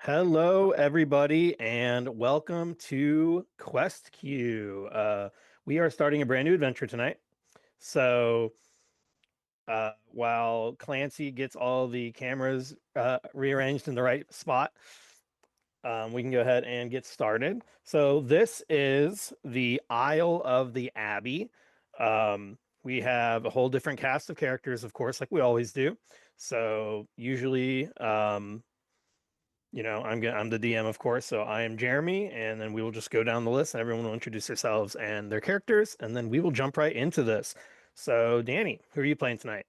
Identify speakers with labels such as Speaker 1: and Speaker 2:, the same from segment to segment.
Speaker 1: Hello, everybody, and welcome to Quest Queue. We are starting a brand new adventure tonight. So, while Clancy gets all the cameras rearranged in the right spot, we can go ahead and get started. So, this is the Isle of the Abbey. We have a whole different cast of characters, of course, like we always do. So, usually, I'm the DM, of course, so I am Jeremy, and then we will just go down the list, and everyone will introduce themselves and their characters, and then we will jump right into this. So, Danny, who are you playing tonight?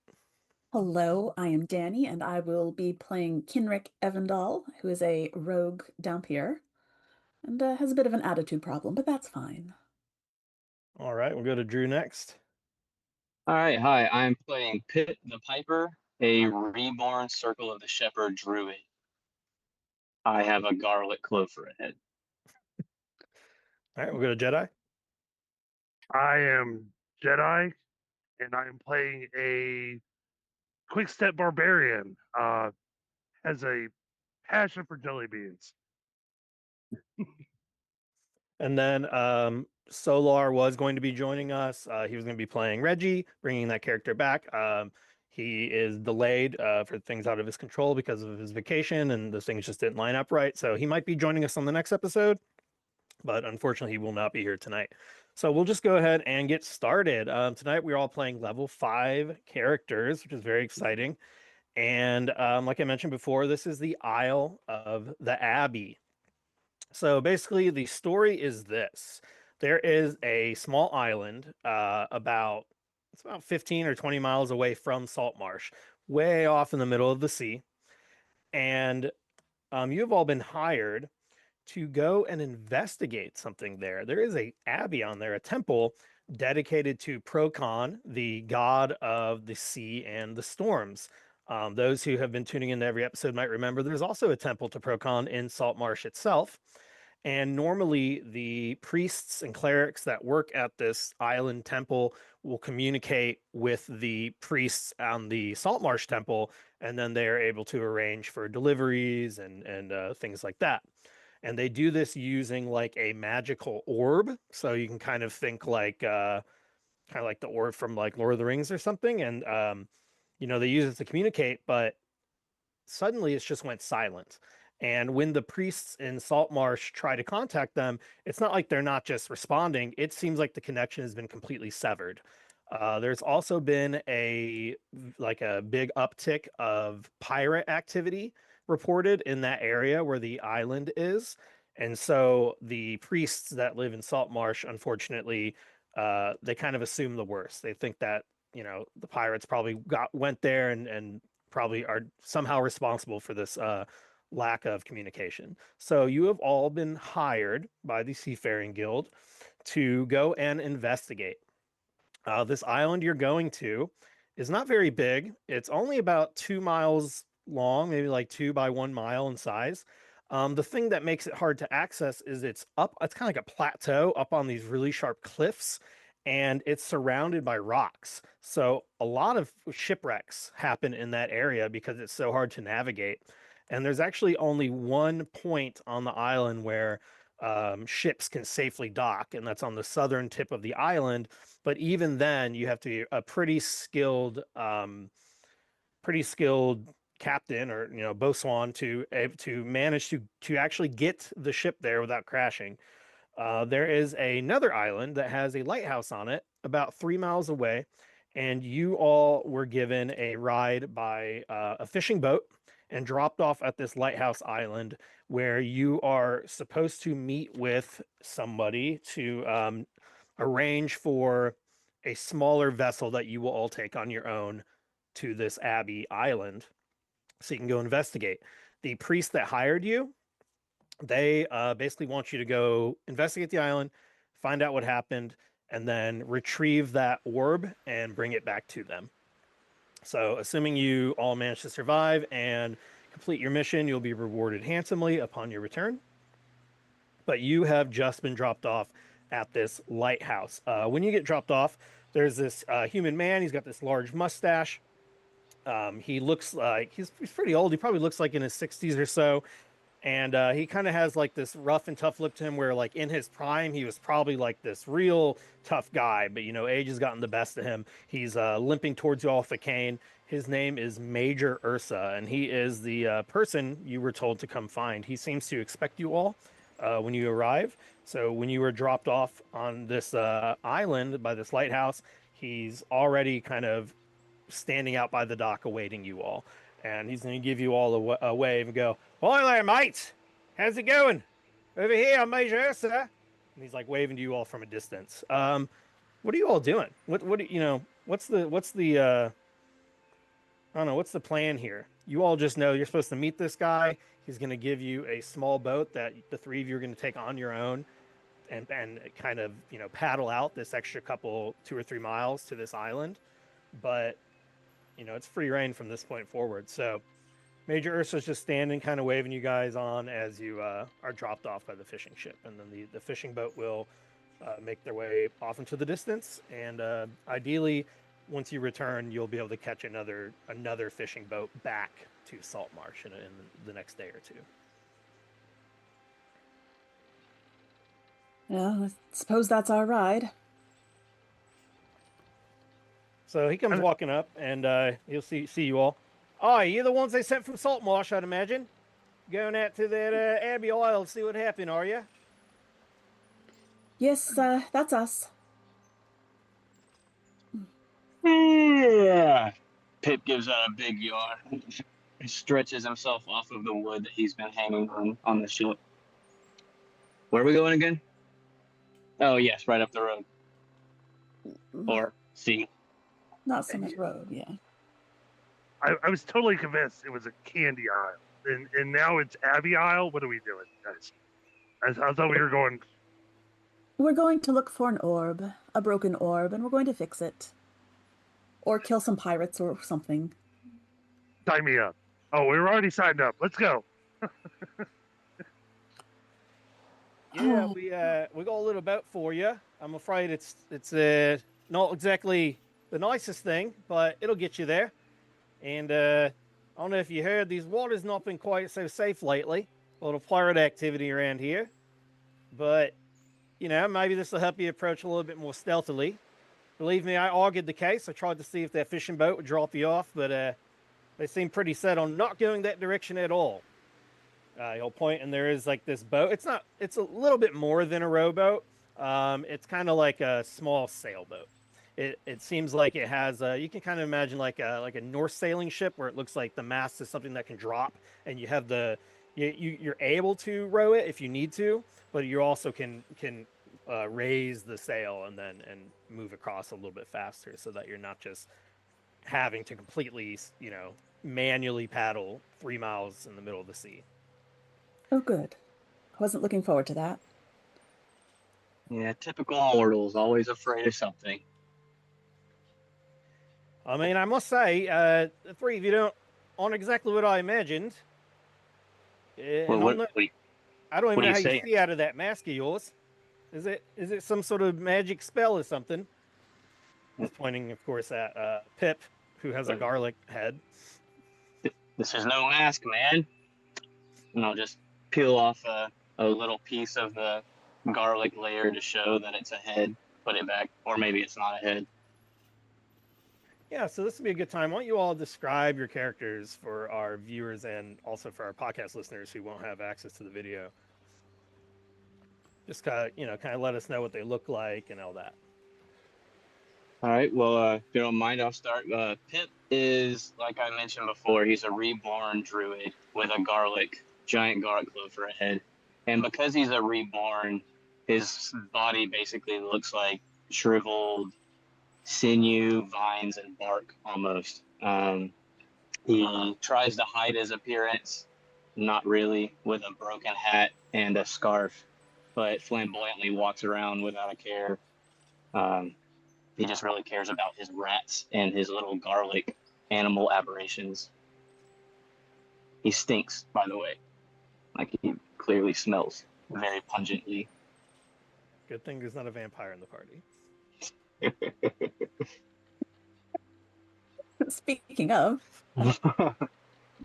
Speaker 2: Hello, I am Danny, and I will be playing Kinrick Evandal, who is a rogue Dampier and has a bit of an attitude problem, but that's fine.
Speaker 1: All right, we'll go to Drew next.
Speaker 3: All right, hi. I'm playing Pit the Piper, a reborn Circle of the Shepherd druid. I have a garlic clove for a head.
Speaker 1: All right, we'll go to Jedi.
Speaker 4: I am Jedi, and I am playing a quick step barbarian. Has a passion for jelly beans.
Speaker 1: And then Solar was going to be joining us. He was going to be playing Reggie, bringing that character back. He is delayed for things out of his control because of his vacation, and the things just didn't line up right. So he might be joining us on the next episode, but unfortunately, he will not be here tonight. So we'll just go ahead and get started. Tonight, we're all playing level 5 characters, which is very exciting. And like I mentioned before, this is the Isle of the Abbey. So basically, the story is this. There is a small island it's about 15 or 20 miles away from Salt Marsh, way off in the middle of the sea. And you have all been hired to go and investigate something there. There is a abbey on there, a temple dedicated to Procon, the god of the sea and the storms. Those who have been tuning into every episode might remember there's also a temple to Procon in Salt Marsh itself. And normally, the priests and clerics that work at this island temple will communicate with the priests on the Saltmarsh temple, and then they are able to arrange for deliveries and things like that. And they do this using like a magical orb, so you can kind of think like kind of like the orb from like Lord of the Rings or something. And they use it to communicate, but suddenly it's just went silent. And when the priests in Saltmarsh try to contact them, it's not like they're not just responding. It seems like the connection has been completely severed. There's also been a big uptick of pirate activity reported in that area where the island is. And so the priests that live in Saltmarsh, unfortunately, they kind of assume the worst. They think that, the pirates probably went there and probably are somehow responsible for this lack of communication. So you have all been hired by the Seafaring Guild to go and investigate. This island you're going to is not very big. It's only about 2 miles long, maybe like 2 by 1 mile in size. The thing that makes it hard to access is it's kind of like a plateau up on these really sharp cliffs, and it's surrounded by rocks. So a lot of shipwrecks happen in that area because it's so hard to navigate. And there's actually only one point on the island where ships can safely dock, and that's on the southern tip of the island. But even then, you have to be a pretty skilled captain or boatswain to manage to actually get the ship there without crashing. There is another island that has a lighthouse on it about 3 miles away, and you all were given a ride by a fishing boat and dropped off at this lighthouse island where you are supposed to meet with somebody to arrange for a smaller vessel that you will all take on your own to this Abbey Island so you can go investigate. The priest that hired you, they basically want you to go investigate the island, find out what happened, and then retrieve that orb and bring it back to them. So, assuming you all manage to survive and complete your mission, you'll be rewarded handsomely upon your return. But you have just been dropped off at this lighthouse. When you get dropped off, there's this human man. He's got this large mustache. He looks like he's pretty old. He probably looks like in his 60s or so. and he kind of has like this rough and tough look to him, where like in his prime he was probably like this real tough guy, but age has gotten the best of him. He's limping towards you all with a cane. His name is Major Ursa, and he is the person you were told to come find. He seems to expect you all when you arrive. So when you were dropped off on this island by this lighthouse, he's already kind of standing out by the dock awaiting you all. And he's going to give you all a wave and go, "Hi there, mate. How's it going? Over here, I'm Major Ursa." And he's like waving to you all from a distance. What are you all doing? What's the I don't know, what's the plan here? You all just know you're supposed to meet this guy. He's going to give you a small boat that the three of you are going to take on your own, and kind of, paddle out this extra couple 2 or 3 miles to this island. But it's free reign from this point forward. So Major Ursa's just standing, kind of waving you guys on as you are dropped off by the fishing ship, and then the fishing boat will make their way off into the distance. And ideally, once you return, you'll be able to catch another fishing boat back to Salt Marsh in the next day or two.
Speaker 2: Yeah, I suppose that's our ride.
Speaker 1: So he comes walking up, and he'll see you all. Oh, you're the ones they sent from Salt Marsh, I'd imagine. Going out to that Abbey Isle to see what happened, are you?
Speaker 2: Yes, that's us.
Speaker 3: Yeah. Pip gives out a big yawn. He stretches himself off of the wood that he's been hanging on the ship. Where are we going again? Oh, yes, right up the road. Or sea.
Speaker 2: Not so much road, yeah.
Speaker 4: I was totally convinced it was a candy aisle, and now it's Abbey Isle. What are we doing, guys? I thought we were going.
Speaker 2: We're going to look for an orb, a broken orb, and we're going to fix it. Or kill some pirates or something.
Speaker 4: Sign me up. Oh, we were already signed up. Let's go.
Speaker 1: Yeah, we got a little boat for you. I'm afraid it's not exactly the nicest thing, but it'll get you there. And I don't know if you heard, these waters not been quite so safe lately. A lot of pirate activity around here. But, maybe this will help you approach a little bit more stealthily. Believe me, I argued the case. I tried to see if that fishing boat would drop you off, but they seem pretty set on not going that direction at all. He'll point, and there is like this boat. It's a little bit more than a rowboat. It's kind of like a small sailboat. It seems like it has you can kind of imagine like a Norse sailing ship, where it looks like the mast is something that can drop, and you have you're able to row it if you need to, but you also can raise the sail and move across a little bit faster, so that you're not just having to completely manually paddle 3 miles in the middle of the sea.
Speaker 2: Oh, good. I wasn't looking forward to that.
Speaker 3: Yeah, typical mortals, always afraid of something.
Speaker 1: I mean, I must say, the three of you aren't exactly what I imagined.
Speaker 3: Well,
Speaker 1: I don't even know how
Speaker 3: say?
Speaker 1: you see out of that mask of yours. Is it some sort of magic spell or something? He's pointing, of course, at Pip, who has a garlic head.
Speaker 3: This is no mask, man. And I'll just peel off a little piece of the garlic layer to show that it's a head. Put it back, or maybe it's not a head.
Speaker 1: Yeah, so this would be a good time. Why don't you all describe your characters for our viewers and also for our podcast listeners who won't have access to the video? Just kind of let us know what they look like and all that.
Speaker 3: All right. Well, if you don't mind, I'll start. Pip is, like I mentioned before, he's a reborn druid with a giant garlic clove for a head. And because he's a reborn, his body basically looks like shriveled sinew, vines, and bark almost. He tries to hide his appearance, not really, with a broken hat and a scarf, but flamboyantly walks around without a care. He just really cares about his rats and his little garlic animal aberrations. He stinks, by the way. Like, he clearly smells very pungently.
Speaker 1: Good thing there's not a vampire in the party.
Speaker 2: Speaking of,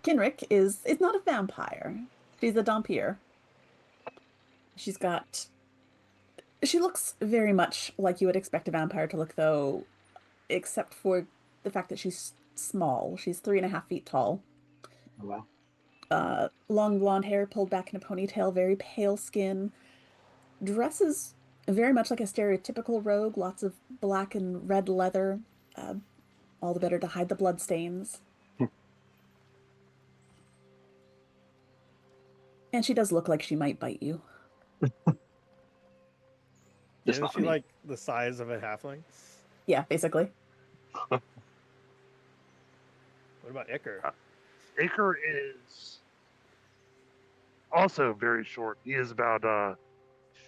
Speaker 2: Kinrick is not a vampire. She's a Dompier. She looks very much like you would expect a vampire to look, though, except for the fact that she's small. She's 3.5 feet tall.
Speaker 3: Oh, wow.
Speaker 2: Long blonde hair pulled back in a ponytail, very pale skin. Dresses very much like a stereotypical rogue, lots of black and red leather, uh, all the better to hide the bloodstains. And she does look like she might bite you.
Speaker 3: Just
Speaker 1: Isn't
Speaker 3: not
Speaker 1: she
Speaker 3: me.
Speaker 1: like the size of a halfling?
Speaker 2: Yeah, basically.
Speaker 1: What about Iker?
Speaker 4: Iker is also very short. He is about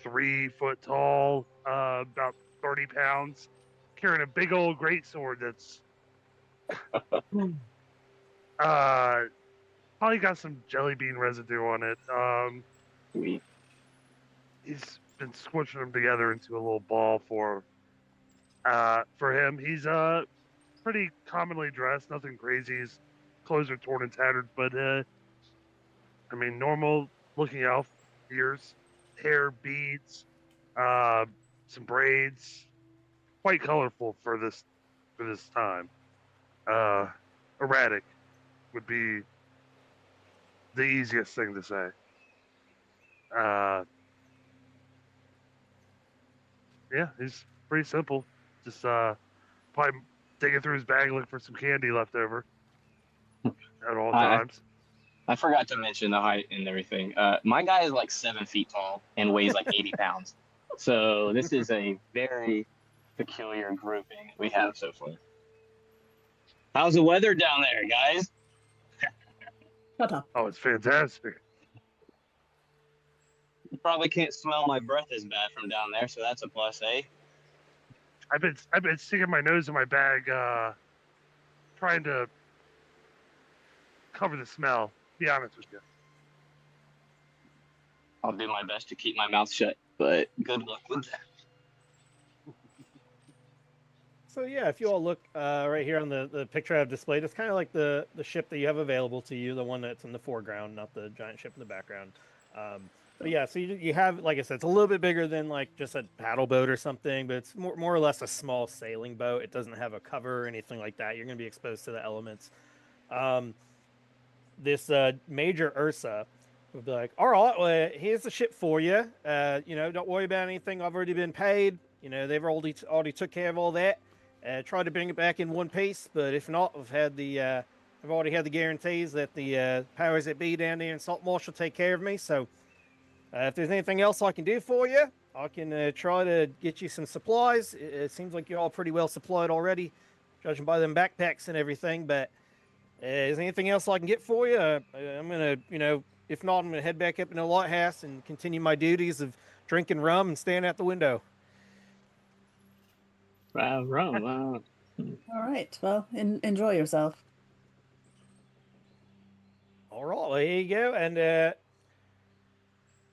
Speaker 4: 3 foot tall, about 30 pounds, carrying a big old greatsword that's probably got some jelly bean residue on it.
Speaker 3: Sweet.
Speaker 4: He's been squishing them together into a little ball for him. He's pretty commonly dressed, nothing crazy. His clothes are torn and tattered, but I mean, normal looking elf, ears, hair, beads, some braids, quite colorful for this time. Erratic would be the easiest thing to say. Yeah, he's pretty simple. Just probably digging through his bag looking for some candy left over at all times.
Speaker 3: I forgot to mention the height and everything. My guy is like 7 feet tall and weighs like 80 pounds. So this is a very peculiar grouping we have so far. How's the weather down there, guys?
Speaker 2: Shut up.
Speaker 4: Oh, it's fantastic.
Speaker 3: You probably can't smell my breath as bad from down there, so that's a plus, eh?
Speaker 4: I've been sticking my nose in my bag, trying to cover the smell. Be honest with you.
Speaker 3: I'll do my best to keep my mouth shut, but good luck with that.
Speaker 1: So yeah, if you all look right here on the picture I've displayed, it's kind of like the ship that you have available to you, the one that's in the foreground, not the giant ship in the background. But yeah, so you have, like I said, it's a little bit bigger than like just a paddle boat or something, but it's more or less a small sailing boat. It doesn't have a cover or anything like that. You're going to be exposed to the elements. This Major Ursa would be like, all right, well, here's the ship for you. Don't worry about anything. I've already been paid. They've already took care of all that. Tried to bring it back in one piece, but if not, I've already had the guarantees that the powers that be down there in Saltmarsh will take care of me. So if there's anything else I can do for you, I can try to get you some supplies. It seems like you're all pretty well supplied already, judging by them backpacks and everything. But is there anything else I can get for you? I'm gonna, if not, I'm gonna head back up in the lighthouse and continue my duties of drinking rum and staring out the window.
Speaker 3: Wow, rum. Wow.
Speaker 2: All right. Well, enjoy yourself.
Speaker 1: All right, well, here you go. And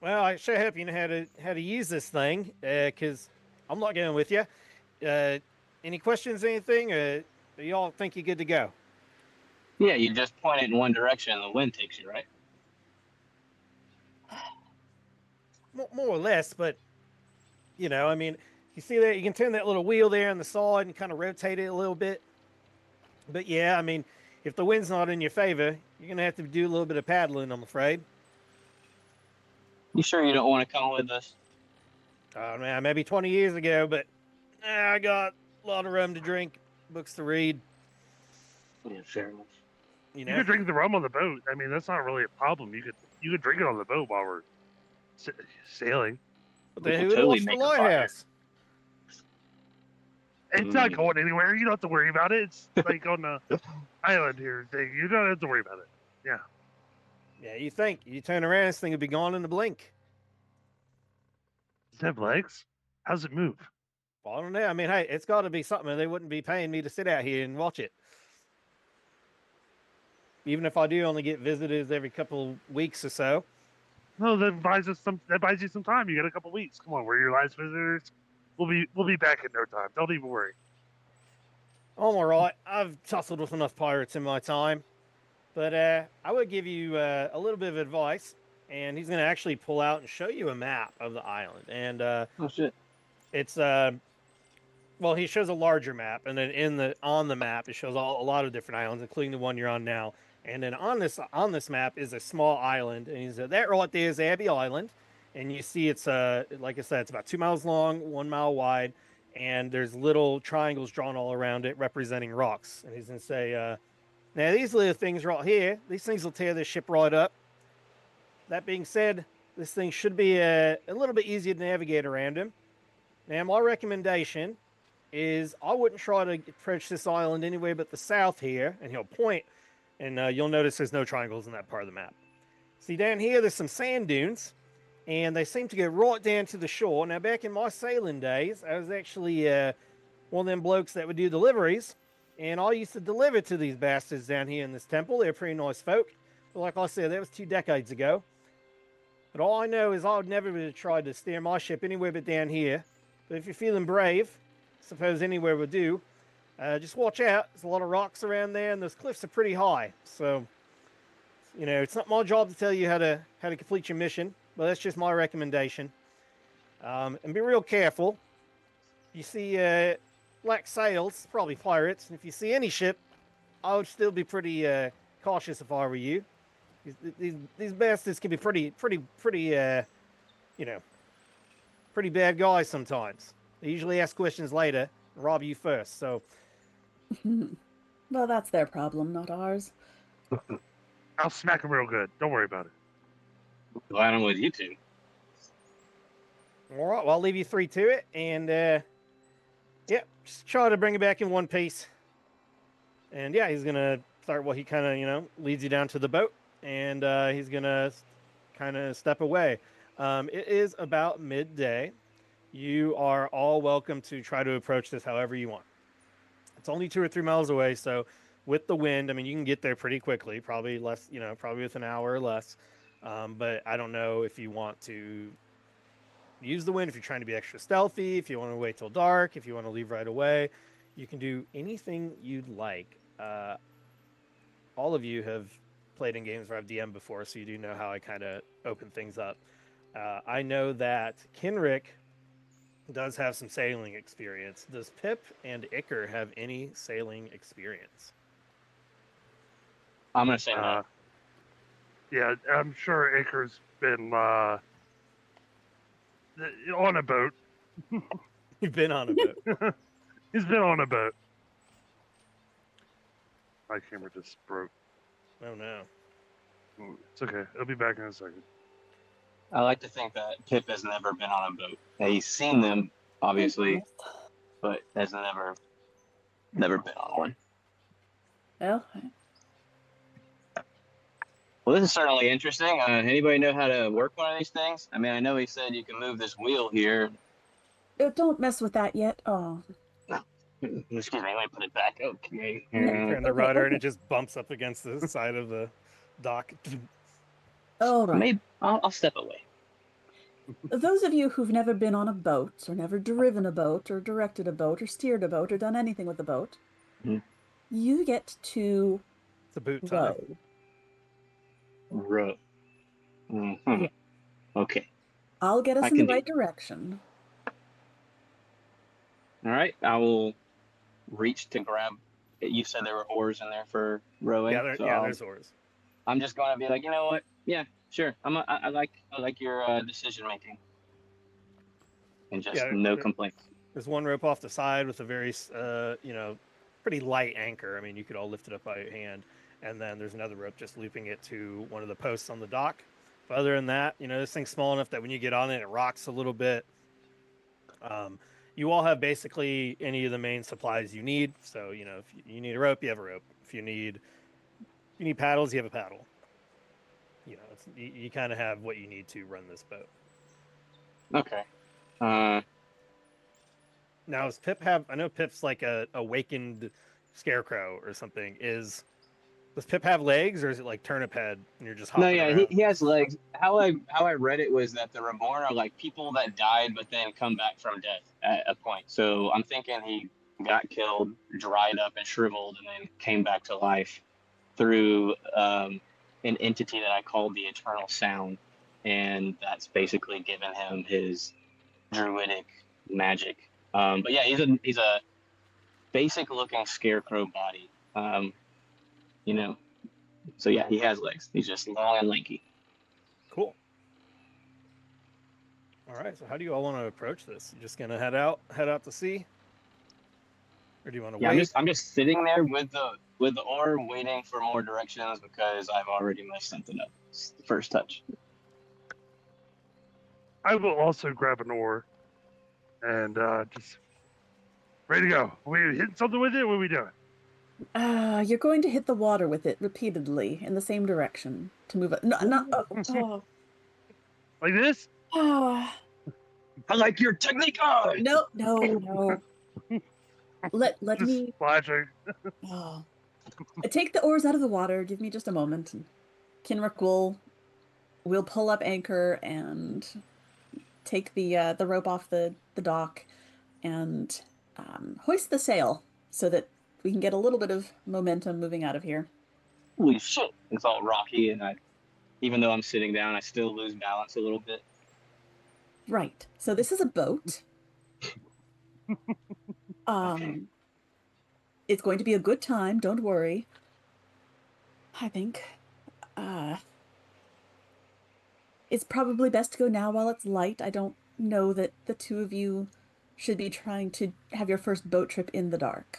Speaker 1: well, I sure hope you know how to use this thing, because I'm not going with you. Any questions, anything? Do y'all think you're good to go?
Speaker 3: Yeah, you just point it in one direction and the wind takes you, right?
Speaker 1: More or less, but I mean, you see that you can turn that little wheel there on the side and kind of rotate it a little bit. But yeah, I mean, if the wind's not in your favor, you're gonna have to do a little bit of paddling, I'm afraid.
Speaker 3: You sure you don't want to come with us?
Speaker 1: Oh man, maybe 20 years ago, but I got a lot of rum to drink, books to read.
Speaker 3: Yeah, fair enough.
Speaker 4: You could drink the rum on the boat. I mean, that's not really a problem. You could drink it on the boat while we're sailing.
Speaker 1: But then who would watch the lighthouse?
Speaker 4: It's not going anywhere. You don't have to worry about it. It's like on the island here. You don't have to worry about it. Yeah.
Speaker 1: Yeah, you think. You turn around, this thing would be gone in a blink.
Speaker 4: Does it have legs? How does it move?
Speaker 1: Well, I don't know. I mean, hey, it's got to be something. They wouldn't be paying me to sit out here and watch it. Even if I do only get visitors every couple weeks or so.
Speaker 4: No, that buys you some time. You got a couple weeks. Come on, we're your last visitors. We'll be back in no time. Don't even worry.
Speaker 1: I'm all right. I've tussled with enough pirates in my time. But I would give you a little bit of advice. and he's going to actually pull out and show you a map of the island. And
Speaker 3: Oh shit.
Speaker 1: it's well, he shows a larger map, and then on the map it shows a lot of different islands, including the one you're on now. And then on this map is a small island, and he said that right there is Abbey Island, and you see it's like I said, it's about 2 miles long, 1 mile wide, and there's little triangles drawn all around it representing rocks. And he's gonna say, now these little things right here, these things will tear this ship right up. That being said, this thing should be a little bit easier to navigate around him. Now, my recommendation is I wouldn't try to approach this island anywhere but the south here, and he'll point, and you'll notice there's no triangles in that part of the map. See, down here, there's some sand dunes, and they seem to go right down to the shore. Now, back in my sailing days, I was actually one of them blokes that would do deliveries, and I used to deliver to these bastards down here in this temple. They're pretty nice folk. But like I said, that was 2 decades ago. But all I know is I would never have tried to steer my ship anywhere but down here. But if you're feeling brave, suppose anywhere would do, just watch out. There's a lot of rocks around there, and those cliffs are pretty high. So, you know, it's not my job to tell you how to complete your mission, but that's just my recommendation. And be real careful. You see black sails, probably pirates. And if you see any ship, I would still be pretty cautious if I were you. These bastards can be pretty, you know, pretty bad guys sometimes. They usually ask questions later and rob you first. So,
Speaker 2: Well, that's their problem, not ours.
Speaker 4: I'll smack him real good. Don't worry about it.
Speaker 3: Glad I'm with you two.
Speaker 1: all right, well, I'll leave you 3 to it, and yeah, just try to bring it back in one piece. And yeah, he's gonna start. Well, he kind of leads you down to the boat, and he's gonna kind of step away. It is about midday. You are all welcome to try to approach this however you want. It's only 2 or 3 miles away, so with the wind, I mean, you can get there pretty quickly. Probably less, probably with an hour or less. But I don't know if you want to use the wind, if you're trying to be extra stealthy, if you want to wait till dark, if you want to leave right away. You can do anything you'd like. All of you have played in games where I've DM'd before, so you do know how I kind of open things up. I know that Kenrick does have some sailing experience. Does Pip and Iker have any sailing experience?
Speaker 3: I'm gonna say no.
Speaker 4: Yeah, I'm sure Iker's been on a boat.
Speaker 1: You've been on a boat.
Speaker 4: He's been on a boat. My camera just broke.
Speaker 1: Oh no.
Speaker 4: It's okay. It'll be back in a second.
Speaker 3: I like to think that Pip has never been on a boat. Now, he's seen them, obviously, but has never been on one.
Speaker 2: Well,
Speaker 3: Well, this is certainly interesting. Anybody know how to work one of these things? I mean, I know he said you can move this wheel here.
Speaker 2: don't mess with that yet. Oh,
Speaker 3: Excuse me, let me put it back. Okay.
Speaker 1: You turn the rudder and
Speaker 2: okay.
Speaker 1: it just bumps up against the side of the dock.
Speaker 2: all right.
Speaker 3: Maybe I'll step away.
Speaker 2: Those of you who've never been on a boat, or never driven a boat, or directed a boat, or steered a boat, or done anything with a boat,
Speaker 3: Mhm.
Speaker 2: you get to
Speaker 1: It's a boot time.
Speaker 2: row.
Speaker 3: Mm-hmm.
Speaker 2: Yeah.
Speaker 3: Okay.
Speaker 2: I'll get us
Speaker 3: I
Speaker 2: in the
Speaker 3: can do
Speaker 2: right
Speaker 3: it.
Speaker 2: direction.
Speaker 3: All right. I will reach to grab. You said there were oars in there for rowing.
Speaker 1: Yeah,
Speaker 3: so
Speaker 1: there's oars.
Speaker 3: I'm just going to be like, you know what? Yeah, sure. I like your decision making, and just
Speaker 1: Yeah,
Speaker 3: no complaints.
Speaker 1: There's one rope off the side with a very, pretty light anchor. I mean, you could all lift it up by hand. And then there's another rope just looping it to one of the posts on the dock. But other than that, this thing's small enough that when you get on it, it rocks a little bit. You all have basically any of the main supplies you need. So, if you need a rope, you have a rope. If you need paddles, you have a paddle. You kind of have what you need to run this boat.
Speaker 3: Okay.
Speaker 1: Now, does Pip have? I know Pip's like a awakened scarecrow or something. Does Pip have legs, or is it like turnip head and you're just hopping
Speaker 3: No, yeah,
Speaker 1: around?
Speaker 3: he has legs. How I read it was that the reborn are like people that died but then come back from death at a point. So I'm thinking he got killed, dried up and shriveled, and then came back to life through an entity that I called the Eternal Sound. and that's basically given him his druidic magic. But yeah, he's a basic looking scarecrow body. You know, so yeah, he has legs. He's just long and lanky.
Speaker 1: Cool. All right. So how do you all want to approach this? You just gonna head out to sea, or do you want to
Speaker 3: Yeah, I'm
Speaker 1: wait?
Speaker 3: just sitting there with the orb, waiting for more directions because I've already messed something up. It's the first touch.
Speaker 4: I will also grab an oar and just ready to go. Are we hitting something with it? What are we doing?
Speaker 2: You're going to hit the water with it repeatedly in the same direction to move it. No, not.
Speaker 4: Like this?
Speaker 2: Oh,
Speaker 3: I like your technique. Oh!
Speaker 2: no, no, no. Let
Speaker 4: Just
Speaker 2: me.
Speaker 4: splashing.
Speaker 2: Oh, take the oars out of the water. Give me just a moment. And Kinrick will pull up anchor and take the rope off the dock and hoist the sail so that we can get a little bit of momentum moving out of here.
Speaker 3: Holy shit! It's all rocky, and even though I'm sitting down, I still lose balance a little bit.
Speaker 2: Right. So this is a boat.
Speaker 3: Okay.
Speaker 2: It's going to be a good time. Don't worry. I think. Uh, it's probably best to go now while it's light. I don't know that the two of you should be trying to have your first boat trip in the dark.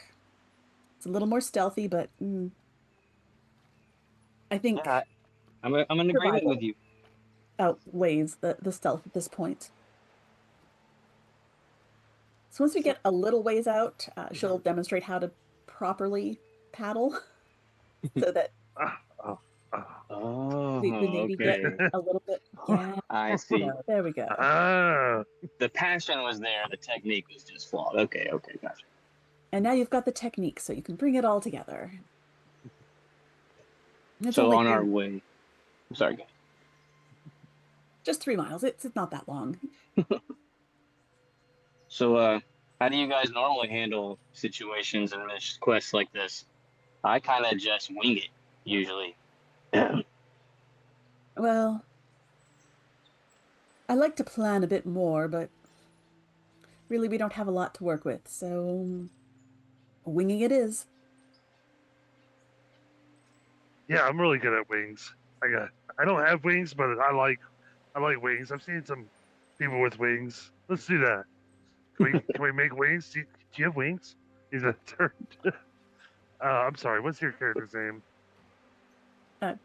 Speaker 2: It's a little more stealthy, but I think
Speaker 3: Yeah, I'm in agreement with
Speaker 2: survival
Speaker 3: you.
Speaker 2: outweighs the stealth at this point. So once we get a little ways out, she'll demonstrate how to properly paddle so that
Speaker 4: Ah, oh, oh.
Speaker 2: we
Speaker 3: Oh,
Speaker 2: maybe get
Speaker 3: okay.
Speaker 2: a little bit. Yeah,
Speaker 3: I see.
Speaker 2: there we go.
Speaker 4: Ah,
Speaker 3: The passion was there. The technique was just flawed. Okay, okay, gotcha.
Speaker 2: And now you've got the technique, so you can bring it all together. It's
Speaker 3: So
Speaker 2: only
Speaker 3: on our way. I'm sorry, guys.
Speaker 2: just 3 miles. It's not that long.
Speaker 3: So, how do you guys normally handle situations and quests like this? I kind of just wing it usually.
Speaker 2: Well, I like to plan a bit more, but really we don't have a lot to work with, so winging it is.
Speaker 4: yeah, I'm really good at wings. I don't have wings, but I like wings. I've seen some people with wings. Let's do that. Can we make wings? Do you have wings? He's a turd. I'm sorry. What's your character's name? Not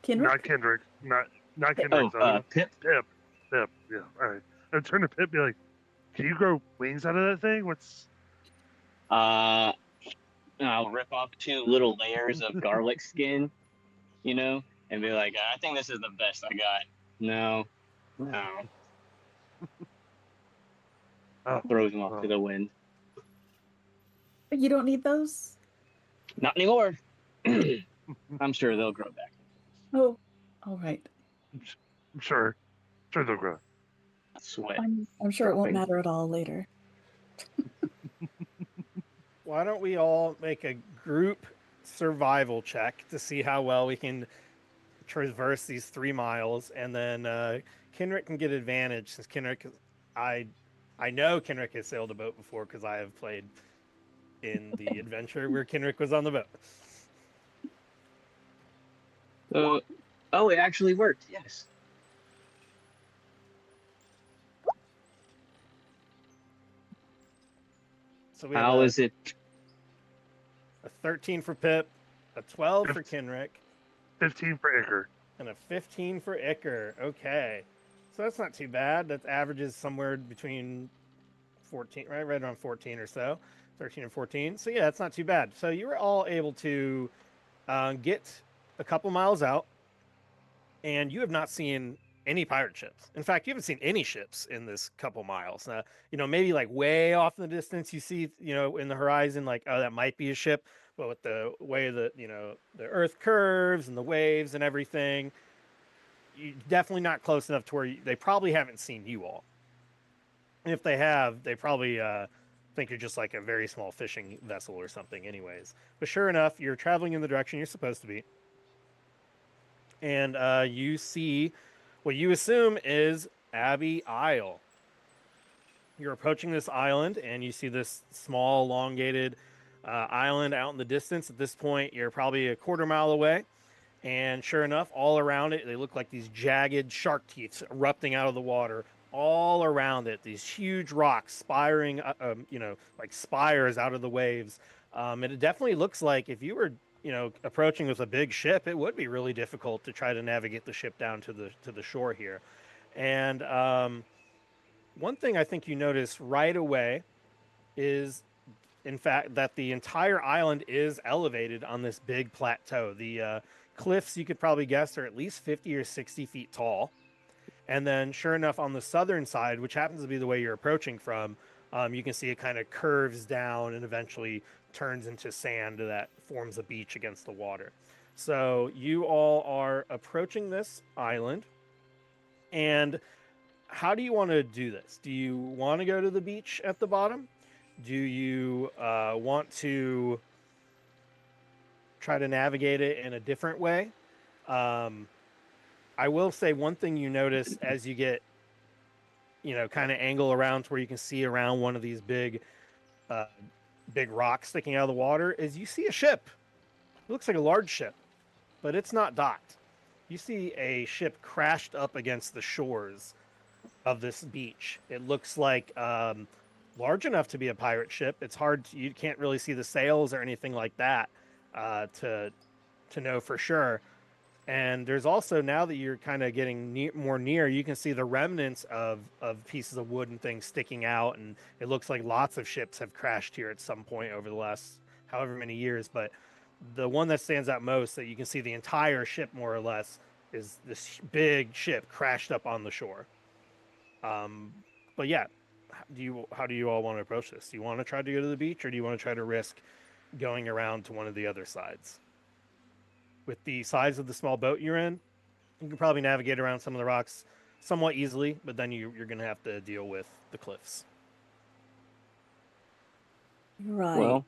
Speaker 2: Kinrick?
Speaker 4: Kendrick. Not
Speaker 3: Oh,
Speaker 4: Kendrick's other.
Speaker 3: Pip.
Speaker 4: Pip. Pip. Yeah. All right. I turn to Pip. And be like, can you grow wings out of that thing? What's?
Speaker 3: Uh, I'll rip off 2 little layers of garlic skin, and be like, I think this is the best I got. No, no.
Speaker 4: Oh,
Speaker 3: Throws them off to
Speaker 4: oh.
Speaker 3: the wind.
Speaker 2: You don't need those?
Speaker 3: Not anymore. I'm sure they'll grow back.
Speaker 2: Oh, all right.
Speaker 4: I'm sure. Sure they'll grow.
Speaker 3: Sweat.
Speaker 2: I'm sure it won't
Speaker 3: dropping.
Speaker 2: matter at all later.
Speaker 1: Why don't we all make a group survival check to see how well we can traverse these 3 miles, and then Kenrick can get advantage since Kenrick, I know Kenrick has sailed a boat before because I have played in the adventure where Kenrick was on the boat.
Speaker 3: Oh, it actually worked. Yes.
Speaker 1: So we
Speaker 3: How
Speaker 1: have
Speaker 3: is it?
Speaker 1: a 13 for Pip, a 12 for Kenrick,
Speaker 4: 15 for Iker.
Speaker 1: and a 15 for Iker. Okay. So that's not too bad. That averages somewhere between 14, right around 14 or so, 13 and 14. So yeah, that's not too bad. So you were all able to get a couple miles out, and you have not seen any pirate ships. In fact, you haven't seen any ships in this couple miles. Maybe like way off in the distance, you see, in the horizon, like, oh, that might be a ship. But with the way that, the earth curves and the waves and everything, you're definitely not close enough to where they probably haven't seen you all. And if they have, they probably think you're just like a very small fishing vessel or something anyways. But sure enough, you're traveling in the direction you're supposed to be. And you see what you assume is Abbey Isle. You're approaching this island, and you see this small, elongated island out in the distance. At this point, you're probably a quarter mile away. And sure enough, all around it, they look like these jagged shark teeth erupting out of the water. All around it, these huge rocks spiring, like spires out of the waves. And it definitely looks like if you were, approaching with a big ship, it would be really difficult to try to navigate the ship down to the shore here. And one thing I think you notice right away is, in fact, that the entire island is elevated on this big plateau. The cliffs, you could probably guess, are at least 50 or 60 feet tall. And then, sure enough, on the southern side, which happens to be the way you're approaching from, you can see it kind of curves down and eventually turns into sand that forms a beach against the water. So you all are approaching this island. And how do you want to do this? Do you want to go to the beach at the bottom? Do you want to try to navigate it in a different way? I will say one thing you notice as you get, kind of angle around to where you can see around one of these big rocks sticking out of the water is you see a ship. It looks like a large ship, but it's not docked. You see a ship crashed up against the shores of this beach. It looks like large enough to be a pirate ship. It's hard. You can't really see the sails or anything like that to know for sure. And there's also, now that you're kind of getting more near, you can see the remnants of pieces of wood and things sticking out. And it looks like lots of ships have crashed here at some point over the last however many years. But the one that stands out most, that you can see the entire ship more or less, is this big ship crashed up on the shore. But yeah, how do you all want to approach this? Do you want to try to go to the beach, or do you want to try to risk going around to one of the other sides? With the size of the small boat you're in, you can probably navigate around some of the rocks somewhat easily, but then you're going to have to deal with the cliffs.
Speaker 2: Right.
Speaker 3: Well,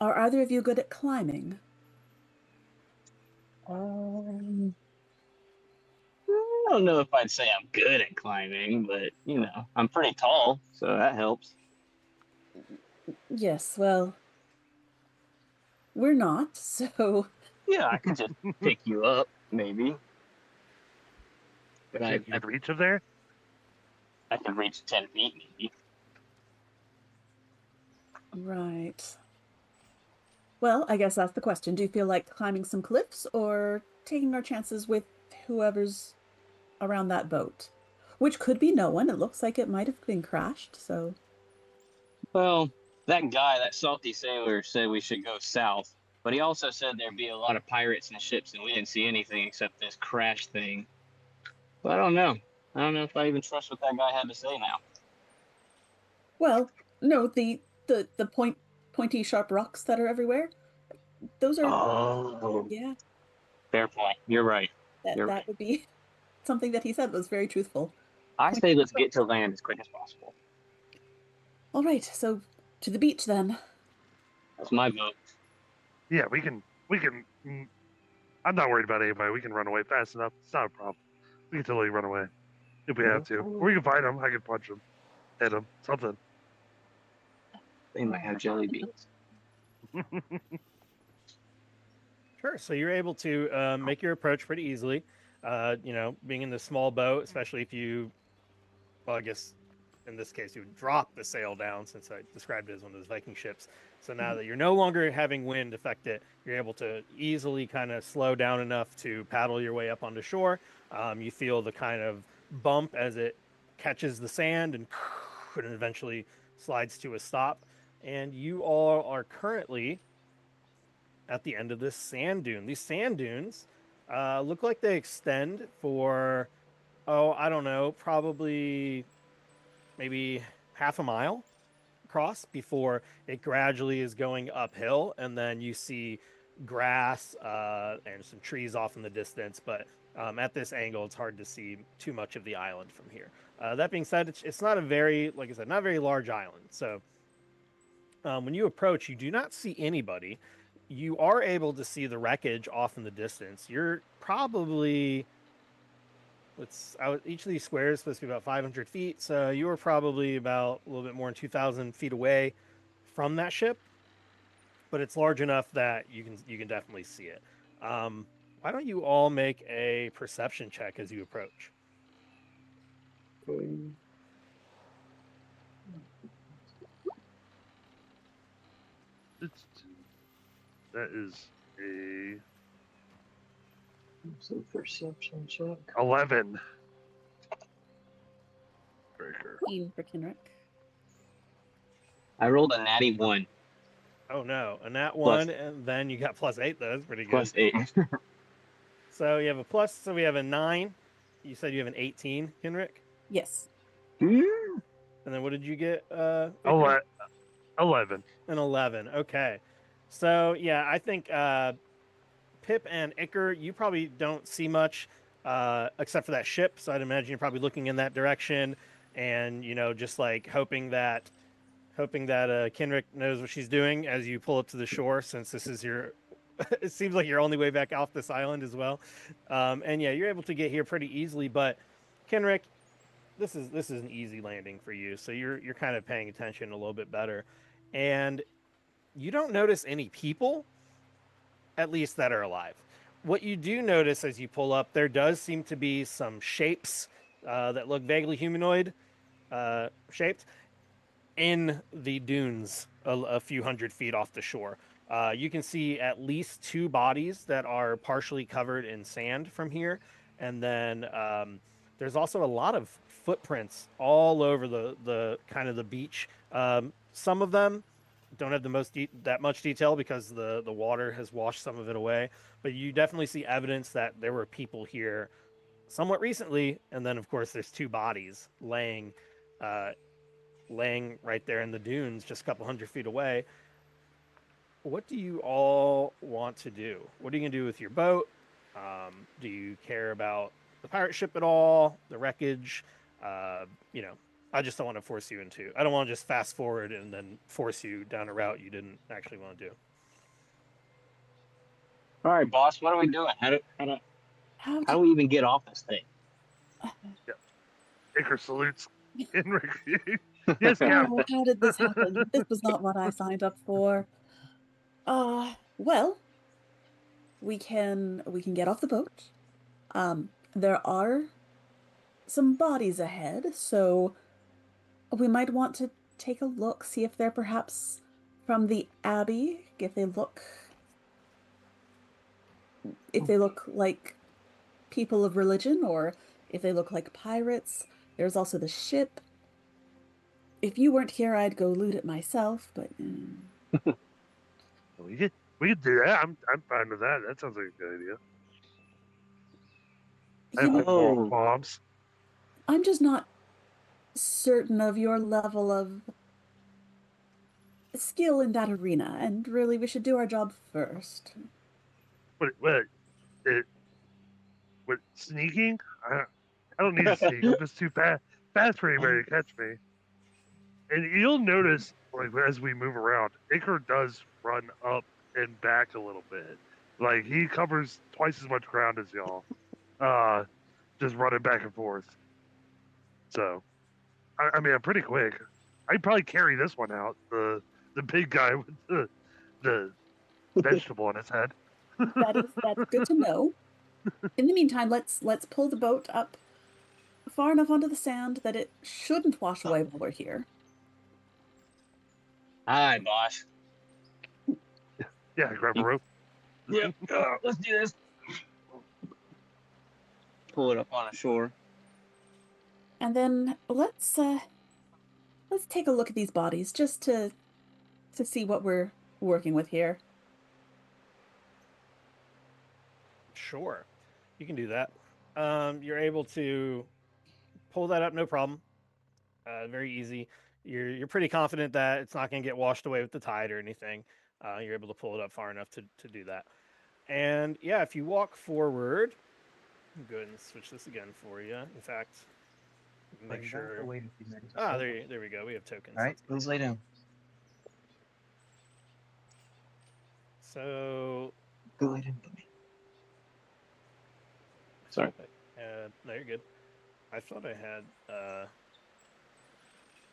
Speaker 2: Are either of you good at climbing?
Speaker 3: I don't know if I'd say I'm good at climbing, but I'm pretty tall, so that helps.
Speaker 2: Yes, well, we're not, so
Speaker 3: Yeah, I could just pick you up, maybe. But I
Speaker 4: You can reach of there.
Speaker 3: could reach 10 feet, maybe.
Speaker 2: right. Well, I guess that's the question. Do you feel like climbing some cliffs or taking our chances with whoever's around that boat? Which could be no one. It looks like it might have been crashed, so.
Speaker 3: Well, that salty sailor, said we should go south, but he also said there'd be a lot of pirates and ships, and we didn't see anything except this crash thing. But I don't know. I don't know if I even trust what that guy had to say now.
Speaker 2: Well, no, the pointy sharp rocks that are everywhere. Those are
Speaker 3: Oh,
Speaker 2: yeah,
Speaker 3: fair point. You're right.
Speaker 2: that
Speaker 3: You're
Speaker 2: that
Speaker 3: right.
Speaker 2: would be something that he said was very truthful.
Speaker 3: I
Speaker 2: Pointy
Speaker 3: say let's
Speaker 2: sharp-
Speaker 3: get to land as quick as possible.
Speaker 2: All right, so to the beach then.
Speaker 3: That's my vote.
Speaker 4: Yeah, we can. I'm not worried about anybody. We can run away fast enough. It's not a problem. We can totally run away if we have to. Or we can find them. I can punch them, hit them, something.
Speaker 3: They might have jelly beans.
Speaker 1: Sure. So you're able to make your approach pretty easily. Being in the small boat, especially if you, well, I guess in this case, you would drop the sail down, since I described it as one of those Viking ships. So now that you're no longer having wind affect it, you're able to easily kind of slow down enough to paddle your way up onto shore. You feel the kind of bump as it catches the sand and eventually slides to a stop. And you all are currently at the end of this sand dune. These sand dunes look like they extend for, I don't know, probably maybe half a mile across before it gradually is going uphill. And then you see grass and some trees off in the distance. But at this angle, it's hard to see too much of the island from here. That being said, it's not a very, like I said, not a very large island. So when you approach, you do not see anybody. You are able to see the wreckage off in the distance. You're probably each of these squares is supposed to be about 500 feet, so you were probably about a little bit more than 2,000 feet away from that ship, but it's large enough that you can definitely see it. Um, why don't you all make a perception check as you approach?
Speaker 4: That is a
Speaker 3: So perception check.
Speaker 4: 11. Breaker.
Speaker 2: 15 for Kenrick.
Speaker 3: I rolled a natty 1
Speaker 1: Oh no, a nat
Speaker 3: Plus-
Speaker 1: one, and then you got +8. That's pretty good.
Speaker 3: plus 8.
Speaker 1: So you have a plus. So we have a 9. You said you have an 18, Henrik.
Speaker 2: Yes.
Speaker 1: And then what did you get? Iker?
Speaker 4: 11.
Speaker 1: An 11. Okay. So yeah, I think Pip and Iker, you probably don't see much except for that ship. So I'd imagine you're probably looking in that direction, and just like hoping that Kenrick knows what she's doing as you pull up to the shore, since this is your. It seems like your only way back off this island as well. And yeah, you're able to get here pretty easily. But Kenrick, this is an easy landing for you, so you're kind of paying attention a little bit better, and you don't notice any people, at least that are alive. What you do notice as you pull up, there does seem to be some shapes that look vaguely humanoid shaped in the dunes a few hundred feet off the shore. You can see at least 2 bodies that are partially covered in sand from here, and then there's also a lot of footprints all over the kind of the beach. Some of them don't have that much detail because the water has washed some of it away, but you definitely see evidence that there were people here somewhat recently, and then of course there's 2 bodies laying right there in the dunes just a couple hundred feet away. What do you all want to do? What are you going to do with your boat? Do you care about the pirate ship at all? The wreckage? I just don't want to force you into. I don't want to just fast forward and then force you down a route you didn't actually want to do.
Speaker 3: All right, boss. What are we doing?
Speaker 2: How
Speaker 3: How do we even get off this thing?
Speaker 4: Iker salutes Henrik. Yes, Captain.
Speaker 2: Oh, how did this happen? This was not what I signed up for. Well, we can get off the boat. There are some bodies ahead, so we might want to take a look, see if they're perhaps from the Abbey, if they look like people of religion, or if they look like pirates. There's also the ship. If you weren't here, I'd go loot it myself, but
Speaker 4: We could do that. I'm fine with that. That sounds like a good idea. I
Speaker 2: you
Speaker 4: have
Speaker 2: know,
Speaker 4: moral qualms.
Speaker 2: I'm just not certain of your level of skill in that arena, and really we should do our job first.
Speaker 4: What sneaking? I don't need to sneak. I'm just too fast for anybody to catch me. And you'll notice, like as we move around, Iker does run up and back a little bit. Like he covers twice as much ground as y'all. Just running back and forth. So, I mean, I'm pretty quick. I'd probably carry this one out. The big guy with the vegetable on his head.
Speaker 2: That's good to know. In the meantime, let's pull the boat up far enough onto the sand that it shouldn't wash away while we're here.
Speaker 3: Hi, boss.
Speaker 4: Yeah, grab a rope.
Speaker 3: Yep. Let's do this. Pull it up on a shore.
Speaker 2: And then let's take a look at these bodies just to see what we're working with here.
Speaker 1: Sure, you can do that. You're able to pull that up, no problem. Very easy. You're pretty confident that it's not going to get washed away with the tide or anything. You're able to pull it up far enough to do that. And yeah, if you walk forward, go ahead and switch this again for you. In fact, make sure. There we go. We have tokens.
Speaker 3: All right, please lay down.
Speaker 1: So
Speaker 3: Go lay down, buddy. Sorry.
Speaker 1: No, you're good. I thought I had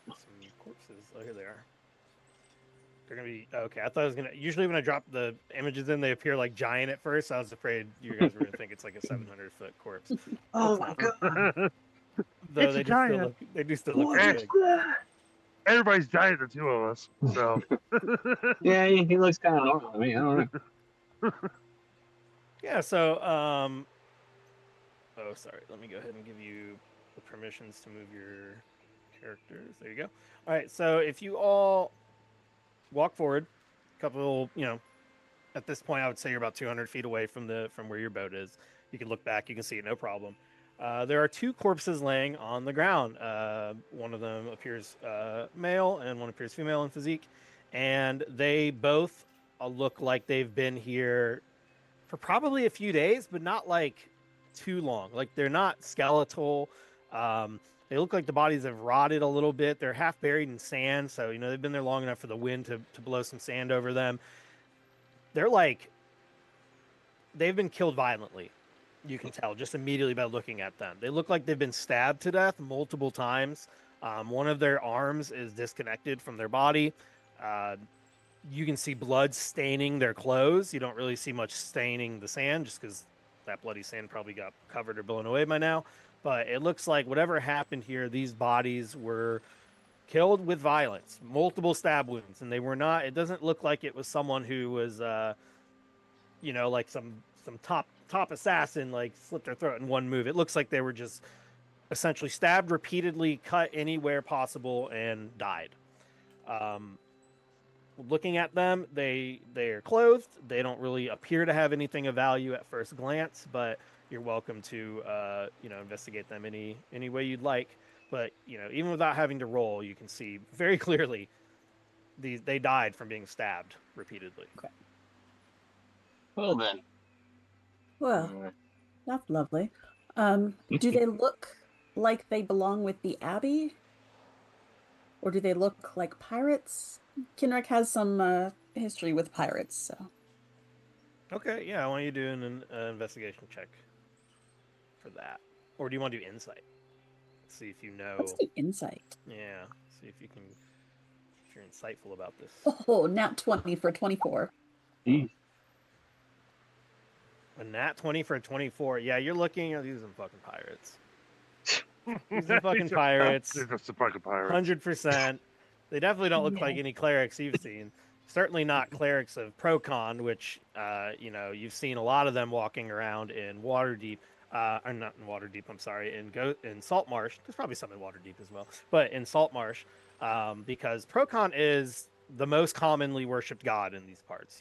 Speaker 1: some corpses. Oh, here they are. They're gonna be okay. I thought I was gonna. Usually, when I drop the images in, they appear like giant at first. I was afraid you guys were gonna think it's like a 700-foot corpse.
Speaker 3: Oh
Speaker 1: It's
Speaker 3: my
Speaker 1: not.
Speaker 3: god!
Speaker 1: Though
Speaker 4: It's a
Speaker 1: they do still
Speaker 4: giant.
Speaker 1: look. They do still look
Speaker 3: What
Speaker 1: pretty
Speaker 3: is
Speaker 1: big.
Speaker 3: that?
Speaker 4: Everybody's giant, the two of us. So
Speaker 3: Yeah, he looks kind of normal to me. I don't know.
Speaker 1: Yeah. So Oh, sorry. Let me go ahead and give you the permissions to move your characters. There you go. All right. So if you all walk forward, a couple, at this point, I would say you're about 200 feet away from where your boat is. You can look back. You can see it, no problem. There are two corpses laying on the ground. One of them appears male, and one appears female in physique, and they both look like they've been here for probably a few days, but not like too long. Like they're not skeletal. Um, they look like the bodies have rotted a little bit. They're half buried in sand, so they've been there long enough for the wind to blow some sand over them. They're like they've been killed violently. You can tell just immediately by looking at them. They look like they've been stabbed to death multiple times. One of their arms is disconnected from their body. Uh, you can see blood staining their clothes. You don't really see much staining the sand just because that bloody sand probably got covered or blown away by now. But it looks like whatever happened here, these bodies were killed with violence, multiple stab wounds, and they were not. It doesn't look like it was someone who was, like some top assassin like slit their throat in one move. It looks like they were just essentially stabbed repeatedly, cut anywhere possible, and died. Um, Looking at them, they're clothed. They don't really appear to have anything of value at first glance, but you're welcome to investigate them any way you'd like. But even without having to roll, you can see very clearly they died from being stabbed repeatedly.
Speaker 3: Well then.
Speaker 2: Well, that's lovely. Do they look like they belong with the Abbey? Or do they look like pirates? Kinrick has some history with pirates, so.
Speaker 1: Okay, yeah, I want you to do an investigation check for that. Or do you want to do insight? Let's see if you know.
Speaker 2: Let's do insight.
Speaker 1: Yeah, see if you're insightful about this.
Speaker 2: Oh, nat 20 for 24.
Speaker 3: Jeez.
Speaker 1: A nat 20 for a 24. Yeah, you're looking at these are fucking pirates. These are fucking pirates.
Speaker 4: They're just a fucking pirates.
Speaker 1: 100%. They definitely don't look like
Speaker 2: Yeah.
Speaker 1: any clerics you've seen. Certainly not clerics of Procon, which you've seen a lot of them walking around in Waterdeep. Or not in Waterdeep, I'm sorry, in Saltmarsh. There's probably some in Waterdeep as well, but in Saltmarsh, because Procon is the most commonly worshipped god in these parts.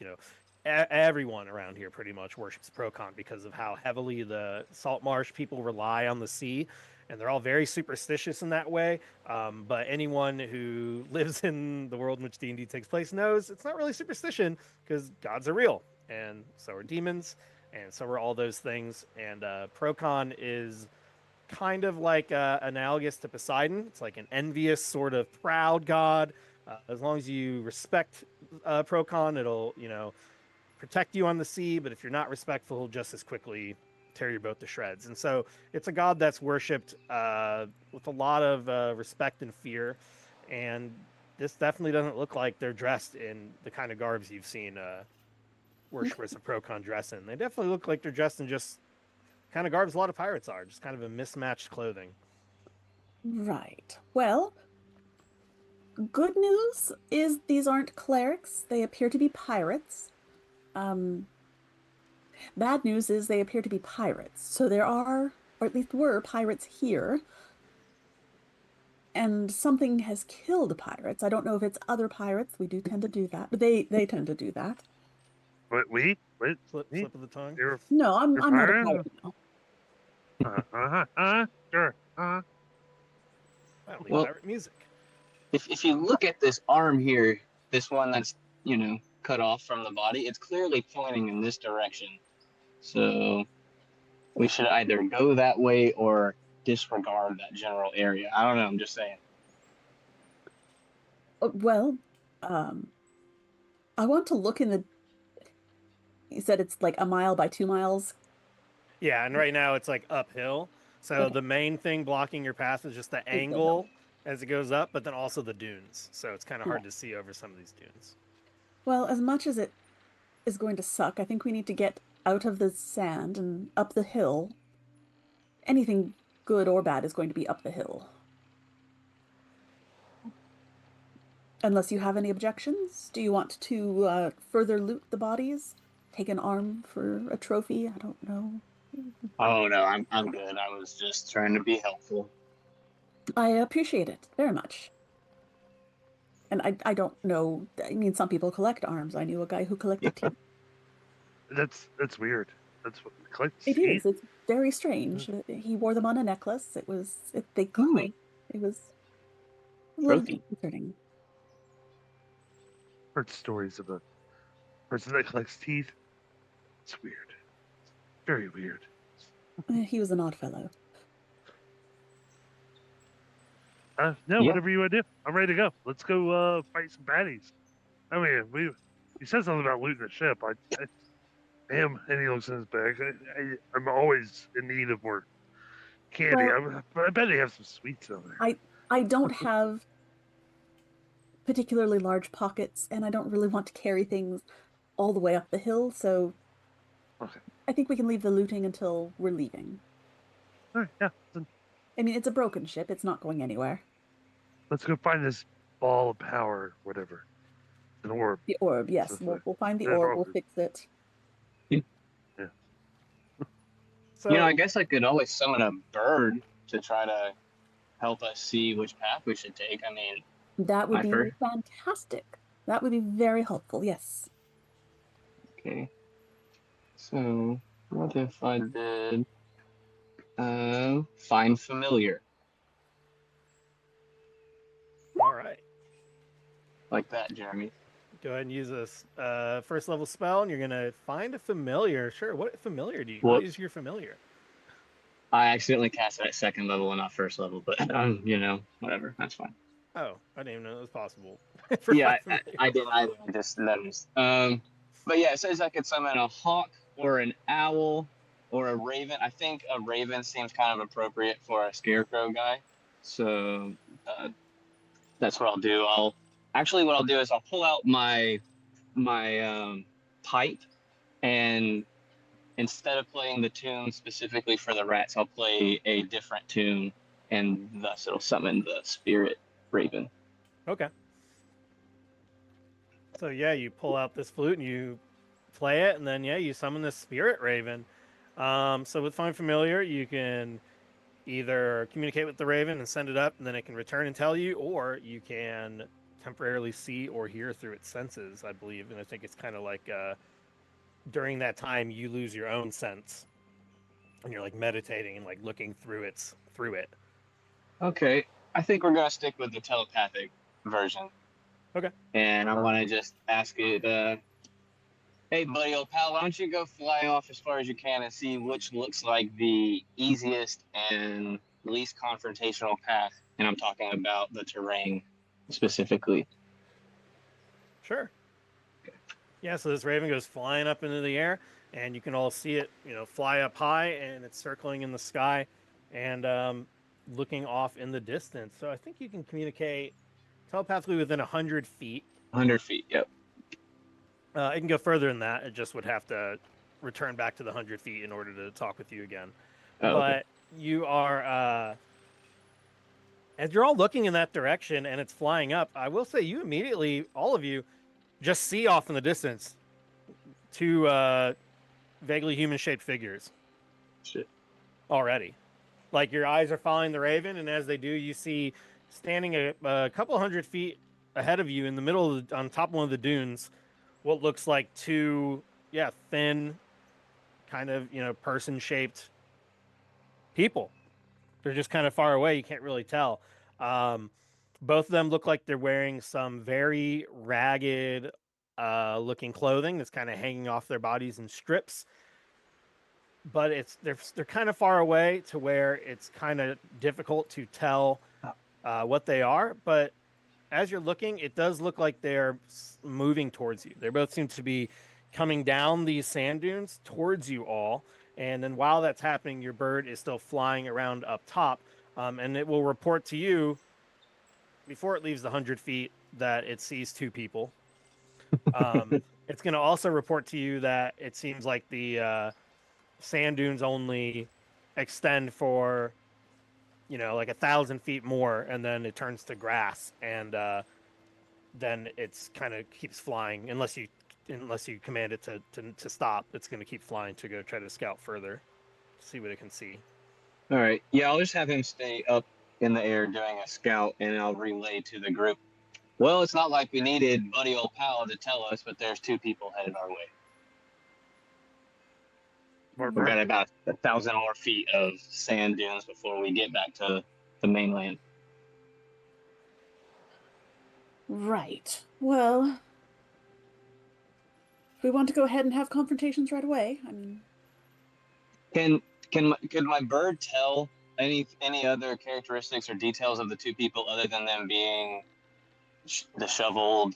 Speaker 1: Everyone around here pretty much worships Procon because of how heavily the Saltmarsh people rely on the sea, and they're all very superstitious in that way. But anyone who lives in the world in which D&D takes place knows it's not really superstition because gods are real, and so are demons, and so are all those things. And Procon is kind of like analogous to Poseidon. It's like an envious, sort of proud god. As long as you respect Procon, it'll protect you on the sea. But if you're not respectful, he'll just as quickly tear your boat to shreds. And so it's a god that's worshipped with a lot of respect and fear. And this definitely doesn't look like they're dressed in the kind of garbs you've seen worshippers of Procon dress in. They definitely look like they're dressed in just kind of garbs a lot of pirates are, just kind of a mismatched clothing.
Speaker 2: Right. Well, good news is these aren't clerics. They appear to be pirates. Bad news is they appear to be pirates. So there are, or at least were, pirates here. And something has killed pirates. I don't know if it's other pirates. We do tend to do that, but they tend to do that.
Speaker 4: What we? What?
Speaker 1: Slip of the tongue.
Speaker 2: No, I'm not a
Speaker 4: pirate?
Speaker 2: pirate now.
Speaker 4: Sure.
Speaker 1: That'll be
Speaker 3: Well-
Speaker 1: pirate music.
Speaker 3: If you look at this arm here, this one that's cut off from the body, it's clearly pointing in this direction. So we should either go that way or disregard that general area. I don't know. I'm just saying.
Speaker 2: Well, I want to look in the. You said it's like a mile by 2 miles.
Speaker 1: Yeah, and right now it's like uphill. So
Speaker 2: Okay.
Speaker 1: the main thing blocking your path is just the
Speaker 2: Is the hill.
Speaker 1: angle as it goes up, but then also the dunes. So it's kind of hard
Speaker 2: Yeah.
Speaker 1: to see over some of these dunes.
Speaker 2: Well, as much as it is going to suck, I think we need to get out of the sand and up the hill. Anything good or bad is going to be up the hill. Unless you have any objections, do you want to further loot the bodies? Take an arm for a trophy? I don't know.
Speaker 3: Oh no, I'm good. I was just trying to be helpful.
Speaker 2: I appreciate it very much. And I don't know. I mean, some people collect arms. I knew a guy who collected teeth.
Speaker 4: That's weird. That's what collects
Speaker 2: It
Speaker 4: teeth.
Speaker 2: is. It's very strange. He wore them on a necklace. They
Speaker 3: Ooh,
Speaker 2: claim it was a little
Speaker 3: trophy.
Speaker 2: disconcerting.
Speaker 4: Heard stories of a person that collects teeth. It's weird. Very weird.
Speaker 2: He was an odd fellow.
Speaker 4: No,
Speaker 3: Yeah.
Speaker 4: whatever you want to do. I'm ready to go. Let's go fight some baddies. I mean, he said something about looting the ship. Him, and he looks in his bag. I'm always in need of more candy.
Speaker 2: Well,
Speaker 4: I bet they have some sweets over there.
Speaker 2: I don't have particularly large pockets, and I don't really want to carry things all the way up the hill, so
Speaker 4: Okay.
Speaker 2: I think we can leave the looting until we're leaving.
Speaker 4: All right, yeah. Then
Speaker 2: I mean, it's a broken ship, it's not going anywhere.
Speaker 4: let's go find this ball of power, whatever. An orb.
Speaker 2: The orb, yes,
Speaker 4: So
Speaker 2: we'll find the
Speaker 4: that
Speaker 2: orb, we'll
Speaker 4: orb.
Speaker 2: fix it.
Speaker 4: Yeah.
Speaker 1: So
Speaker 3: You know, I guess I could always summon a bird to try to help us see which path we should take. I mean,
Speaker 2: That would
Speaker 3: my
Speaker 2: be
Speaker 3: first.
Speaker 2: fantastic. That would be very helpful, yes.
Speaker 3: Okay. So, what if I did find familiar
Speaker 1: all right.
Speaker 3: like that, Jeremy?
Speaker 1: Go ahead and use this first level spell, and you're gonna find a familiar. Sure. What familiar do you? What
Speaker 3: Whoops.
Speaker 1: is your familiar?
Speaker 3: I accidentally cast it at second level and not first level, but you know, whatever. That's fine.
Speaker 1: Oh, I didn't even know it was possible. For
Speaker 3: Yeah,
Speaker 1: find familiar.
Speaker 3: I didn't either. I just noticed. But yeah, it says I could summon a hawk or an owl or a raven. I think a raven seems kind of appropriate for a scarecrow guy. So that's what I'll do. What I'll do is I'll pull out my pipe, and instead of playing the tune specifically for the rats, I'll play a different tune, and thus it'll summon the spirit raven.
Speaker 1: Okay. So yeah, you pull out this flute and you play it, and then yeah, you summon this spirit raven. So with Find Familiar, you can either communicate with the raven and send it up, and then it can return and tell you, or you can temporarily see or hear through its senses, I believe. And I think it's kind of like during that time you lose your own sense, and you're like meditating and like looking through it.
Speaker 3: Okay, I think we're gonna stick with the telepathic version.
Speaker 1: Okay.
Speaker 3: And I want to just ask it, hey, buddy, old pal, why don't you go fly off as far as you can and see which looks like the easiest and least confrontational path? And I'm talking about the terrain specifically.
Speaker 1: Sure. Yeah, so this raven goes flying up into the air, and you can all see it, fly up high, and it's circling in the sky, and looking off in the distance. So I think you can communicate telepathically within 100 feet.
Speaker 3: 100 feet, yep.
Speaker 1: It can go further than that. It just would have to return back to the 100 feet in order to talk with you again.
Speaker 3: Oh,
Speaker 1: but
Speaker 3: okay.
Speaker 1: you are, as you're all looking in that direction and it's flying up, I will say you immediately, all of you, just see off in the distance two vaguely human-shaped figures.
Speaker 3: Shit.
Speaker 1: Already. Like your eyes are following the raven, and as they do, you see standing a couple 100 feet ahead of you in the middle of on top of one of the dunes, what looks like two, thin, kind of, person-shaped people. They're just kind of far away. You can't really tell. Both of them look like they're wearing some very ragged looking clothing that's kind of hanging off their bodies in strips. But they're kind of far away to where it's kind of difficult to tell what they are. But as you're looking, it does look like they're moving towards you. They both seem to be coming down these sand dunes towards you all. And then while that's happening, your bird is still flying around up top, and it will report to you before it leaves the 100 feet that it sees 2 people. It's going to also report to you that it seems like the sand dunes only extend for, like 1,000 feet more, and then it turns to grass, and then it's kind of keeps flying unless you command it to stop. It's going to keep flying to go try to scout further, see what it can see.
Speaker 3: All right. Yeah, I'll just have him stay up in the air doing a scout, and I'll relay to the group. Well, it's not like we needed Buddy Old Pal to tell us, but there's 2 people headed our way. We've got about 1,000 more feet of sand dunes before we get back to the mainland.
Speaker 2: Right. Well, if we want to go ahead and have confrontations right away, I mean,
Speaker 3: Could my bird tell any other characteristics or details of the 2 people other than them being disheveled,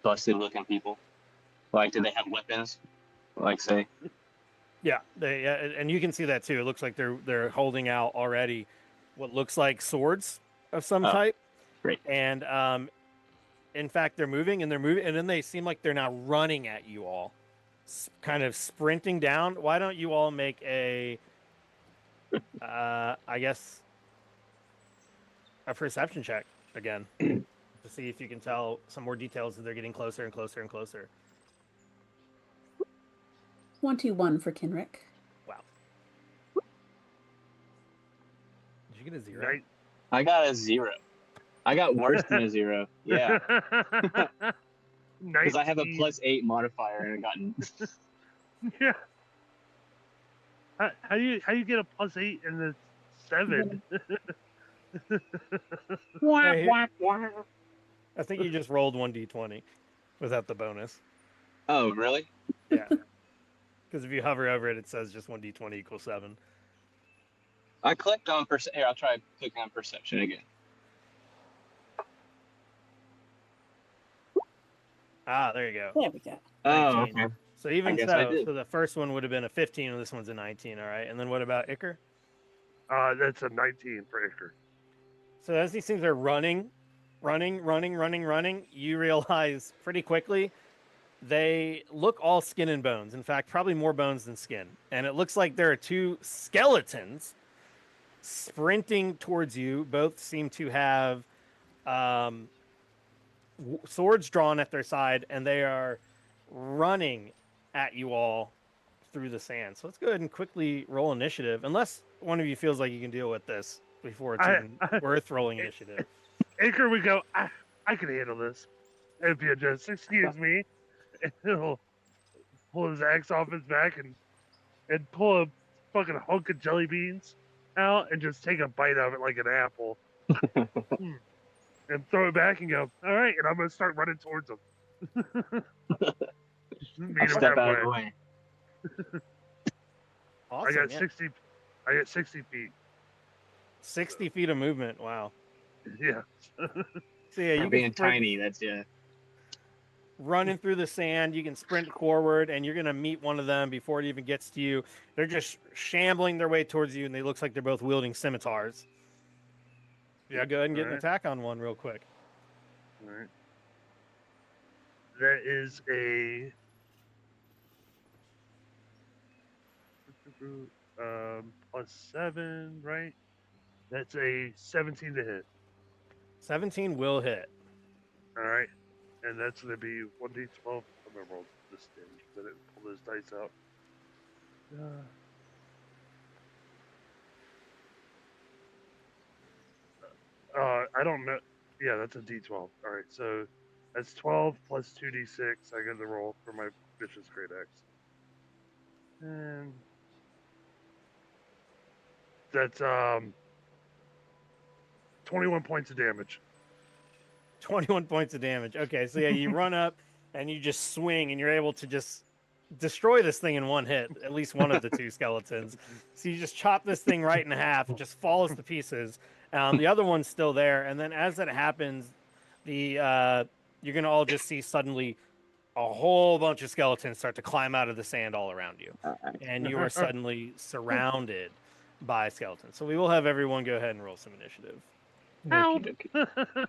Speaker 3: busted-looking people? Like, do they have weapons? Like, say.
Speaker 1: Yeah, and you can see that too. It looks like they're holding out already what looks like swords of some type.
Speaker 3: Great.
Speaker 1: And in fact, they're moving, and then they seem like they're now running at you all, kind of sprinting down. Why don't you all make a, I guess, a perception check again to see if you can tell some more details as they're getting closer and closer and closer.
Speaker 2: 21 for Kenrick.
Speaker 1: Wow. Did you get a 0?
Speaker 4: Right.
Speaker 3: I got a 0. I got worse than a 0. Yeah. Because I have a +8 modifier and I gotten.
Speaker 4: Yeah. How do you get a +8 and a 7?
Speaker 1: I think you just rolled 1d20 without the bonus.
Speaker 3: Oh, really?
Speaker 1: Yeah. Because if you hover over it, it says just 1d20 equals 7.
Speaker 3: I clicked on Here, I'll try clicking on perception again.
Speaker 1: Ah, there you go.
Speaker 2: There we go.
Speaker 3: Oh,
Speaker 1: 19.
Speaker 3: okay.
Speaker 1: So even
Speaker 3: guess I did.
Speaker 1: so the first one would have been a 15, and this one's a 19. All right, and then what about Iker?
Speaker 4: That's a 19 for Iker.
Speaker 1: So as these things are running, you realize pretty quickly they look all skin and bones. In fact, probably more bones than skin. And it looks like there are 2 skeletons sprinting towards you. Both seem to have swords drawn at their side, and they are running at you all through the sand. So let's go ahead and quickly roll initiative, unless one of you feels like you can deal with this before it's even worth rolling initiative.
Speaker 4: Iker would go, I can handle this. If you just excuse me, and he'll pull his axe off his back and pull a fucking hunk of jelly beans out and just take a bite of it like an apple. And throw it back and go, all right, and I'm going to start running towards him.
Speaker 3: I'll step out of the way.
Speaker 1: Awesome,
Speaker 4: I got 60 feet.
Speaker 1: 60 feet of movement. Wow.
Speaker 4: Yeah.
Speaker 1: So yeah, you
Speaker 3: being
Speaker 1: can sprint,
Speaker 3: tiny, that's
Speaker 1: running through the sand. You can sprint forward, and you're gonna meet one of them before it even gets to you. They're just shambling their way towards you, and they looks like they're both wielding scimitars. Yeah, go ahead and get an attack on one real quick.
Speaker 4: All right. That is a +7, right? That's a 17 to hit.
Speaker 1: 17 will hit.
Speaker 4: All right, and that's going to be 1d12. I'm going to roll this damage because I didn't pull those dice out. I don't know. Yeah, that's a d12. All right, so that's 12 plus 2d6. I get the roll for my Vicious Great Axe. And that's 21 points of damage.
Speaker 1: 21 points of damage. Okay, so yeah, you run up and you just swing, and you're able to just destroy this thing in one hit, at least one of the 2 skeletons. So you just chop this thing right in half. It just falls to pieces. The other one's still there, and then as that happens, you're gonna all just see suddenly a whole bunch of skeletons start to climb out of the sand all around you, and you are suddenly surrounded by skeletons. So we will have everyone go ahead and roll some initiative.
Speaker 4: Help!
Speaker 3: Okie dokie.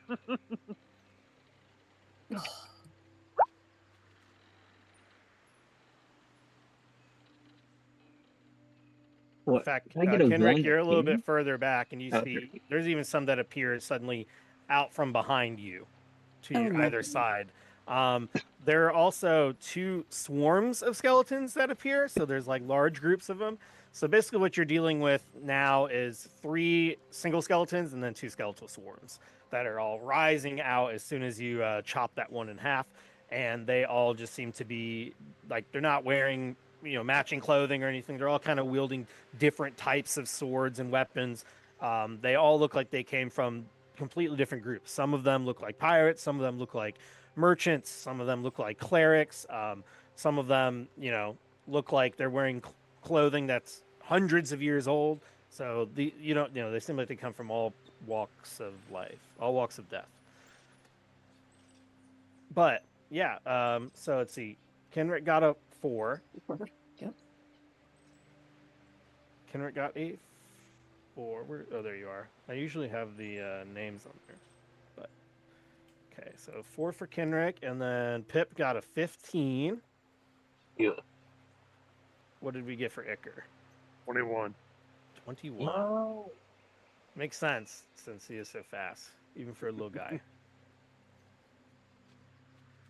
Speaker 1: In
Speaker 3: What?
Speaker 1: fact,
Speaker 3: Can I get a
Speaker 1: Kenrick,
Speaker 3: one
Speaker 1: you're a little bit
Speaker 3: opinion?
Speaker 1: further back, and you
Speaker 3: Oh,
Speaker 1: see there's even some that appear suddenly out from behind you to
Speaker 2: Oh,
Speaker 1: your
Speaker 2: no.
Speaker 1: either side. There are also two swarms of skeletons that appear, so there's like large groups of them. So basically, what you're dealing with now is 3 single skeletons and then 2 skeletal swarms that are all rising out as soon as you chop that one in half, and they all just seem to be like they're not wearing matching clothing or anything. They're all kind of wielding different types of swords and weapons. They all look like they came from completely different groups. Some of them look like pirates. Some of them look like merchants. Some of them look like clerics. Some of them, look like they're wearing clothing that's hundreds of years old. So they seem like they come from all walks of life, all walks of death. But yeah, so let's see. Kenrick got a 4.
Speaker 2: Yep.
Speaker 1: Kenrick got a 4. Oh, there you are. I usually have the names on there. But okay, so 4 for Kenrick, and then Pip got a 15.
Speaker 3: Yeah.
Speaker 1: What did we get for Icker?
Speaker 4: 21.
Speaker 1: 21.
Speaker 3: No.
Speaker 1: Makes sense since he is so fast, even for a little guy.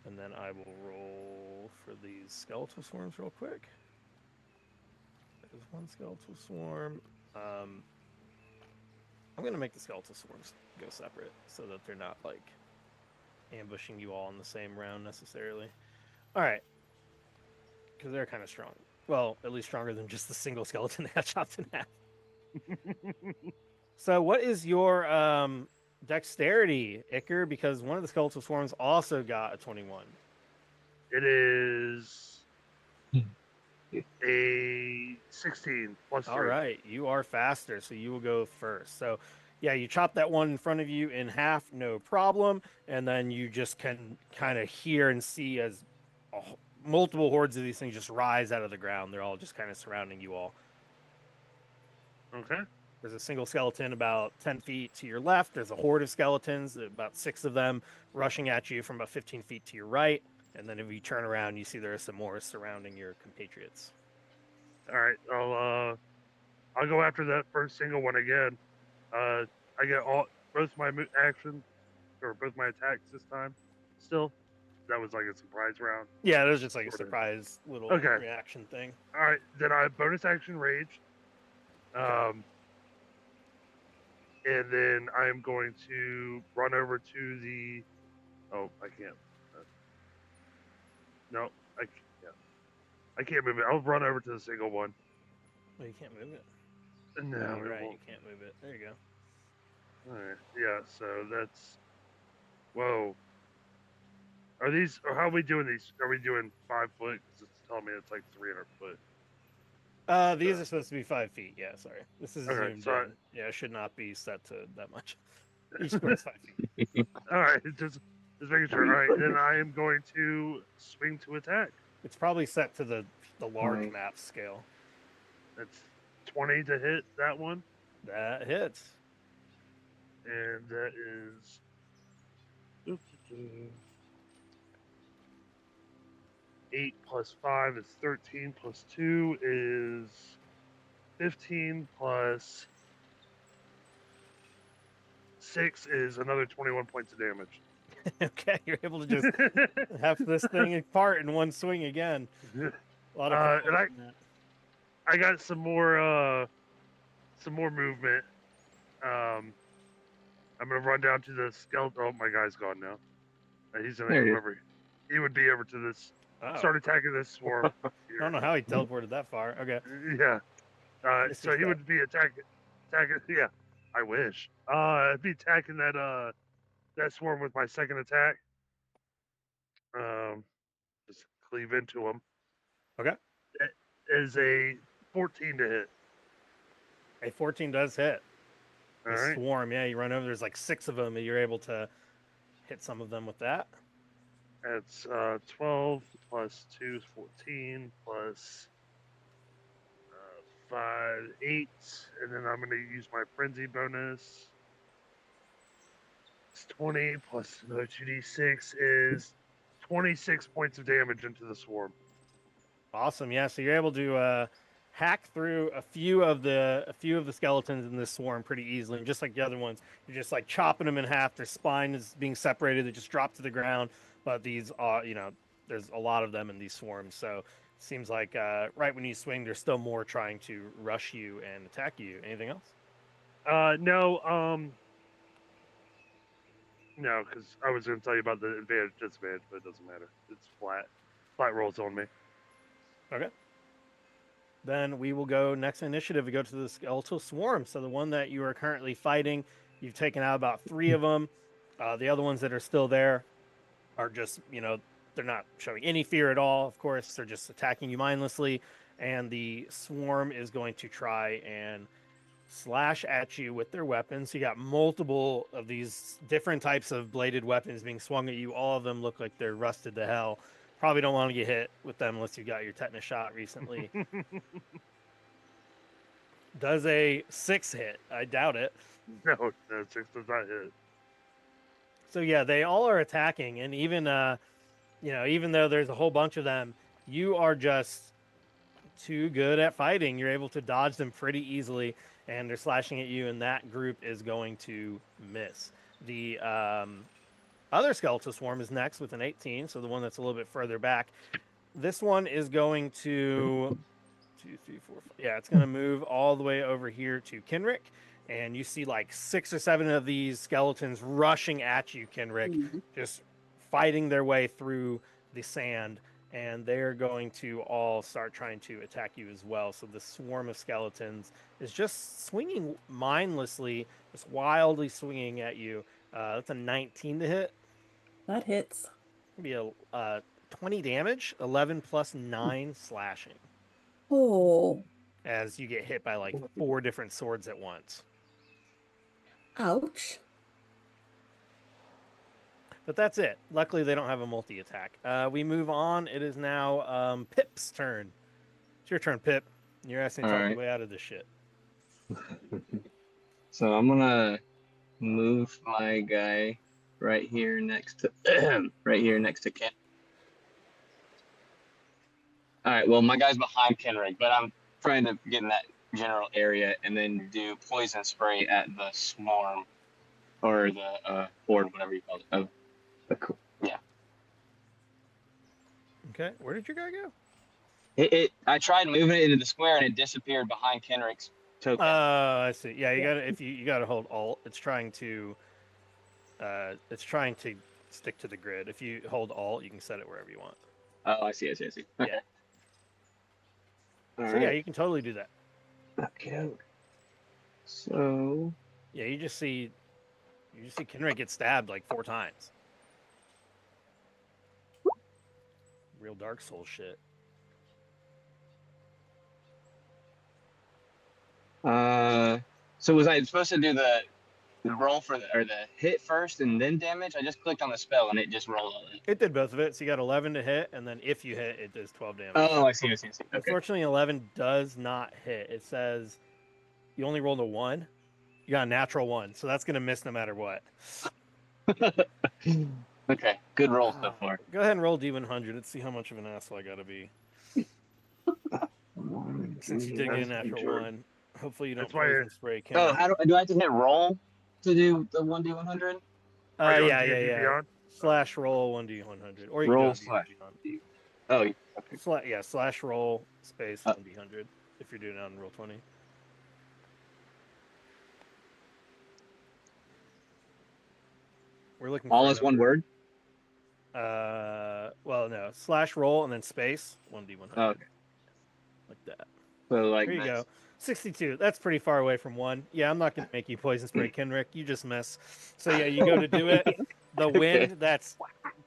Speaker 1: And then I will roll for these skeletal swarms real quick. There's one skeletal swarm. I'm going to make the skeletal swarms go separate so that they're not like ambushing you all in the same round necessarily. All right. Because they're kind of strong. Well, at least stronger than just the single skeleton that got chopped in half. So what is your dexterity, Icker? Because one of the skeletal swarms also got a 21.
Speaker 4: It is a 16 plus 3.
Speaker 1: All right, you are faster, so you will go first. So, yeah, you chop that one in front of you in half, no problem, and then you just can kind of hear and see as multiple hordes of these things just rise out of the ground. They're all just kind of surrounding you all.
Speaker 4: Okay.
Speaker 1: There's a single skeleton about 10 feet to your left. There's a horde of skeletons, about 6 of them rushing at you from about 15 feet to your right. And then if you turn around, you see there are some more surrounding your compatriots.
Speaker 4: All right. I'll go after that first single one again. I get both my actions or both my attacks this time. Still, that was like a surprise round.
Speaker 1: Yeah, it was just like a
Speaker 4: Sort of.
Speaker 1: surprise little
Speaker 4: Okay.
Speaker 1: reaction thing.
Speaker 4: All right. Then I bonus action rage.
Speaker 1: Okay.
Speaker 4: And then I am going to run over to the. Oh, I can't. No, I can't. I can't move it. I'll run over to the single one.
Speaker 1: Well, you can't move it.
Speaker 4: No,
Speaker 1: Oh,
Speaker 4: it
Speaker 1: right,
Speaker 4: won't.
Speaker 1: you can't move it. There you go.
Speaker 4: All right. Yeah. So that's. Whoa. Are these? Or how are we doing these? Are we doing 5 foot? Because it's telling me it's like 300 foot.
Speaker 1: These are supposed to be 5 feet. Yeah, sorry. This is
Speaker 4: Okay,
Speaker 1: zoomed
Speaker 4: sorry.
Speaker 1: in. Yeah, it should not be set to that much. Each square is 5 feet.
Speaker 4: All right. Just making sure. All right. Then I am going to swing to attack.
Speaker 1: It's probably set to the large
Speaker 3: Right.
Speaker 1: map scale.
Speaker 4: That's 20 to hit that one.
Speaker 1: That hits.
Speaker 4: And that is 8 plus 5 is 13 plus 2 is 15 plus 6 is another 21 points of damage.
Speaker 1: Okay, you're able to just have this thing apart in one swing again. A lot of
Speaker 4: And
Speaker 1: control from that.
Speaker 4: I got some more movement. I'm gonna run down to the skeleton. Oh, my guy's gone now. He's gonna
Speaker 3: There he
Speaker 4: come
Speaker 3: is.
Speaker 4: over. He would be over to this.
Speaker 1: Oh,
Speaker 4: Start attacking this swarm.
Speaker 1: I don't know how he teleported that far. Okay.
Speaker 4: Yeah.
Speaker 1: Mr.
Speaker 4: So he
Speaker 1: Step.
Speaker 4: would be attacking. Yeah. I wish. I'd be attacking that swarm with my second attack. Just cleave into him.
Speaker 1: Okay.
Speaker 4: It is a 14 to hit.
Speaker 1: A 14 does hit.
Speaker 4: All
Speaker 1: The
Speaker 4: right.
Speaker 1: swarm, yeah, you run over. There's like 6 of them, and you're able to hit some of them with that.
Speaker 4: It's 12 plus 2 is 14 plus 5, 8. And then I'm going to use my frenzy bonus. It's 20 plus another 2d6 is 26 points of damage into the swarm.
Speaker 1: Awesome. Yeah. So you're able to hack through a few of the skeletons in this swarm pretty easily, and just like the other ones, you're just like chopping them in half. Their spine is being separated. They just drop to the ground. But these are, there's a lot of them in these swarms. So it seems like right when you swing, there's still more trying to rush you and attack you. Anything else?
Speaker 4: No, no, because I was going to tell you about the advantage, disadvantage, but it doesn't matter. It's flat rolls on me.
Speaker 1: Okay. Then we will go next initiative. We go to the skeletal swarm. So the one that you are currently fighting, you've taken out about 3 of them. The other ones that are still there are just, they're not showing any fear at all. Of course, they're just attacking you mindlessly. And the swarm is going to try and slash at you with their weapons. You got multiple of these different types of bladed weapons being swung at you. All of them look like they're rusted to hell. Probably don't want to get hit with them unless you got your tetanus shot recently. Does a 6 hit? I doubt it.
Speaker 4: No, 6 does not hit.
Speaker 1: So yeah, they all are attacking, and even even though there's a whole bunch of them, you are just too good at fighting. You're able to dodge them pretty easily, and they're slashing at you, and that group is going to miss. The other skeletal swarm is next with an 18, so the one that's a little bit further back. This one is going to 2, 3, 4, 5. Yeah, it's going to move all the way over here to Kenrick, and you see like 6 or 7 of these skeletons rushing at you, Kenrick, just fighting their way through the sand, and they're going to all start trying to attack you as well. So the swarm of skeletons is just swinging mindlessly, just wildly swinging at you. That's a 19 to hit.
Speaker 2: That hits.
Speaker 1: It'll be a 20 damage, 11 plus 9 slashing.
Speaker 2: Oh.
Speaker 1: As you get hit by like 4 different swords at once.
Speaker 2: Ouch.
Speaker 1: But that's it. Luckily, they don't have a multi-attack. We move on. It is now Pip's turn. It's your turn, Pip. You're asking to talk your way out of this shit.
Speaker 3: So I'm gonna move my guy right here next to Ken. All right. Well, my guy's behind Kenrick, but I'm trying to get in that general area and then do poison spray at the swarm or the horde, whatever you call it. Yeah.
Speaker 1: Okay. Where did your guy go?
Speaker 3: I tried moving it into the square and it disappeared behind Kenrick's token.
Speaker 1: I see. Yeah, you gotta hold Alt. It's trying to stick to the grid. If you hold Alt, you can set it wherever you want.
Speaker 3: Oh, I see. Okay.
Speaker 1: Yeah.
Speaker 3: All
Speaker 1: so
Speaker 3: right.
Speaker 1: yeah, you can totally do that.
Speaker 3: Okay. So
Speaker 1: yeah, you just see Kenrick get stabbed like 4 times. Real Dark Souls shit.
Speaker 3: So was I supposed to do the roll for the hit first and then damage? I just clicked on the spell and it just rolled on it.
Speaker 1: It did both of it. So you got 11 to hit, and then if you hit, it does 12 damage.
Speaker 3: Oh, I see. Okay.
Speaker 1: Unfortunately, 11 does not hit. It says you only rolled a 1. You got a natural 1, so that's gonna miss no matter what.
Speaker 3: Okay, good roll so far.
Speaker 1: Go ahead and roll D100. Let's see how much of an asshole I gotta be. Since you did get a natural 1, hopefully you don't poison spray.
Speaker 3: Oh, do I have to hit roll to do the 1D100?
Speaker 1: Yeah. Slash roll 1D100, or you
Speaker 3: roll
Speaker 1: can
Speaker 3: slash.
Speaker 1: D100.
Speaker 3: Oh, okay.
Speaker 1: Slash roll space 1D100 if you're doing it on Roll20. We're looking
Speaker 3: all as one word.
Speaker 1: Well, no, slash roll and then space 1D100.
Speaker 3: Oh, okay.
Speaker 1: Like that.
Speaker 3: So
Speaker 1: there you go. 62. That's pretty far away from 1. Yeah, I'm not gonna make you poison spray Kenrick. You just miss. So yeah, you go to do it. The wind that's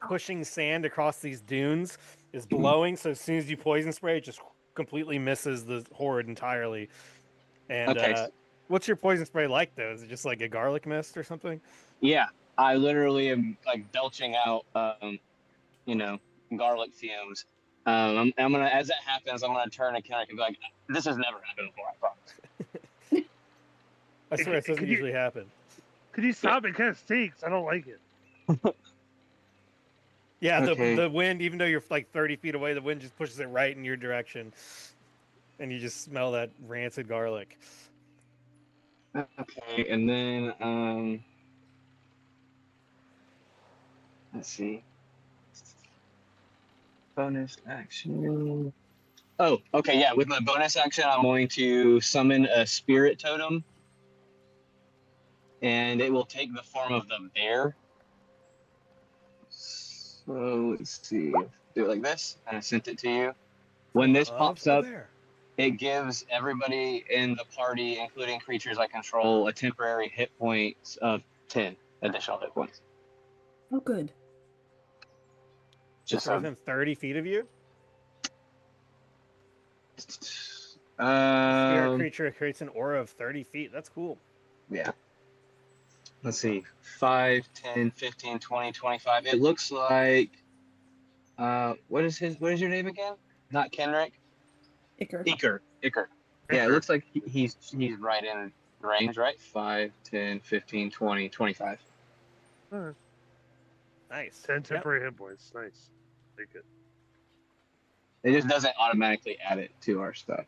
Speaker 1: pushing sand across these dunes is blowing. So as soon as you poison spray, it just completely misses the horde entirely. And what's your poison spray like though? Is it just like a garlic mist or something?
Speaker 3: Yeah, I literally am like belching out garlic fumes. I'm gonna, as that happens, I'm gonna turn to Kendrick and be like, "This has never happened before. I promise."
Speaker 1: I swear it doesn't usually happen.
Speaker 4: Could you stop? It kind of stinks. I don't like it.
Speaker 1: Yeah,
Speaker 3: Okay.
Speaker 1: the wind, even though you're like 30 feet away, the wind just pushes it right in your direction, and you just smell that rancid garlic.
Speaker 3: Okay, and then let's see. Bonus action. Oh, okay, yeah. With my bonus action, I'm going to summon a spirit totem, and it will take the form of the bear. So let's see. Do it like this, and I sent it to you. When this pops
Speaker 1: A
Speaker 3: up,
Speaker 1: bear.
Speaker 3: it gives everybody in the party, including creatures I control, a temporary hit points of 10 additional hit points.
Speaker 2: Oh, good.
Speaker 3: Just
Speaker 1: So within 30 feet of you, spirit creature creates an aura of 30 feet. That's cool.
Speaker 3: yeah. Let's see. 5, 10, 15, 20, 25. It looks like what is your name again? Not Kenrick?
Speaker 2: Iker.
Speaker 3: Iker. Yeah, it looks like he's right in range, right? 5, 10, 15, 20, 25.
Speaker 1: Nice.
Speaker 4: 10
Speaker 1: Yep.
Speaker 4: temporary hit points. Nice. Take it.
Speaker 3: It just doesn't automatically add it to our stuff.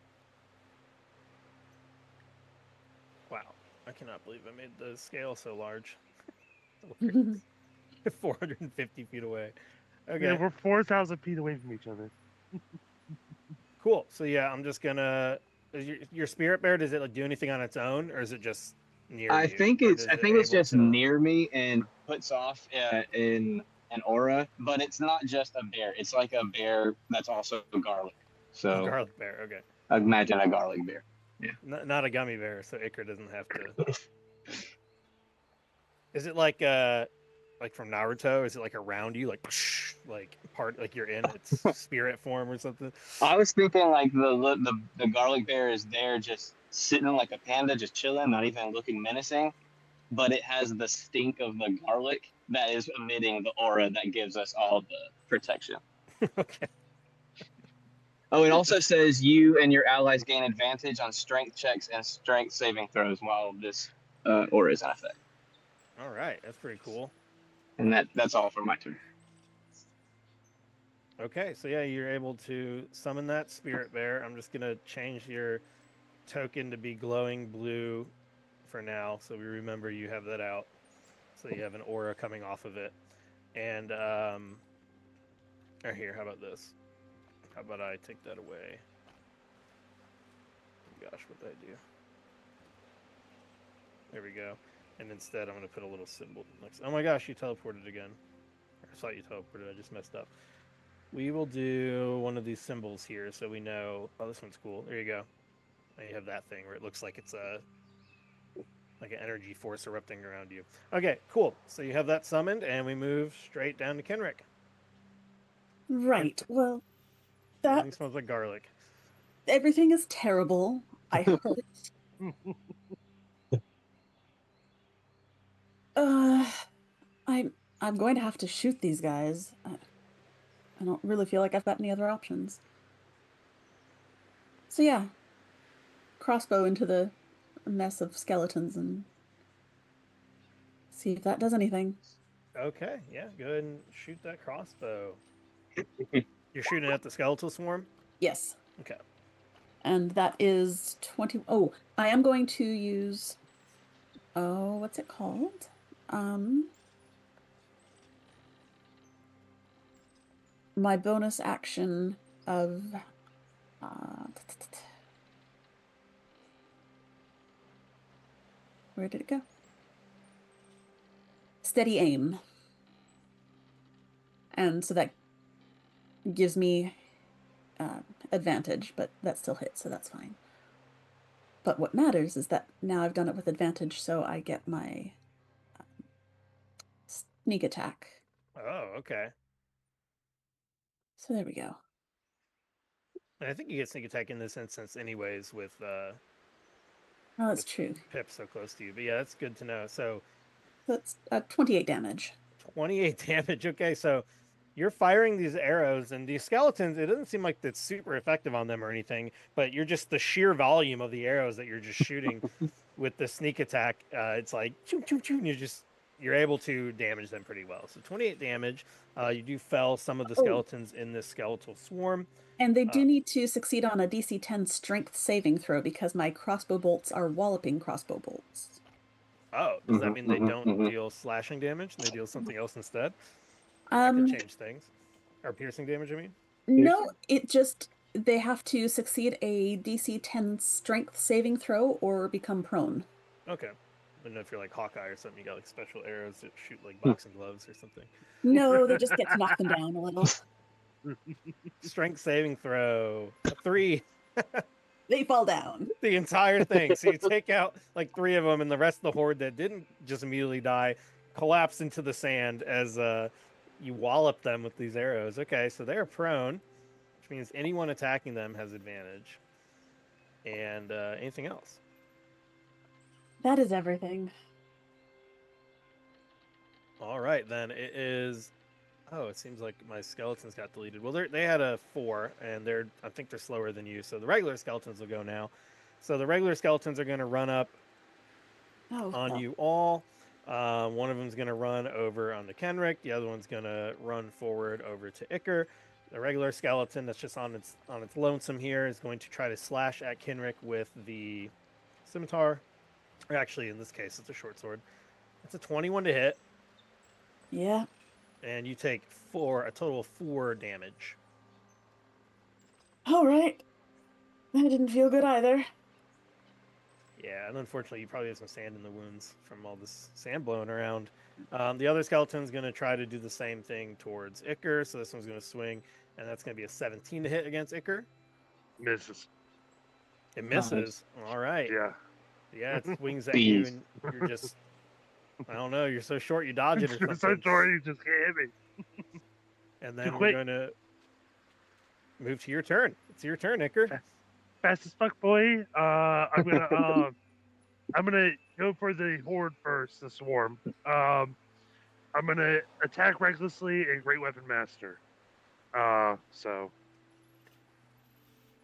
Speaker 1: Wow. I cannot believe I made the scale so large. 450 feet away. Okay.
Speaker 4: Yeah, we're 4,000 feet away from each other.
Speaker 1: Cool. So yeah, I'm just gonna. Is your spirit bear, does it like do anything on its own, or is it just near
Speaker 3: I
Speaker 1: you?
Speaker 3: think
Speaker 1: Or
Speaker 3: it's
Speaker 1: is
Speaker 3: I
Speaker 1: it
Speaker 3: think it's
Speaker 1: able
Speaker 3: just
Speaker 1: to-
Speaker 3: near me and puts off in an aura, but it's not just a bear. It's like a bear that's also garlic.
Speaker 1: Oh,
Speaker 3: So
Speaker 1: garlic bear. Okay.
Speaker 3: imagine a garlic bear.
Speaker 1: Not a gummy bear, so Iker doesn't have to. Is it like from Naruto? Is it like around you, like part like you're in its spirit form or something?
Speaker 3: I was thinking like the garlic bear is there just sitting like a panda, just chilling, not even looking menacing, but it has the stink of the garlic that is emitting the aura that gives us all the protection.
Speaker 1: Okay.
Speaker 3: Oh, it also says you and your allies gain advantage on strength checks and strength saving throws while this aura is in effect.
Speaker 1: All right, that's pretty cool.
Speaker 3: And that's all for my turn.
Speaker 1: Okay, so yeah, you're able to summon that spirit bear. I'm just gonna change your token to be glowing blue for now, so we remember you have that out. So you have an aura coming off of it. And or here, how about this? How about I take that away? Oh gosh, what did I do? There we go. And instead, I'm gonna put a little symbol next. Oh my gosh, you teleported again. I thought you teleported. I just messed up. We will do one of these symbols here, so we know. Oh, this one's cool. There you go. And you have that thing where it looks like it's like an energy force erupting around you. Okay, cool. So you have that summoned, and we move straight down to Kenrick.
Speaker 2: Right. Well, that
Speaker 1: Everything smells like garlic.
Speaker 2: everything is terrible. I hurt. Uh, I'm going to have to shoot these guys. I don't really feel like I've got any other options. So yeah, crossbow into the mess of skeletons and see if that does anything.
Speaker 1: Okay, yeah, go ahead and shoot that crossbow. You're shooting at the skeletal swarm?
Speaker 2: Yes.
Speaker 1: Okay.
Speaker 2: And that is 20. Oh, I am going to use. Oh, what's it called? My bonus action of. Where did it go? Steady aim. And so that gives me advantage, but that still hits, so that's fine. But what matters is that now I've done it with advantage, so I get my sneak attack.
Speaker 1: Oh, okay.
Speaker 2: So there we go.
Speaker 1: And I think you get sneak attack in this instance, anyways, with
Speaker 2: Oh, that's
Speaker 1: with
Speaker 2: true.
Speaker 1: Pip so close to you. But yeah, that's good to know. So
Speaker 2: That's 28 damage.
Speaker 1: 28 damage. Okay, so you're firing these arrows, and these skeletons, it doesn't seem like it's super effective on them or anything, but you're just the sheer volume of the arrows that you're just shooting with the sneak attack. It's like choo choo choo, and you're able to damage them pretty well. So 28 damage. You do fell some of the
Speaker 2: Oh,
Speaker 1: skeletons in this skeletal swarm.
Speaker 2: and they
Speaker 1: Uh,
Speaker 2: do need to succeed on a DC 10 strength saving throw because my crossbow bolts are walloping crossbow bolts.
Speaker 1: oh, does that mean they don't deal slashing damage and they deal something else instead? That could
Speaker 2: Um,
Speaker 1: change things. Or piercing damage, I mean.
Speaker 2: no, it just they have to succeed a DC 10 strength saving throw or become prone.
Speaker 1: Okay. I don't know if you're like Hawkeye or something. You got like special arrows that shoot like boxing gloves or something.
Speaker 2: No, they just get to knock them down a little.
Speaker 1: Strength saving throw. A 3.
Speaker 2: They fall down.
Speaker 1: The entire thing. So you take out like 3 of them, and the rest of the horde that didn't just immediately die collapse into the sand as you wallop them with these arrows. Okay, so they're prone, which means anyone attacking them has advantage. And anything else?
Speaker 2: That is everything.
Speaker 1: All right, then it is. Oh, it seems like my skeletons got deleted. Well, they had a 4, and I think they're slower than you. So the regular skeletons will go now. So the regular skeletons are going to run up on you all. One of them's going to run over onto Kenrick. The other one's going to run forward over to Iker. The regular skeleton that's just on its lonesome here is going to try to slash at Kenrick with the scimitar. Or actually, in this case, it's a short sword. It's a 21 to hit.
Speaker 2: Yeah.
Speaker 1: And you take a total of 4 damage.
Speaker 2: All right. That didn't feel good either.
Speaker 1: Yeah, and unfortunately, you probably have some sand in the wounds from all this sand blowing around. The other skeleton's going to try to do the same thing towards Iker, so this one's going to swing, and that's going to be a 17 to hit against Iker.
Speaker 4: Misses.
Speaker 1: It misses. All right.
Speaker 4: Yeah.
Speaker 1: Yeah, it swings at you, and you're just, I don't know, you're so short you dodge it or something.
Speaker 4: So short you just can't hit me.
Speaker 1: And then we're going to move to your turn. It's your turn, Iker.
Speaker 4: Fast as fuck, boy. I'm gonna go for the horde first, the swarm. I'm gonna attack recklessly and great weapon master. So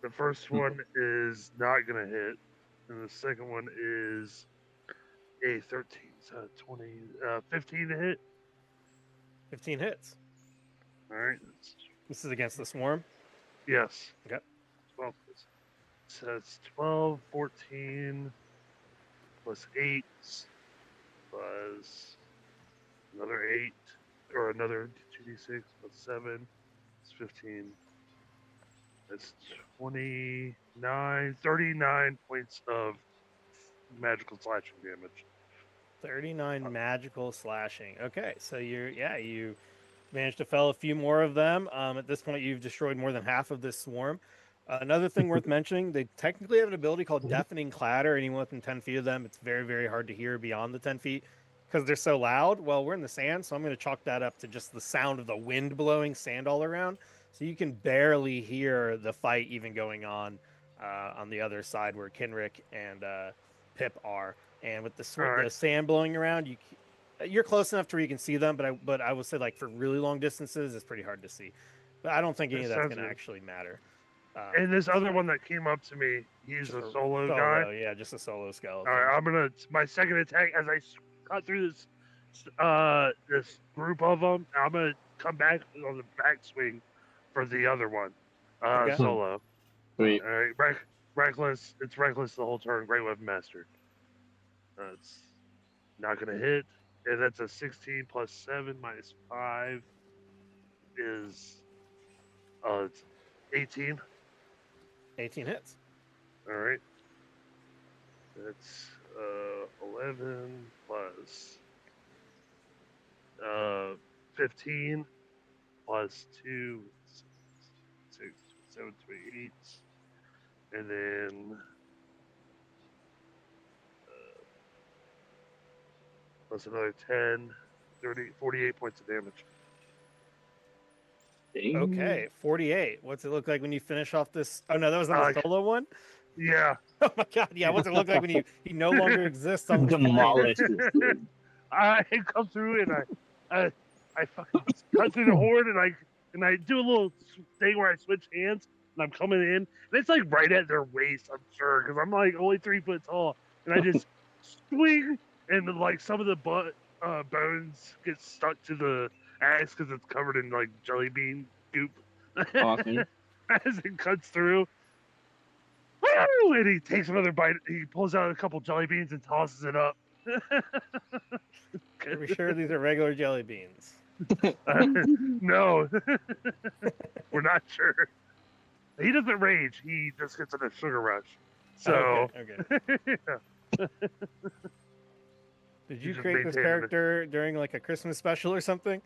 Speaker 4: the first one is not gonna hit, and the second one is a 13, so 20, 15 to hit.
Speaker 1: 15 hits.
Speaker 4: All right.
Speaker 1: This is against the swarm.
Speaker 4: Yes.
Speaker 1: Okay.
Speaker 4: 12. So it's 12, 14, plus 8, plus another 8, or another 2d6, plus 7, it's 15. That's 29, 39 points of magical slashing damage.
Speaker 1: 39 magical slashing. Okay, so you managed to fell a few more of them. At this point, you've destroyed more than half of this swarm. Another thing worth mentioning, they technically have an ability called Deafening Clatter. Anyone within 10 feet of them, it's very, very hard to hear beyond the 10 feet because they're so loud. Well, we're in the sand, so I'm going to chalk that up to just the sound of the wind blowing sand all around. So you can barely hear the fight even going on the other side where Kenrick and Pip are. And with the sand blowing around, you're close enough to where you can see them, but I would say like for really long distances, it's pretty hard to see. But I don't think any of that's going to actually matter.
Speaker 4: And this other one that came up to me, he's a solo guy.
Speaker 1: Yeah, just a solo skeleton.
Speaker 4: All right, my second attack as I cut through this group of them. I'm gonna come back on the backswing for the other one,
Speaker 1: Okay.
Speaker 4: solo.
Speaker 3: Sweet.
Speaker 4: All right, reckless. It's reckless the whole turn. Great weapon master. That's not gonna hit, and that's a 16 plus 7 minus 5 is it's 18.
Speaker 1: 18 hits.
Speaker 4: All right. That's 11 plus 15 plus 2, 6, 7, 8, and then plus another 10, 30, 48 points of damage.
Speaker 1: Okay, 48. What's it look like when you finish off this? Oh no, that was on the solo one.
Speaker 4: Yeah.
Speaker 1: Oh my god. Yeah. What's it look like when he no longer exists on the screen?
Speaker 3: Demolished.
Speaker 4: I come through and I I fucking cut through the horde and I do a little thing where I switch hands and I'm coming in and it's like right at their waist, I'm sure, because I'm like only 3 foot tall, and I just swing and then, like some of the bones get stuck to the axe because it's covered in like jelly bean goop.
Speaker 3: Awesome.
Speaker 4: As it cuts through, woo! And he takes another bite. He pulls out a couple jelly beans and tosses it up.
Speaker 1: Are we sure these are regular jelly beans?
Speaker 4: No, we're not sure. He doesn't rage. He just gets in a sugar rush. So,
Speaker 1: Okay.
Speaker 4: yeah.
Speaker 1: Did
Speaker 4: He's
Speaker 1: you
Speaker 4: just
Speaker 1: create this
Speaker 4: maintaining it.
Speaker 1: character during like a Christmas special or something?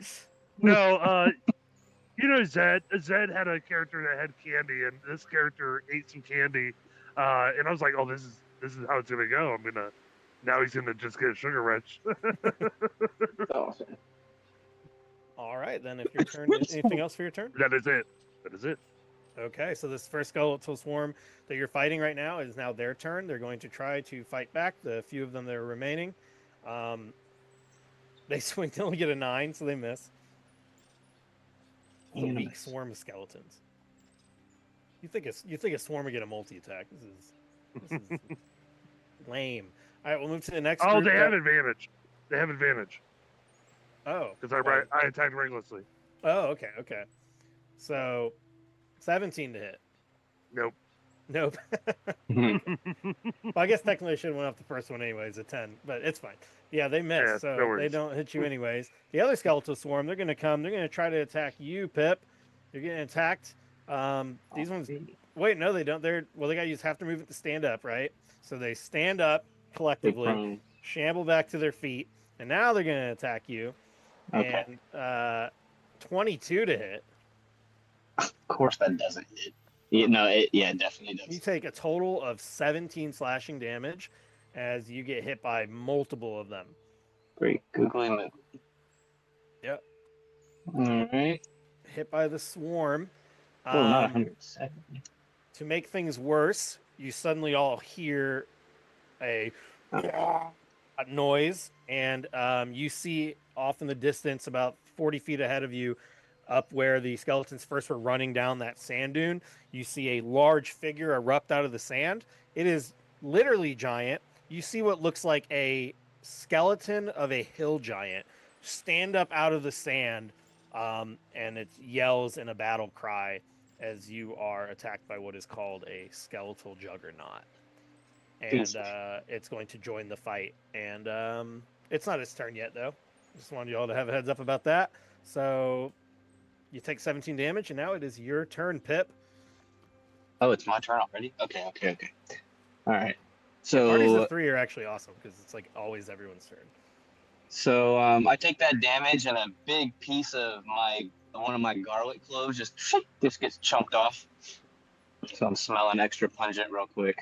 Speaker 4: No, you know Zed. Zed had a character that had candy, and this character ate some candy. And I was like, oh, this is how it's gonna go. Now he's gonna just get a sugar rush.
Speaker 3: Awesome.
Speaker 1: All right, then. If your turn, anything else for your turn?
Speaker 4: That is it. That is it.
Speaker 1: Okay, so this first skeletal swarm that you're fighting right now is now their turn. They're going to try to fight back. The few of them that are remaining, they swing to only get a 9, so they miss. It's a weak swarm of skeletons. You think a swarm would get a multi-attack? This is lame. All right, we'll move to the next.
Speaker 4: Oh,
Speaker 1: group
Speaker 4: they have advantage. They have advantage
Speaker 1: Oh,
Speaker 4: because I attacked recklessly.
Speaker 1: Oh, okay. So, 17 to hit.
Speaker 4: Nope.
Speaker 1: Nope. Well, I guess technically I should have went off the first one anyways, a 10, but it's fine. Yeah, they miss,
Speaker 4: Yeah,
Speaker 1: so
Speaker 4: no worries.
Speaker 1: they don't hit you anyways. The other skeletal swarm, they're going to come. They're going to try to attack you, Pip. You're getting attacked. These ones, wait, no, they don't. They got to use half their movement to stand up, right? So they stand up collectively, shamble back to their feet, and now they're going to attack you.
Speaker 3: Okay.
Speaker 1: And 22 to hit.
Speaker 3: Of course that doesn't hit. It definitely does.
Speaker 1: You take a total of 17 slashing damage as you get hit by multiple of them.
Speaker 3: Great. Googly moo.
Speaker 1: Yep.
Speaker 3: All right.
Speaker 1: Hit by the swarm.
Speaker 3: Oh, not 170.
Speaker 1: To make things worse, you suddenly all hear a noise, and you see off in the distance, about 40 feet ahead of you, up where the skeletons first were running down that sand dune, you see a large figure erupt out of the sand. It is literally giant. You see what looks like a skeleton of a hill giant stand up out of the sand, and it yells in a battle cry as you are attacked by what is called a skeletal juggernaut. And it's going to join the fight. And it's not its turn yet, though. Just wanted you all to have a heads up about that. So you take 17 damage, and now it is your turn, Pip.
Speaker 3: Oh, it's my turn already? Okay. All right. So
Speaker 1: parties of 3 are actually awesome because it's like always everyone's turn.
Speaker 3: So I take that damage, and a big piece of one of my garlic cloves just gets chunked off. So I'm smelling extra pungent real quick.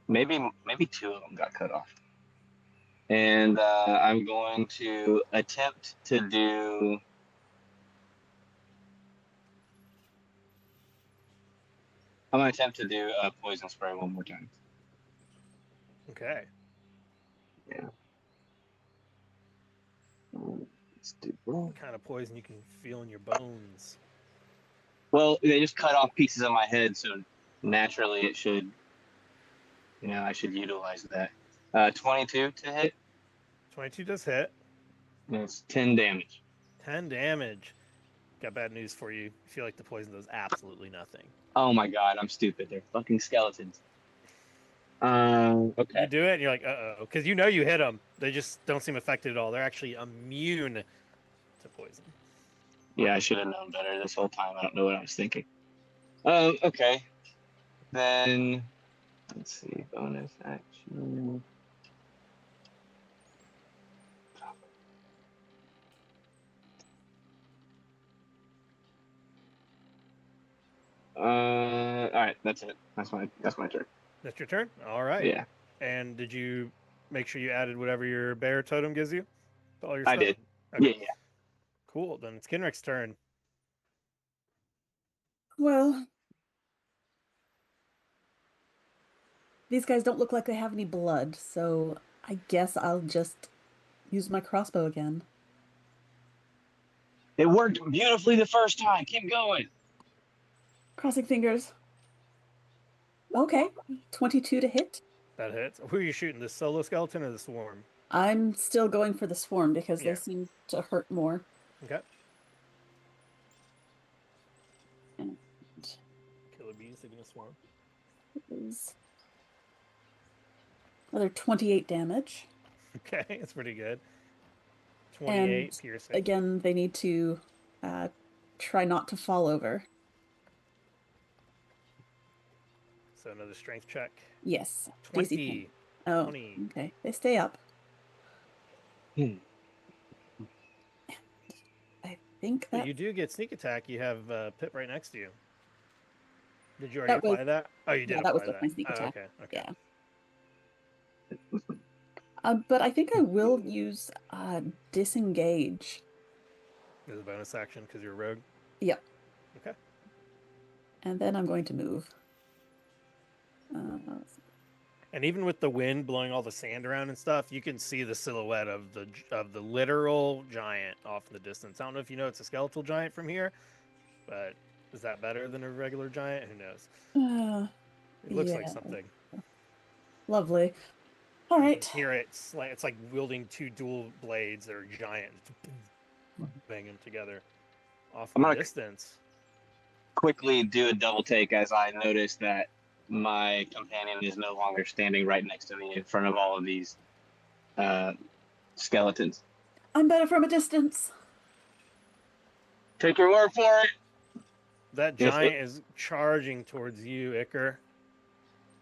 Speaker 3: Maybe 2 of them got cut off. And I'm going to attempt to do. I'm going to attempt to do a poison spray one more time.
Speaker 1: Okay.
Speaker 3: Yeah. Let's do
Speaker 1: What kind of poison you can feel in your bones?
Speaker 3: Well, they just cut off pieces of my head, so naturally it should, I should utilize that. 22 to hit.
Speaker 1: 22 does hit.
Speaker 3: And it's 10 damage.
Speaker 1: 10 damage. Got bad news for you. I feel like the poison does absolutely nothing.
Speaker 3: Oh my god, I'm stupid. They're fucking skeletons. Okay.
Speaker 1: You do it, and you're like, uh-oh. Because you know you hit them. They just don't seem affected at all. They're actually immune to poison.
Speaker 3: Yeah, I should have known better this whole time. I don't know what I was thinking. Okay. Then, let's see. Bonus action. All right, that's it. That's my turn.
Speaker 1: That's your turn? All right.
Speaker 3: Yeah.
Speaker 1: And did you make sure you added whatever your bear totem gives you? To all your
Speaker 3: I
Speaker 1: stuff?
Speaker 3: did.
Speaker 1: Okay.
Speaker 3: Yeah.
Speaker 1: Cool. Then it's Kenrick's turn.
Speaker 2: Well, these guys don't look like they have any blood, so I guess I'll just use my crossbow again.
Speaker 3: It worked beautifully the first time. Keep going.
Speaker 2: Crossing fingers. Okay, 22 to hit.
Speaker 1: That hits. Who are you shooting? The solo skeleton or the swarm?
Speaker 2: I'm still going for the swarm because they
Speaker 1: Yeah.
Speaker 2: seem to hurt more.
Speaker 1: Okay.
Speaker 2: And
Speaker 1: Killer bees taking a swarm.
Speaker 2: it is another 28 damage.
Speaker 1: Okay, it's pretty good.
Speaker 2: And
Speaker 1: 28 piercing.
Speaker 2: again, they need to try not to fall over.
Speaker 1: So another strength check.
Speaker 2: Yes. DC 10.
Speaker 1: 20.
Speaker 2: Oh,
Speaker 1: 20.
Speaker 2: okay. They stay up. I think
Speaker 1: But
Speaker 2: that
Speaker 1: you do get sneak attack. You have Pip right next to you. Did you already
Speaker 2: that was
Speaker 1: apply that? Oh, you did
Speaker 2: that was
Speaker 1: apply
Speaker 2: with
Speaker 1: that.
Speaker 2: my sneak
Speaker 1: Oh,
Speaker 2: attack.
Speaker 1: okay. Okay.
Speaker 2: Yeah. But I think I will use disengage.
Speaker 1: There's a bonus action because you're a rogue.
Speaker 2: Yep.
Speaker 1: Okay.
Speaker 2: And then I'm going to move.
Speaker 1: And even with the wind blowing all the sand around and stuff, you can see the silhouette of the literal giant off in the distance. I don't know if you know it's a skeletal giant from here, but is that better than a regular giant? Who knows? It looks like
Speaker 2: Yeah.
Speaker 1: something.
Speaker 2: Lovely. All
Speaker 1: You
Speaker 2: right.
Speaker 1: can hear it. It's like wielding two dual blades that are giant, bang them together off in
Speaker 3: I'm
Speaker 1: the
Speaker 3: gonna
Speaker 1: distance.
Speaker 3: quickly do a double take as I notice that my companion is no longer standing right next to me in front of all of these skeletons.
Speaker 2: I'm better from a distance.
Speaker 3: Take your word for it.
Speaker 1: That
Speaker 3: Yes,
Speaker 1: giant is charging towards you, Iker.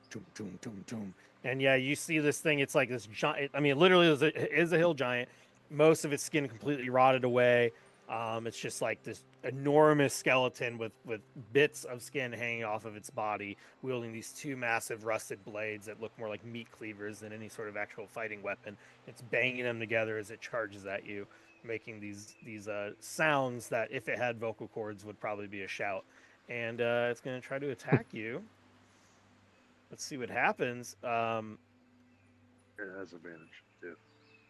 Speaker 1: Doom, doom, doom, doom. And yeah, you see this thing. It's like this giant. I mean, it literally is a hill giant. Most of its skin completely rotted away. It's just like this enormous skeleton with bits of skin hanging off of its body, wielding these two massive rusted blades that look more like meat cleavers than any sort of actual fighting weapon. It's banging them together as it charges at you, making these sounds that, if it had vocal cords, would probably be a shout. And it's going to try to attack you. Let's see what happens.
Speaker 4: It has advantage too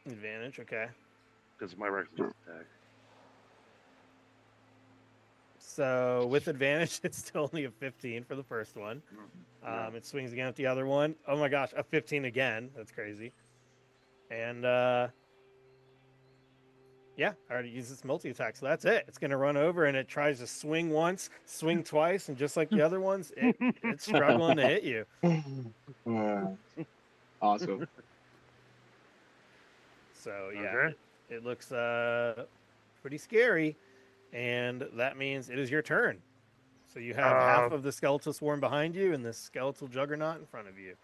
Speaker 1: Advantage, okay.
Speaker 4: because of my reckless attack.
Speaker 1: So with advantage, it's still only a 15 for the first one.
Speaker 4: Yeah.
Speaker 1: It swings again at the other one. Oh my gosh, a 15 again. That's crazy. And yeah, I already used its multi attack, so that's it. It's gonna run over and it tries to swing once, swing twice, and just like the other ones, it's struggling to hit you.
Speaker 3: Awesome.
Speaker 1: So yeah,
Speaker 4: Okay.
Speaker 1: it looks pretty scary, and that means it is your turn. So you have half of the skeletal swarm behind you and the skeletal juggernaut in front of you.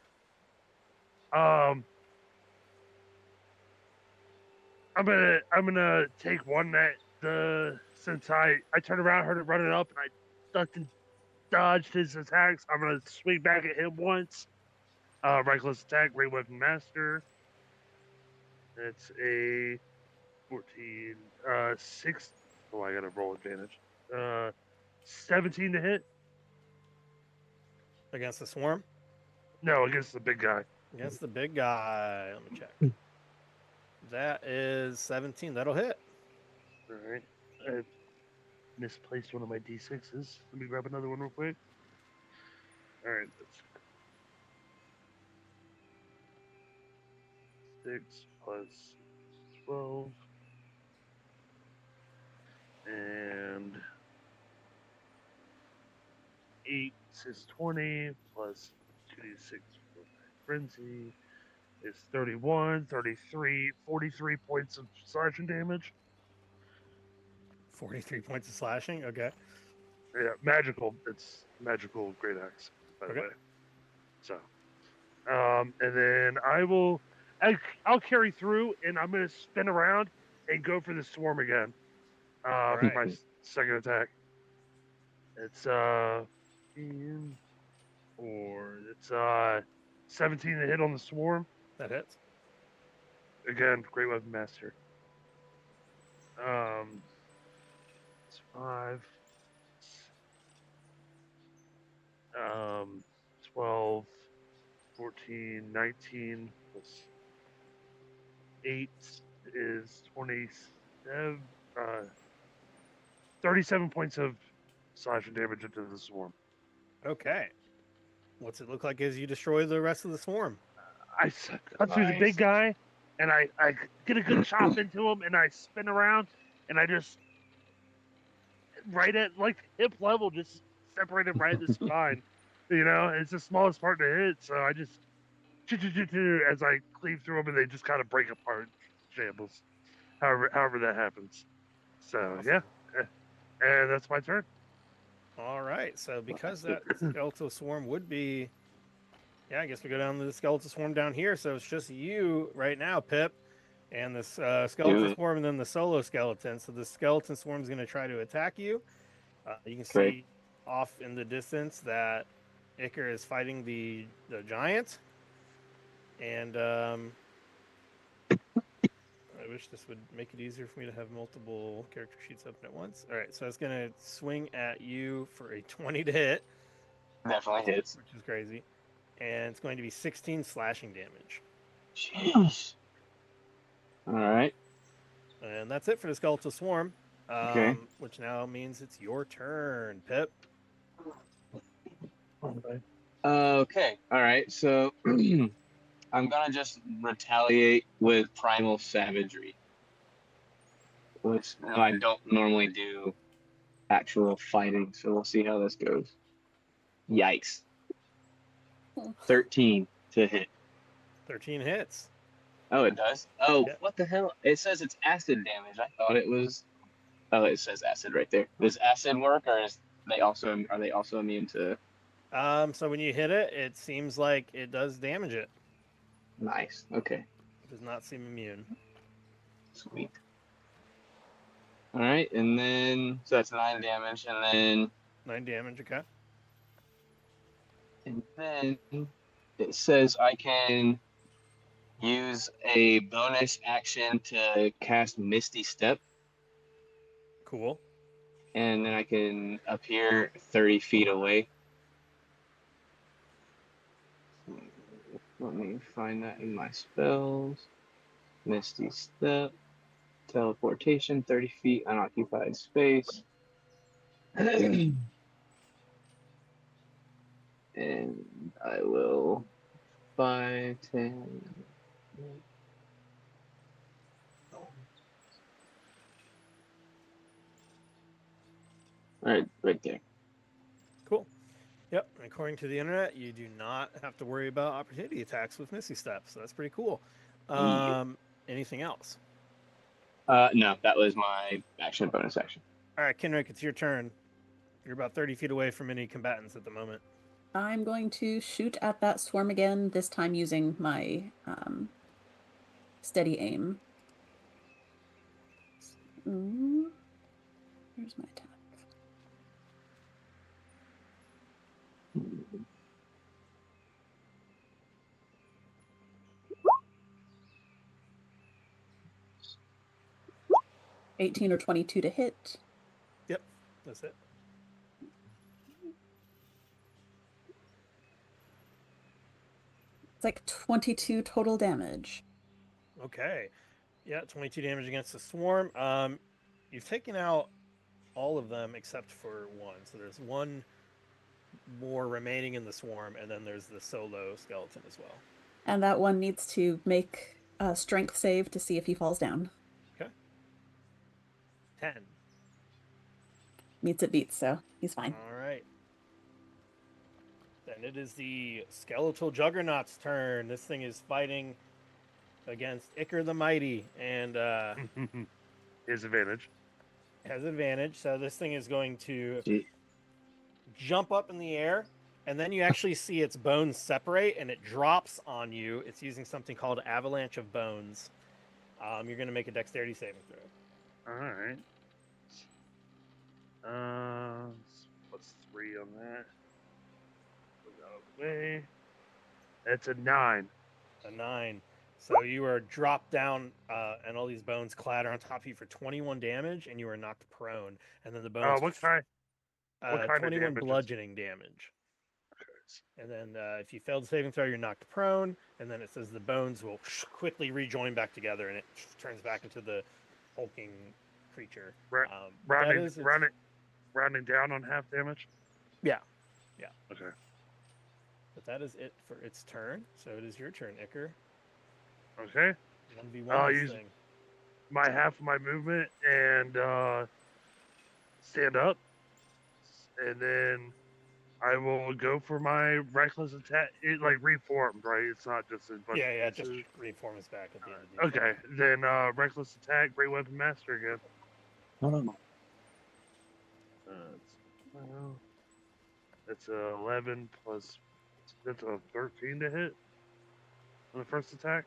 Speaker 4: I'm gonna take one that since I turned around, heard it running up, and I ducked and dodged his attacks. I'm gonna swing back at him once. Reckless attack, great weapon master. It's a 14, 6. Oh, I got a roll advantage. 17 to hit.
Speaker 1: Against the swarm?
Speaker 4: No, against the big guy.
Speaker 1: Against the big guy. Let me check. That is 17. That'll hit.
Speaker 4: All right. I misplaced one of my d6s. Let me grab another one real quick. All right. That's 6 plus 12. And 8 is 20 plus 2d6 for my frenzy is 31, 33, 43 points of slashing damage.
Speaker 1: 43 points of slashing? Okay.
Speaker 4: Yeah, magical. It's magical great axe, by the
Speaker 1: Okay.
Speaker 4: way. So, and then I'll carry through, and I'm gonna spin around and go for the swarm again.
Speaker 1: All
Speaker 4: For
Speaker 1: right.
Speaker 4: my second attack. It's 17 to hit on the swarm.
Speaker 1: That hits.
Speaker 4: Again, great weapon master. It's 5. 12, 14, 19 plus 8 is 27. 37 points of slashing damage into the swarm.
Speaker 1: Okay. What's it look like as you destroy the rest of the swarm?
Speaker 4: I cut through the big
Speaker 3: Nice.
Speaker 4: guy, and I get a good chop into him, and I spin around, and I just right at like hip level, just separated right at the spine. You know, it's the smallest part to hit, so I just as I cleave through them, and they just kind of break apart, shambles. However that happens. So
Speaker 1: Awesome.
Speaker 4: yeah, and that's my turn.
Speaker 1: All right. So because that skeletal swarm would be, yeah, I guess we go down to the skeletal swarm down here. So it's just you right now, Pip, and this skeleton
Speaker 3: it.
Speaker 1: swarm, and then the solo skeleton. So the skeleton swarm is going to try to attack you. You can
Speaker 3: Great.
Speaker 1: see off in the distance that Iker is fighting the giant, and I wish this would make it easier for me to have multiple character sheets open at once. All right, so it's going to swing at you for a 20 to hit,
Speaker 3: Definitely hits.
Speaker 1: which is crazy, and it's going to be 16 slashing damage.
Speaker 3: Jeez. All right.
Speaker 1: And that's it for the skeletal swarm.
Speaker 3: Okay.
Speaker 1: Which now means it's your turn, Pip.
Speaker 3: Okay. All right. So I'm gonna just retaliate with primal savagery, which I don't normally do actual fighting. So we'll see how this goes. Yikes. 13 to hit.
Speaker 1: 13 hits.
Speaker 3: Oh, it does. Oh,
Speaker 1: Yeah.
Speaker 3: what the hell? It says it's acid damage. I thought it was. Oh, it says acid right there. Does acid work, or are they also immune to?
Speaker 1: So when you hit it, it seems like it does damage it.
Speaker 3: Nice. Okay.
Speaker 1: It does not seem immune.
Speaker 3: Sweet. All right, and then so that's 9 damage, and
Speaker 1: 9 damage, okay.
Speaker 3: then it says I can use a bonus action to cast Misty Step,
Speaker 1: Cool.
Speaker 3: and then I can appear 30 feet away. Let me find that in my spells. Misty Step, teleportation, 30 feet, unoccupied space. And I will 5, 10. All right, right there.
Speaker 1: Cool. Yep. And according to the internet, you do not have to worry about opportunity attacks with Misty Step, so that's pretty cool. Anything else?
Speaker 3: No, that was my action, bonus action.
Speaker 1: All right, Kenrick, it's your turn. You're about 30 feet away from any combatants at the moment.
Speaker 2: I'm going to shoot at that swarm again, this time using my steady aim. Ooh. Where's my attack?
Speaker 3: Hmm.
Speaker 2: 18 or 22 to hit.
Speaker 1: Yep, that's it.
Speaker 2: It's like 22 total damage.
Speaker 1: Okay. Yeah, 22 damage against the swarm. You've taken out all of them except for one. So there's one more remaining in the swarm, and then there's the solo skeleton as well.
Speaker 2: And that one needs to make a strength save to see if he falls down.
Speaker 1: Okay. 10.
Speaker 2: Meets it beats, so he's fine.
Speaker 1: All right. Then it is the skeletal juggernaut's turn. This thing is fighting against Iker the Mighty, and
Speaker 4: His advantage.
Speaker 1: has advantage. So this thing is going to
Speaker 3: Gee.
Speaker 1: jump up in the air, and then you actually see its bones separate, and it drops on you. It's using something called Avalanche of Bones. You're going to make a dexterity saving throw.
Speaker 4: All right. What's 3 on that? Move out of the way. That's a 9.
Speaker 1: A 9. So you are dropped down, and all these bones clatter on top of you for 21 damage, and you are knocked prone. And then the bones.
Speaker 4: What kind? What kind of
Speaker 1: 21
Speaker 4: damage is-
Speaker 1: bludgeoning damage. And then if you fail the saving throw, you're knocked prone. And then it says the bones will quickly rejoin back together, and it turns back into the hulking creature.
Speaker 4: Ra-
Speaker 1: But that
Speaker 4: rounding,
Speaker 1: is its-
Speaker 4: rounding down on half damage.
Speaker 1: yeah,
Speaker 4: Okay.
Speaker 1: but that is it for its turn. So it is your turn, Iker.
Speaker 4: Okay.
Speaker 1: 1v1
Speaker 4: I'll
Speaker 1: this
Speaker 4: use
Speaker 1: thing.
Speaker 4: my half of my movement and stand up, and then I will go for my reckless attack. It like reformed, right? It's not just a bunch
Speaker 1: Yeah,
Speaker 4: of
Speaker 1: just
Speaker 4: pieces.
Speaker 1: reform us back at the end of the
Speaker 4: Okay, then reckless attack, great weapon master again. Well, that's a 11 plus. That's a 13 to hit on the first attack.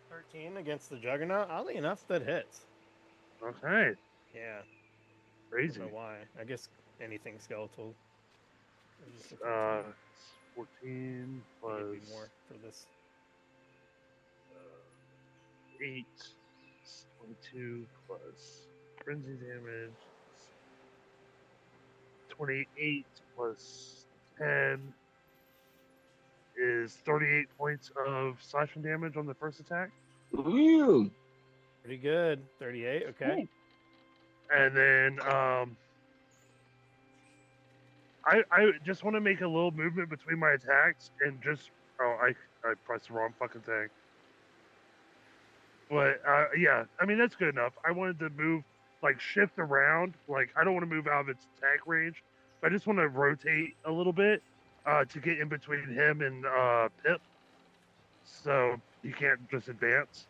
Speaker 1: 13 against the Juggernaut. Oddly enough, that hits.
Speaker 4: Okay,
Speaker 1: Yeah, I
Speaker 4: crazy.
Speaker 1: don't know why. I guess anything skeletal. is just a 13.
Speaker 4: 14
Speaker 1: I think
Speaker 4: plus
Speaker 1: it'd be more for this.
Speaker 4: 8, 22 plus frenzy damage. 28 plus 10 is 38 points of slashing damage on the first attack.
Speaker 3: Ooh.
Speaker 1: Pretty good. 38. Okay.
Speaker 4: And then I just want to make a little movement between my attacks and just I pressed the wrong fucking thing. But yeah, I mean that's good enough. I wanted to move like shift around. Like I don't want to move out of its attack range. But I just want to rotate a little bit to get in between him and Pip, so he can't just advance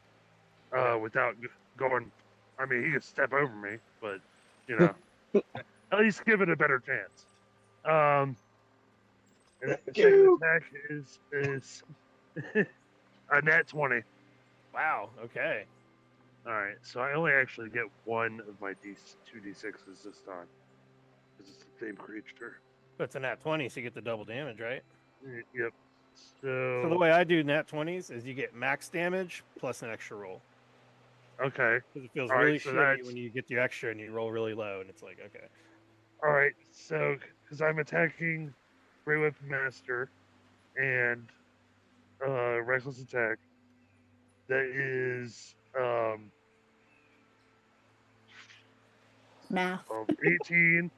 Speaker 4: without going. I mean, he could step over me, but you know, at least give it a better chance. And then the second attack is a nat 20.
Speaker 1: Wow. Okay.
Speaker 4: All right, so I only actually get one of my 2d6s this time because it's the same creature.
Speaker 1: But it's a nat 20, so you get the double damage, right?
Speaker 4: Yep.
Speaker 1: So the
Speaker 4: So
Speaker 1: way I do nat 20s is you get max damage plus an extra roll.
Speaker 4: okay.
Speaker 1: Because it feels
Speaker 4: All right,
Speaker 1: really
Speaker 4: so
Speaker 1: shitty
Speaker 4: that's-
Speaker 1: when you get the extra and you roll really low, and it's like, okay.
Speaker 4: All right, so because I'm attacking Great Weapon Master and Reckless Attack, that is
Speaker 2: Math.
Speaker 4: 18.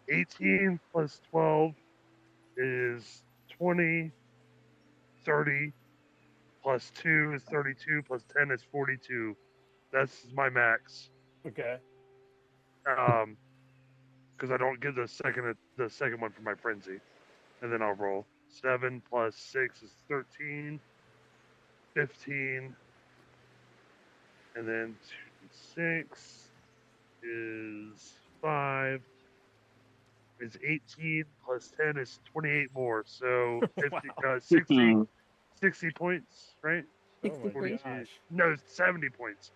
Speaker 4: 18 plus 12 is 20. 30 plus 2 is 32 plus 10 is 42. That's my max.
Speaker 1: Okay.
Speaker 4: Because I don't get the second one for my frenzy, and then I'll roll 7 plus 6 is 13, 15, and then 6 is 5 is 18 plus 10 is 28 more. So 50,
Speaker 1: Wow.
Speaker 4: 60 points, right?
Speaker 1: Oh my
Speaker 2: 63.
Speaker 1: gosh.
Speaker 4: No, 70 points.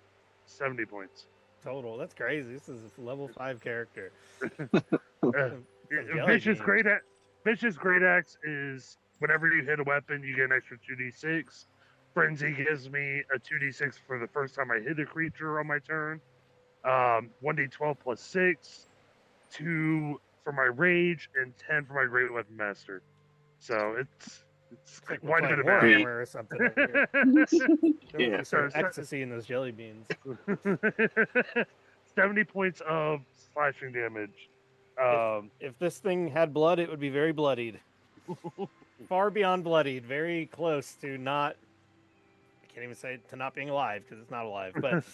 Speaker 4: 70 points.
Speaker 1: Total. That's crazy. This is a level 5 character.
Speaker 4: Uh,
Speaker 1: Some jelly
Speaker 4: Vicious
Speaker 1: beans.
Speaker 4: Vicious Great Axe is whenever you hit a weapon, you get an extra 2d6. Frenzy gives me a 2d6 for the first time I hit a creature on my turn. 1d12 plus 6, 2 for my rage, and 10 for my Great Weapon Master. So it's
Speaker 1: It's like we're
Speaker 4: quite a
Speaker 1: playing
Speaker 4: bit of value.
Speaker 1: Warhammer or something over here. There must be some
Speaker 4: So-
Speaker 1: ecstasy in those jelly beans.
Speaker 4: 70 points of slashing damage.
Speaker 1: If this thing had blood, it would be very bloodied. Far beyond bloodied. Very close to not. I can't even say to not being alive because it's not alive. But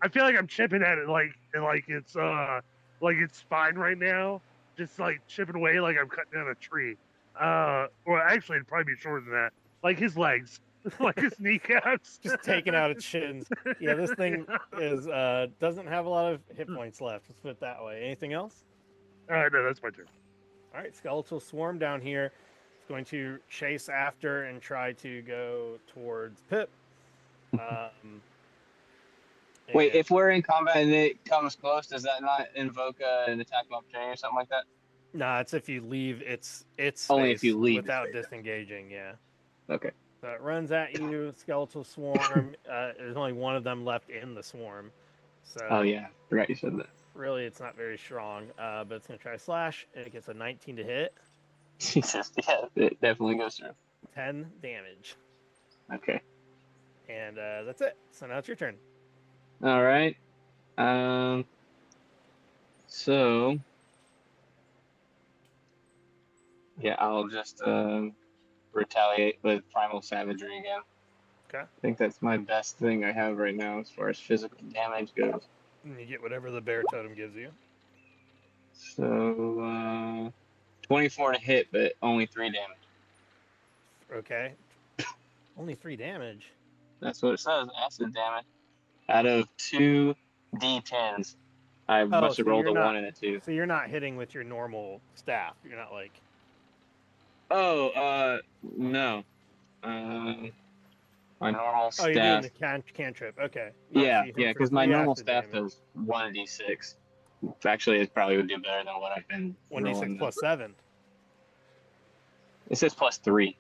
Speaker 4: I feel like I'm chipping at it like it's spine right now, just like chipping away like I'm cutting down a tree. Well, actually, it'd probably be shorter than that. Like his legs, like his kneecaps,
Speaker 1: just taking out its shins. Yeah, this thing is doesn't have a lot of hit points left. Let's put it that way. Anything else?
Speaker 4: No, that's my turn.
Speaker 1: All right, skeletal swarm down here. It's going to chase after and try to go towards Pip.
Speaker 3: Wait,
Speaker 1: and-
Speaker 3: if we're in combat and it comes close, does that not invoke an attack of opportunity or something like that?
Speaker 1: Nah, it's if you leave its
Speaker 3: Only if
Speaker 1: space
Speaker 3: you leave its
Speaker 1: without
Speaker 3: space.
Speaker 1: disengaging. Yeah.
Speaker 3: Okay.
Speaker 1: So it runs at you, skeletal swarm. There's only one of them left in the swarm. So
Speaker 3: Oh yeah, right. You said that.
Speaker 1: really, it's not very strong. But it's gonna try slash, and it gets a 19 to hit,
Speaker 3: Jesus, yeah, it definitely goes through.
Speaker 1: 10 damage,
Speaker 3: Okay.
Speaker 1: and that's it. So now it's your turn.
Speaker 3: All right. So, yeah, I'll just retaliate with Primal Savagery again.
Speaker 1: Okay.
Speaker 3: I think that's my best thing I have right now as far as physical damage goes.
Speaker 1: And you get whatever the bear totem gives you.
Speaker 3: So, 24 to hit, but only 3 damage.
Speaker 1: Okay. Only 3 damage.
Speaker 3: That's what it says, acid damage. Out of 2 d10s, I
Speaker 1: Oh,
Speaker 3: must have
Speaker 1: so
Speaker 3: rolled
Speaker 1: you're
Speaker 3: a
Speaker 1: not
Speaker 3: 1 and a 2.
Speaker 1: so you're not hitting with your normal staff. You're not like
Speaker 3: Oh, no. My normal
Speaker 1: oh, you're doing
Speaker 3: staff.
Speaker 1: the cantrip. Okay. Yeah, so
Speaker 3: Yeah,
Speaker 1: you hit
Speaker 3: yeah,
Speaker 1: for
Speaker 3: because my
Speaker 1: 3
Speaker 3: normal
Speaker 1: acid
Speaker 3: staff
Speaker 1: damage.
Speaker 3: does 1d6. Actually, it probably would do better than what I've been
Speaker 1: 1d6
Speaker 3: rolling.
Speaker 1: plus 7.
Speaker 3: It says plus 3.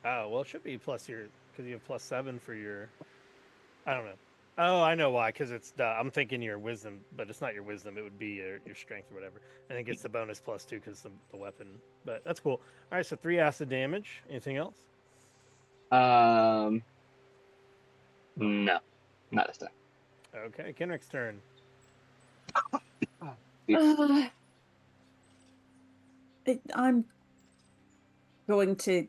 Speaker 1: Oh, well, it should be plus your because you have plus 7 for your. I don't know. Oh, I know why. Because it's I'm thinking your wisdom, but it's not your wisdom. It would be your strength or whatever, and it gets the bonus plus 2 because the weapon. But that's cool. All right, so 3 acid damage. Anything else?
Speaker 3: No, not this time.
Speaker 1: Okay, Kenrick's turn.
Speaker 2: Uh, I'm going to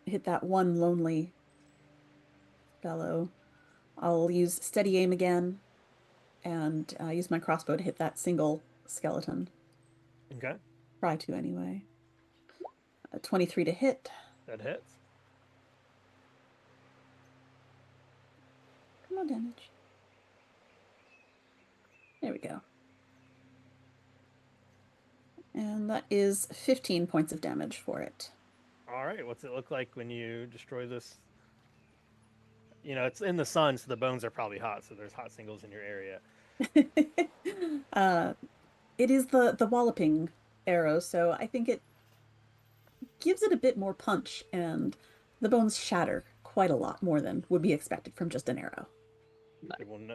Speaker 2: hit that one lonely fellow. I'll use steady aim again and use my crossbow to hit that single skeleton.
Speaker 1: Okay,
Speaker 2: Try to anyway. 23 to hit.
Speaker 1: that hits.
Speaker 2: Come on, damage. There we go. And that is 15 points of damage for it.
Speaker 1: All right, what's it look like when you destroy this? You know, it's in the sun, so the bones are probably hot. So there's hot singles in your area.
Speaker 2: It is the walloping arrow, so I think it gives it a bit more punch, and the bones shatter quite a lot more than would be expected from just an arrow.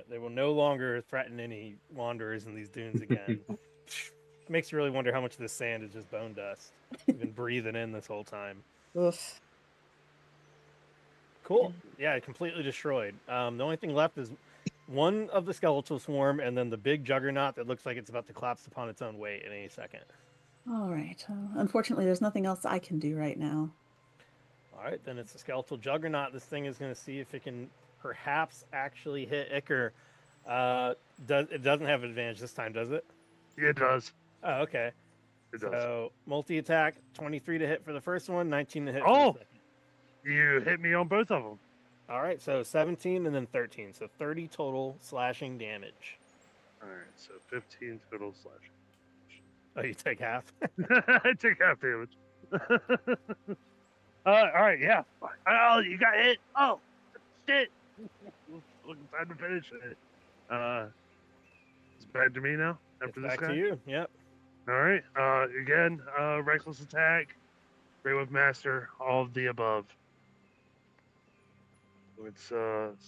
Speaker 1: They will no longer threaten any wanderers in these dunes again. It makes you really wonder how much of this sand is just bone dust. You've been breathing in this whole time.
Speaker 2: Oof.
Speaker 1: Cool. Yeah, completely destroyed. The only thing left is one of the skeletal swarm, and then the big juggernaut that looks like it's about to collapse upon its own weight in any second.
Speaker 2: All right. Unfortunately, there's nothing else I can do right now.
Speaker 1: All right, then it's a skeletal juggernaut. This thing is going to see if it can perhaps actually hit Iker. It doesn't have advantage this time, does it?
Speaker 4: It does.
Speaker 1: Oh, okay.
Speaker 4: It does.
Speaker 1: So multi-attack, 23 to hit for the first one, 19 to hit for
Speaker 4: Oh!
Speaker 1: the second.
Speaker 4: You hit me on both of them.
Speaker 1: All right, so 17 and then 13. So 30 total slashing damage.
Speaker 4: All right, so 15 total slash.
Speaker 1: Oh, you take half?
Speaker 4: I take half damage. All right, yeah. Oh, you got hit. Oh, shit. Looking time to finish it. It's back to me now
Speaker 1: It's
Speaker 4: after this
Speaker 1: back
Speaker 4: guy.
Speaker 1: to you. Yep.
Speaker 4: All right. Again, reckless attack, Great Wave Master, all of the above. So it's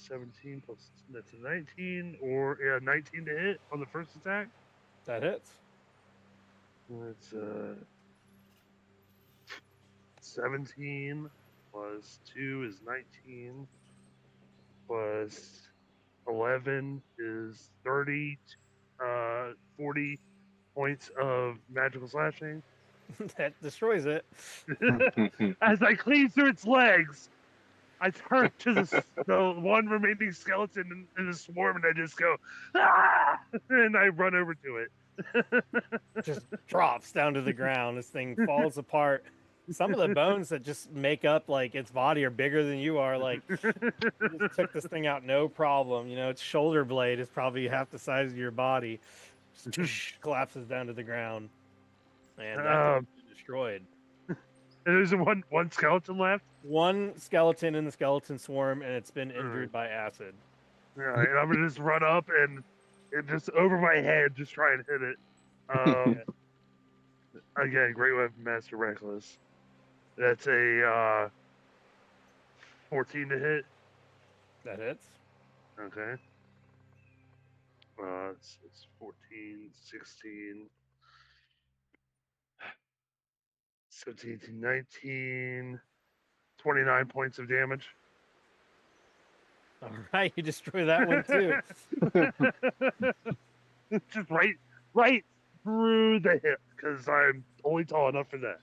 Speaker 4: 17 plus that's a 19, or yeah, 19 to hit on the first attack.
Speaker 1: That hits.
Speaker 4: It's 17 plus 2 is 19 plus 11 is 30, 40 points of magical slashing.
Speaker 1: That destroys it.
Speaker 4: As I cleave through its legs, I turn to the one remaining skeleton in the swarm and I just go, ah! And I run over to it.
Speaker 1: Just drops down to the ground. This thing falls apart. Some of the bones that just make up like its body are bigger than you are. Like you just took this thing out no problem. You know, its shoulder blade is probably half the size of your body. Just collapses down to the ground, and that thing is destroyed.
Speaker 4: And there's one skeleton left.
Speaker 1: One skeleton in the skeleton swarm, and it's been injured by acid.
Speaker 4: Yeah, and I'm gonna just run up and just over my head, just try and hit it. Again, Great Wave Master Reckless. That's a 14 to hit.
Speaker 1: That hits.
Speaker 4: Okay. It's 14, 16, 17, 18, 19, 29 points of damage.
Speaker 1: All right, you destroy that one too.
Speaker 4: Just right right through the hip because I'm only tall enough for that.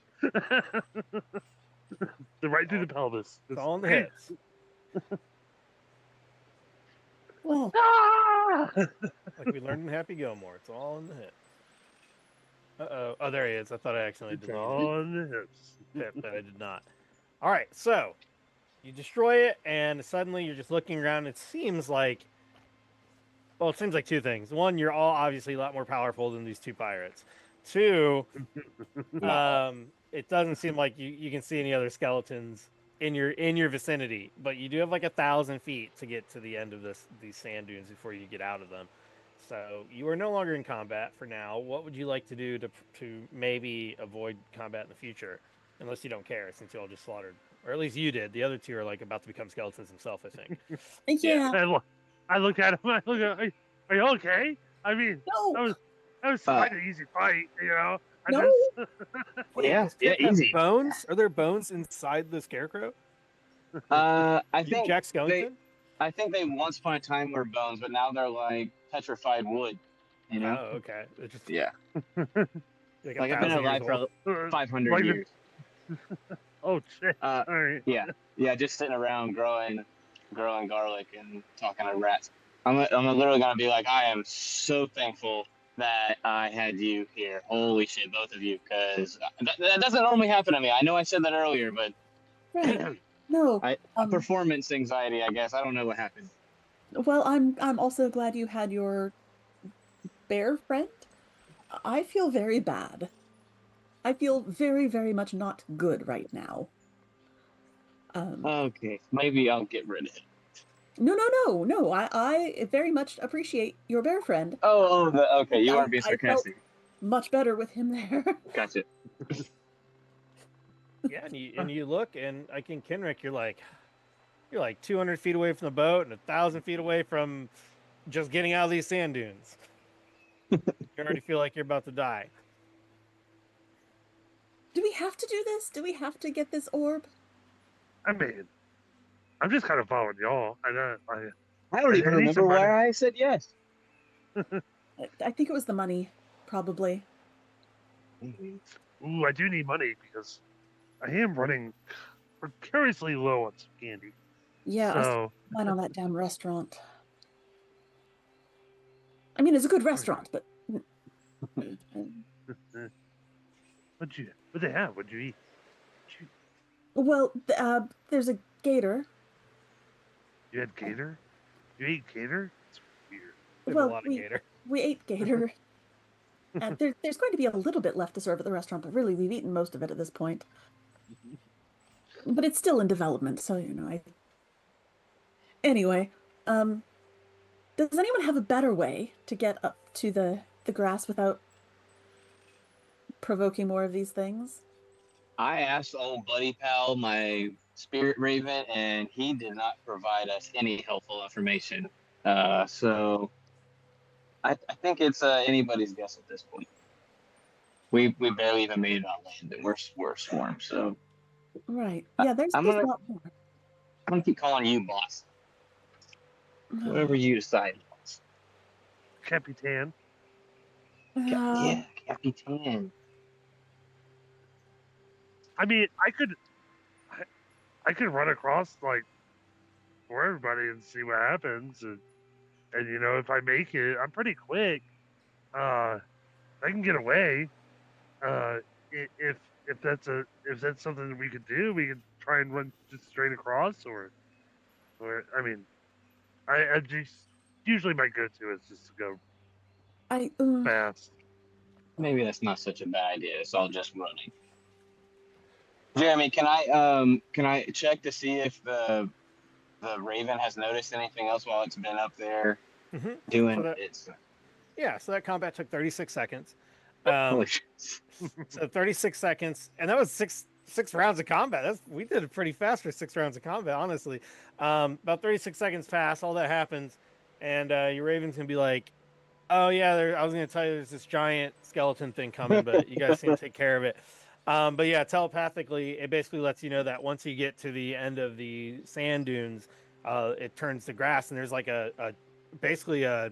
Speaker 4: Right through the pelvis.
Speaker 1: It's all in the
Speaker 4: Okay.
Speaker 1: hits.
Speaker 2: Well,
Speaker 4: Ah!
Speaker 1: Like we learned in Happy Gilmore. It's all in the hit. Uh-oh. Oh, there he is. I thought I accidentally
Speaker 4: It's
Speaker 1: deleted
Speaker 4: all in the hips.
Speaker 1: Pip, but I did not. All right, so you destroy it, and suddenly you're just looking around. It seems like, well, it seems like two things. One, you're all obviously a lot more powerful than these two pirates. Two, it doesn't seem like you can see any other skeletons in your vicinity, but you do have like 1,000 feet to get to the end of these sand dunes before you get out of them. So you are no longer in combat for now. What would you like to do to maybe avoid combat in the future? Unless you don't care, since you all just slaughtered, or at least you did. The other two are like about to become skeletons themselves, I think.
Speaker 2: yeah.
Speaker 4: I look at him. I look at. Are you okay? I mean,
Speaker 2: No,
Speaker 4: that was quite an easy fight, you know. I
Speaker 2: no.
Speaker 4: just
Speaker 1: Wait,
Speaker 3: Yeah,
Speaker 1: does
Speaker 3: yeah,
Speaker 1: Pip have
Speaker 3: easy.
Speaker 1: bones? Are there bones inside the scarecrow?
Speaker 3: I
Speaker 1: You
Speaker 3: think
Speaker 1: Jack
Speaker 3: they,
Speaker 1: Skellington?
Speaker 3: I think they once upon a time were bones, but now they're like petrified wood. You know?
Speaker 1: Oh, okay. It's just
Speaker 3: Yeah.
Speaker 1: like
Speaker 3: Like I've been
Speaker 1: 1,000 years
Speaker 3: alive
Speaker 1: old.
Speaker 3: for 500
Speaker 4: like the,
Speaker 3: years.
Speaker 4: oh shit!
Speaker 3: Uh,
Speaker 4: All right.
Speaker 3: yeah, yeah, just sitting around growing garlic and talking to rats. I'm literally gonna be like, I am so thankful that I had you here. Holy shit, both of you, because that doesn't normally happen to me. I know I said that earlier, but
Speaker 2: Right. No.
Speaker 3: I performance anxiety, I guess. I don't know what happened.
Speaker 2: Well, I'm also glad you had your bear friend. I feel very bad. I feel very, very much not good right now.
Speaker 3: Okay, maybe I'll get rid of it.
Speaker 2: No. I very much appreciate your bear friend.
Speaker 3: Okay, you aren't being
Speaker 2: I felt
Speaker 3: sarcastic.
Speaker 2: much better with him there.
Speaker 3: Gotcha.
Speaker 1: Yeah, and you look, and like in Kenrick, you're like 200 feet away from the boat and 1,000 feet away from just getting out of these sand dunes. You already feel like you're about to die.
Speaker 2: Do we have to do this? Do we have to get this orb?
Speaker 4: I mean, I'm just kind of following y'all.
Speaker 3: I don't even
Speaker 4: need
Speaker 3: remember
Speaker 4: some money.
Speaker 3: why I said yes.
Speaker 2: I think it was the money, probably.
Speaker 4: Ooh, I do need money because I am running precariously low on some candy.
Speaker 2: Yeah,
Speaker 4: So
Speaker 2: mine on that damn restaurant. I mean, it's a good restaurant, but
Speaker 4: what they have? What'd you eat?
Speaker 2: well, there's a gator.
Speaker 4: You had gator? You ate gator? It's weird.
Speaker 1: There's
Speaker 2: Well,
Speaker 1: a lot of gator.
Speaker 2: we ate gator. And there's going to be a little bit left to serve at the restaurant, but really we've eaten most of it at this point. But it's still in development, so Anyway, does anyone have a better way to get up to the grass without provoking more of these things?
Speaker 3: I asked old buddy pal, my spirit raven, and he did not provide us any helpful information. So I think it's anybody's guess at this point. We barely even made it on land, and we're swarmed. So
Speaker 2: Right. Yeah, there's
Speaker 3: I'm
Speaker 2: a
Speaker 3: gonna
Speaker 2: lot more.
Speaker 3: keep calling you boss. Whatever you decide, boss.
Speaker 4: Capitan.
Speaker 3: Yeah, Capitan.
Speaker 4: I mean, I could run across like for everybody and see what happens, and you know if I make it, I'm pretty quick. I can get away. If that's something that we could do, we could try and run just straight across, or I mean, I just usually my go-to is just to go
Speaker 2: I
Speaker 4: fast.
Speaker 3: Maybe that's not such a bad idea. It's all just running. Jeremy, can I check to see if the Raven has noticed anything else while it's been up there doing its?
Speaker 1: Yeah, so that combat took 36 seconds.
Speaker 3: Holy shit.
Speaker 1: So 36 seconds, and that was six rounds of combat. We did it pretty fast for 6 rounds of combat, honestly. About 36 seconds pass, all that happens, and your Raven's gonna be like, "Oh yeah, I was gonna tell you there's this giant skeleton thing coming, but you guys seem to take care of it." But yeah, telepathically, it basically lets you know that once you get to the end of the sand dunes, it turns to grass, and there's like basically a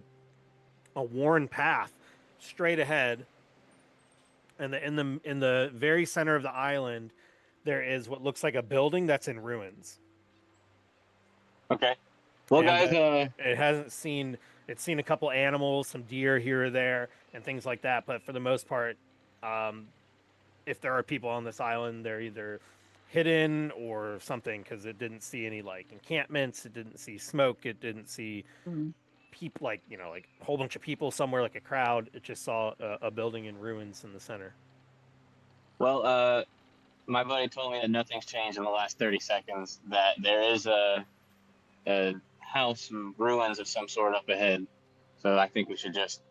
Speaker 1: worn path straight ahead, and in the very center of the island, there is what looks like a building that's in ruins.
Speaker 3: Okay. Well,
Speaker 1: And
Speaker 3: guys,
Speaker 1: it hasn't seen it's seen a couple animals, some deer here or there, and things like that. But for the most part, um, if there are people on this island, they're either hidden or something because it didn't see any like encampments, it didn't see smoke, it didn't see
Speaker 2: Mm.
Speaker 1: people like like a whole bunch of people somewhere like a crowd. It just saw a building in ruins in the center.
Speaker 3: well, my buddy told me that nothing's changed in the last 30 seconds. That there is a house ruins of some sort up ahead. So I think we should just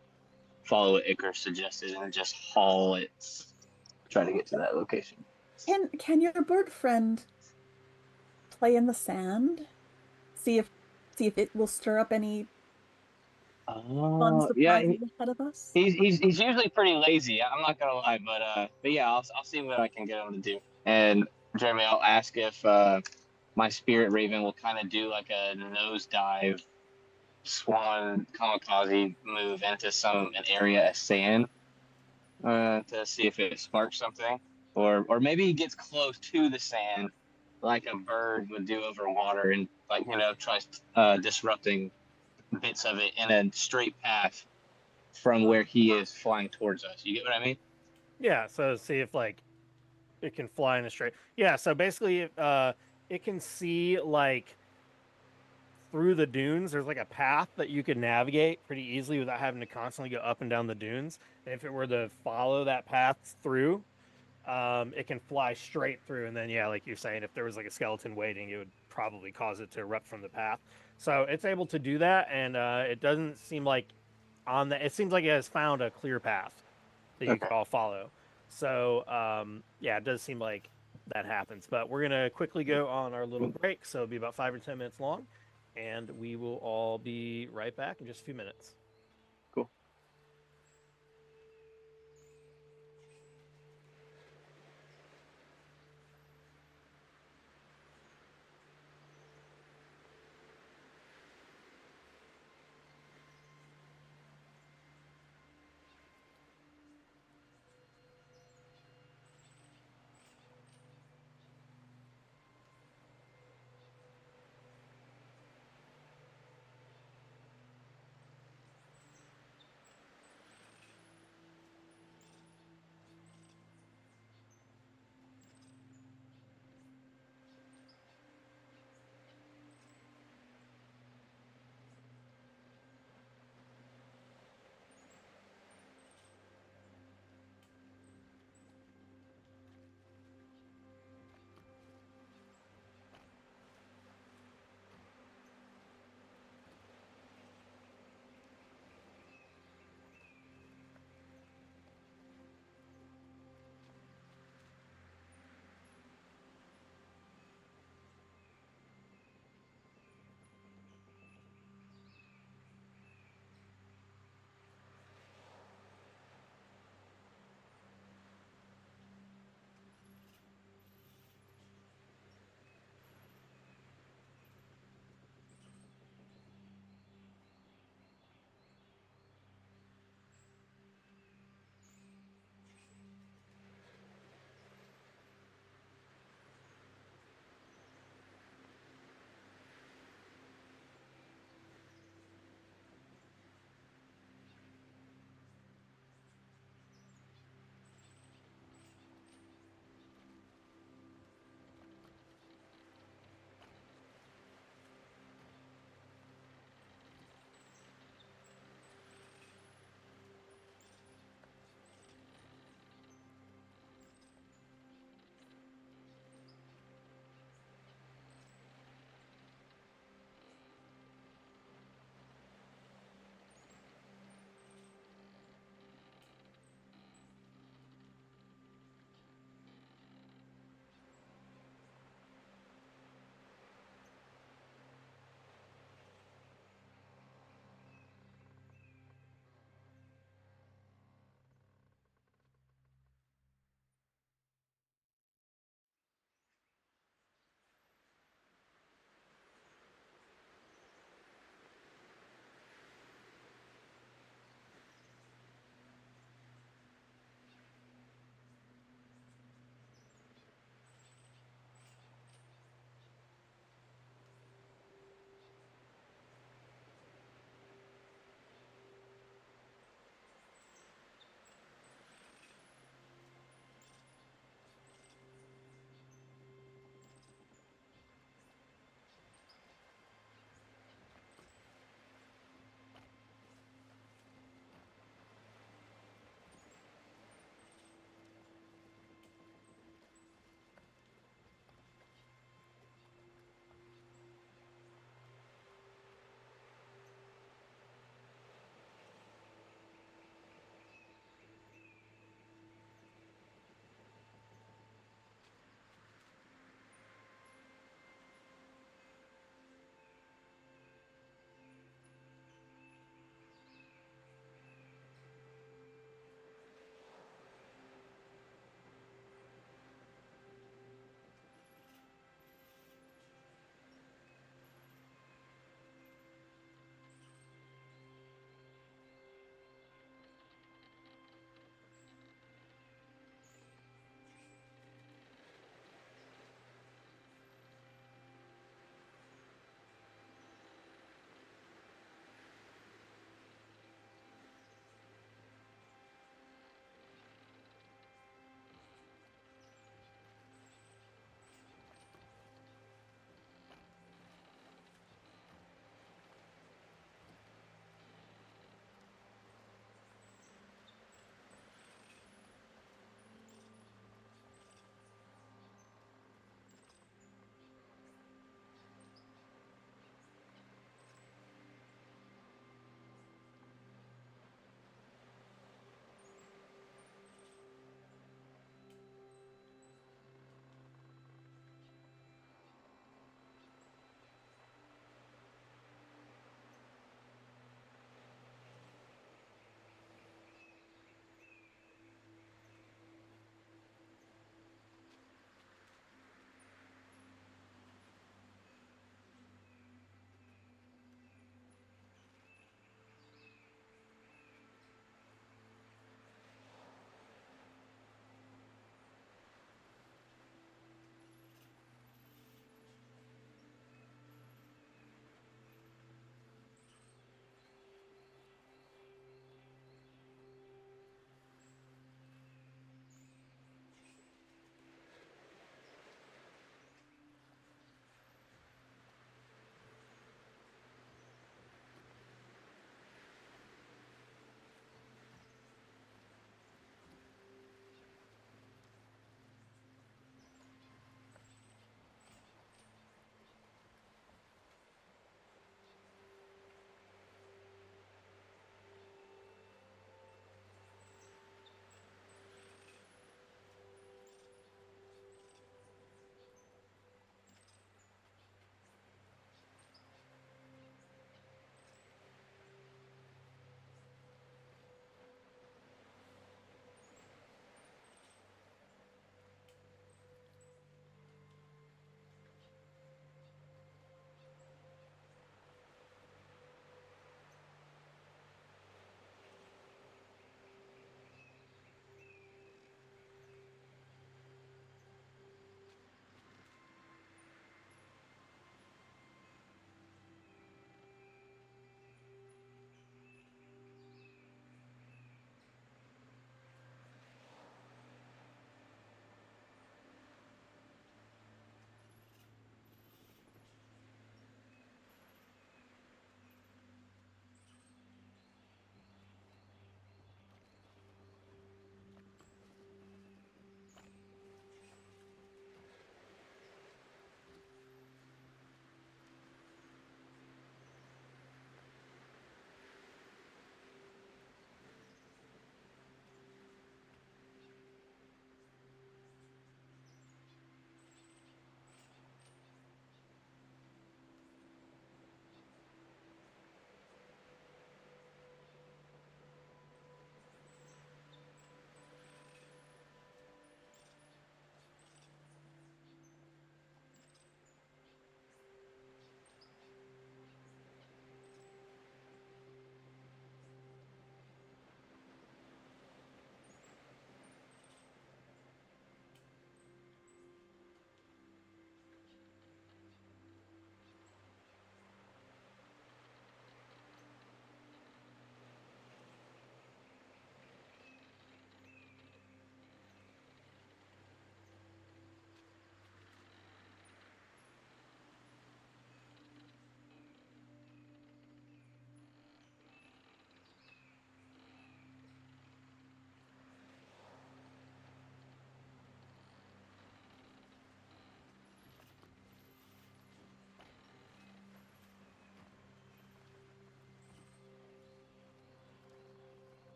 Speaker 3: follow what Icar suggested and just haul it. Try to get to that location.
Speaker 2: Can your bird friend play in the sand? See if it will stir up any fun
Speaker 3: Oh, yeah.
Speaker 2: surprises ahead of us?
Speaker 3: He's usually pretty lazy. I'm not gonna lie, but yeah, I'll see what I can get him to do. And Jeremy, I'll ask if my spirit raven will kind of do like a nosedive swan kamikaze move into an area of sand to see if it sparks something, or maybe he gets close to the sand like a bird would do over water and like tries disrupting bits of it in a straight path from where he is flying towards us. You get what I mean?
Speaker 1: Yeah, so see if like it can fly in a straight. Yeah, so basically, it can see like through the dunes. There's like a path that you could navigate pretty easily without having to constantly go up and down the dunes. And if it were to follow that path through, it can fly straight through. And then, yeah, like you're saying, if there was like a skeleton waiting, it would probably cause it to erupt from the path. So it's able to do that, and it doesn't seem like on that. It seems like it has found a clear path that you
Speaker 3: Okay.
Speaker 1: could all follow. So yeah, it does seem like that happens. But we're gonna quickly go on our little break, so it'll be about 5 or 10 minutes long, and we will all be right back in just a few minutes.
Speaker 3: Cool.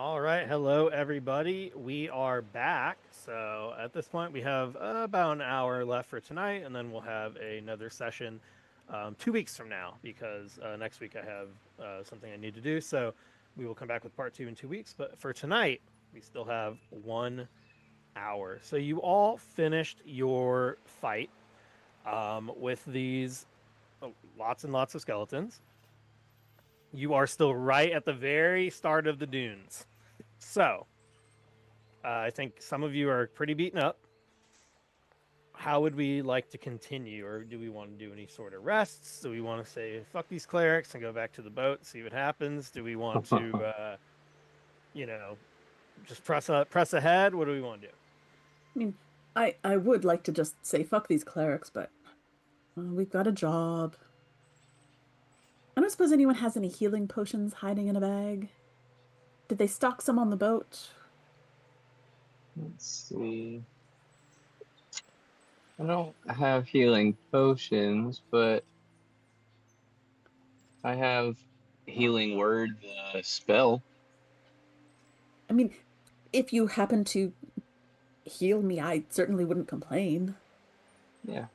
Speaker 1: All right, hello everybody. We are back. So at this point, we have about an hour left for tonight, and then we'll have another session 2 weeks from now because next week I have something I need to do. So we will come back with part 2 in 2 weeks. But for tonight, we still have 1 hour. So you all finished your fight with these lots and lots of skeletons. You are still right at the very start of the dunes. So, I think some of you are pretty beaten up. How would we like to continue, or do we want to do any sort of rests? Do we want to say fuck these clerics and go back to the boat and see what happens? Do we want to, you know, just press ahead? What do we want to do?
Speaker 2: I mean, I would like to just say fuck these clerics, but we've got a job. I don't suppose anyone has any healing potions hiding in a bag. Did they stock some on the boat?
Speaker 3: Let's see. I don't have healing potions, but I have healing word, the spell.
Speaker 2: I mean, if you happen to heal me, I certainly wouldn't complain.
Speaker 3: Yeah.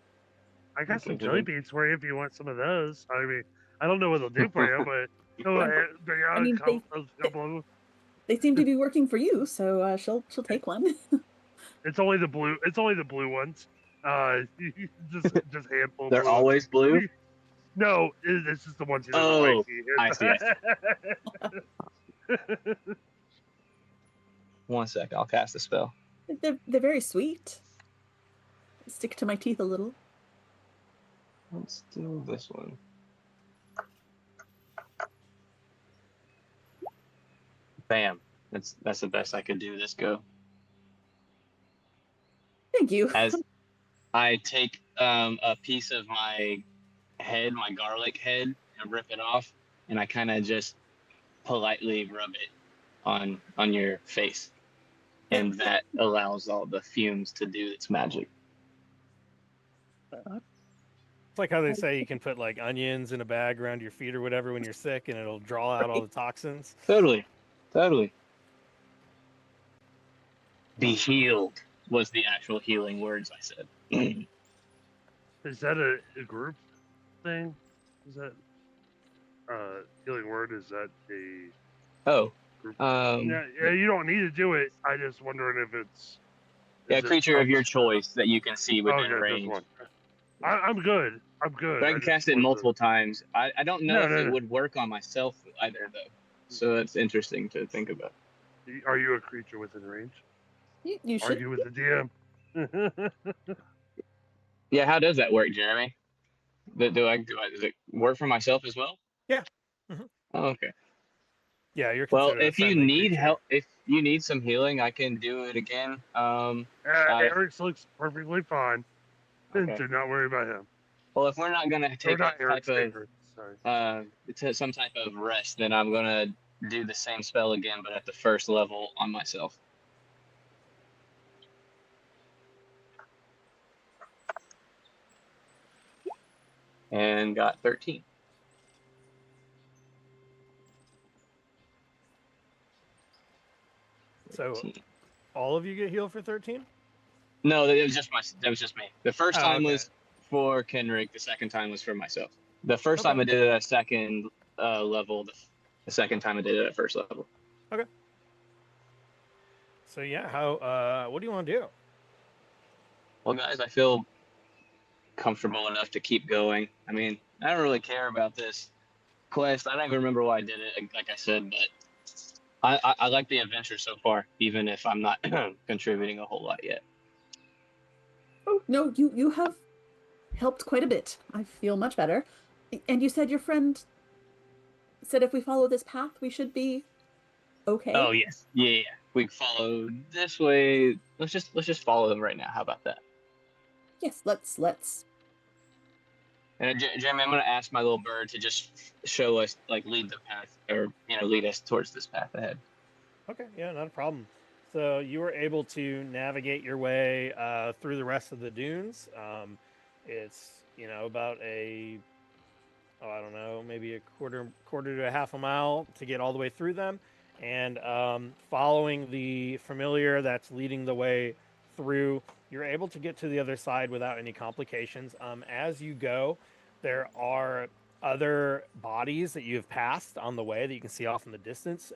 Speaker 4: I got
Speaker 3: Okay,
Speaker 4: some
Speaker 3: good
Speaker 4: jelly
Speaker 3: one.
Speaker 4: beans for you if you want some of those. I mean, I don't know what they'll do for you, but they
Speaker 2: I
Speaker 4: got
Speaker 2: mean,
Speaker 4: a couple of.
Speaker 2: they seem to be working for you, so she'll take one.
Speaker 4: It's only the blue. It's only the blue ones. Just handful of
Speaker 3: They're
Speaker 4: blue ones.
Speaker 3: always blue?
Speaker 4: No, it's just the ones he doesn't like.
Speaker 3: Oh, I see. 1 sec, I'll cast the spell.
Speaker 2: They're very sweet. Stick to my teeth a little.
Speaker 3: Let's do this one. Bam. That's the best I could do this go.
Speaker 2: Thank you.
Speaker 3: As I take a piece of my head, my garlic head, and rip it off, and I kind of just politely rub it on your face, and that allows all the fumes to do its magic.
Speaker 1: It's like how they say you can put like onions in a bag around your feet or whatever when you're sick, and it'll draw out all the toxins.
Speaker 3: Totally. Be healed was the actual healing words I said.
Speaker 4: Is that a group thing? Is that healing word? Is that a
Speaker 3: Oh,
Speaker 4: group?
Speaker 3: um,
Speaker 4: Yeah, you don't need to do it. I just wondering if it's.
Speaker 3: yeah,
Speaker 4: Is it
Speaker 3: creature of your choice that you can see within
Speaker 4: Okay, just
Speaker 3: range.
Speaker 4: one. I'm good. I'm good.
Speaker 3: But I can
Speaker 4: just
Speaker 3: cast it
Speaker 4: wanted to-
Speaker 3: multiple times. I don't know if it
Speaker 4: No.
Speaker 3: would work on myself either, though. So that's interesting to think about.
Speaker 4: Are you a creature within range?
Speaker 2: You should.
Speaker 4: Argue with the DM.
Speaker 3: Yeah, how does that work, Jeremy? Does it work for myself as well?
Speaker 1: Yeah. Mhm.
Speaker 3: Oh, okay.
Speaker 1: Yeah, you're
Speaker 3: Well,
Speaker 1: considered a
Speaker 3: if you
Speaker 1: friendly
Speaker 3: need
Speaker 1: creature.
Speaker 3: help, if you need some healing, I can do it again.
Speaker 4: Eric's looks perfectly fine.
Speaker 3: Okay.
Speaker 4: Do not worry about him.
Speaker 3: Well, if we're not gonna
Speaker 4: Or
Speaker 3: take
Speaker 4: not
Speaker 3: a
Speaker 4: Eric's
Speaker 3: type of
Speaker 4: favorite. Sorry.
Speaker 3: some type of rest, then I'm gonna do the same spell again, but at the first level on myself. And got 13.
Speaker 1: So all of you get healed for 13?
Speaker 3: No, that was just me. The first
Speaker 1: Oh,
Speaker 3: time
Speaker 1: okay.
Speaker 3: was for Kenrick. The second time was for myself. The first
Speaker 1: Okay.
Speaker 3: time I did it at second level. The second time I did it at first level.
Speaker 1: So yeah, how what do you want to do?
Speaker 3: Well, guys, I feel comfortable enough to keep going. I mean, I don't really care about this quest. I don't even remember why I did it, like I said, but I like the adventure so far, even if I'm not contributing a whole lot yet.
Speaker 2: Oh no, you have helped quite a bit. I feel much better. And you said your friend said if we follow this path, we should be okay.
Speaker 3: Oh yes, yeah. We follow this way. Let's just follow them right now. How about that?
Speaker 2: Yes, let's.
Speaker 3: And Jeremy, I'm gonna ask my little bird to just show us, like, lead the path, or lead us towards this path ahead.
Speaker 1: Okay, yeah, not a problem. So you were able to navigate your way through the rest of the dunes. It's about I don't know, maybe a quarter to a half a mile to get all the way through them, And following the familiar that's leading the way through, you're able to get to the other side without any complications. As you go, there are other bodies that you have passed on the way that you can see off in the distance.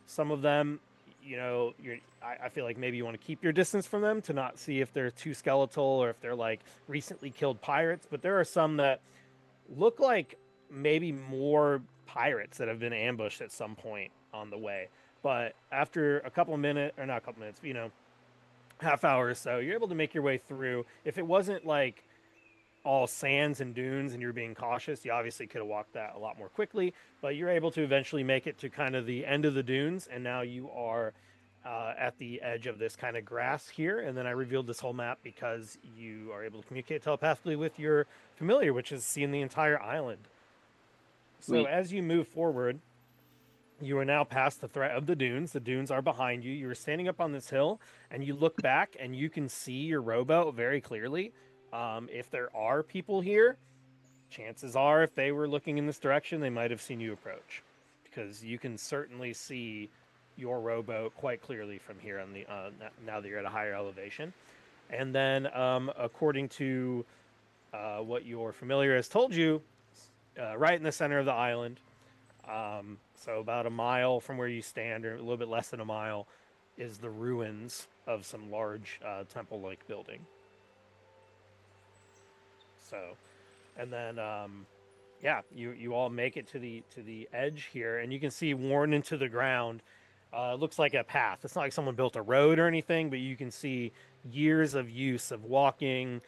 Speaker 1: Some of them, I feel like maybe you want to keep your distance from them to not see if they're too skeletal or if they're like recently killed pirates. But there are some that look like maybe more pirates that have been ambushed at some point on the way. But after a couple of minutes, or not a couple minutes, half hour or so, you're able to make your way through. If it wasn't like all sands and dunes and you're being cautious, you obviously could have walked that a lot more quickly, but you're able to eventually make it to kind of the end of the dunes, and now you are at the edge of this kind of grass here. And then I revealed this whole map because you are able to communicate telepathically with your familiar, which is seeing the entire island. So
Speaker 3: Sweet.
Speaker 1: as you move forward, you are now past the threat of the dunes. The dunes are behind you. You are standing up on this hill, and you look back, and you can see your rowboat very clearly. If there are people here, chances are, if they were looking in this direction, they might have seen you approach, because you can certainly see your rowboat quite clearly from here on the now that you're at a higher elevation. And then, according to what your familiar has told you, right in the center of the island, so about a mile from where you stand, or a little bit less than a mile, is the ruins of some large temple-like building. So, and then yeah, you all make it to the edge here, and you can see worn into the ground. It looks like a path. It's not like someone built a road or anything, but you can see years of use of walking,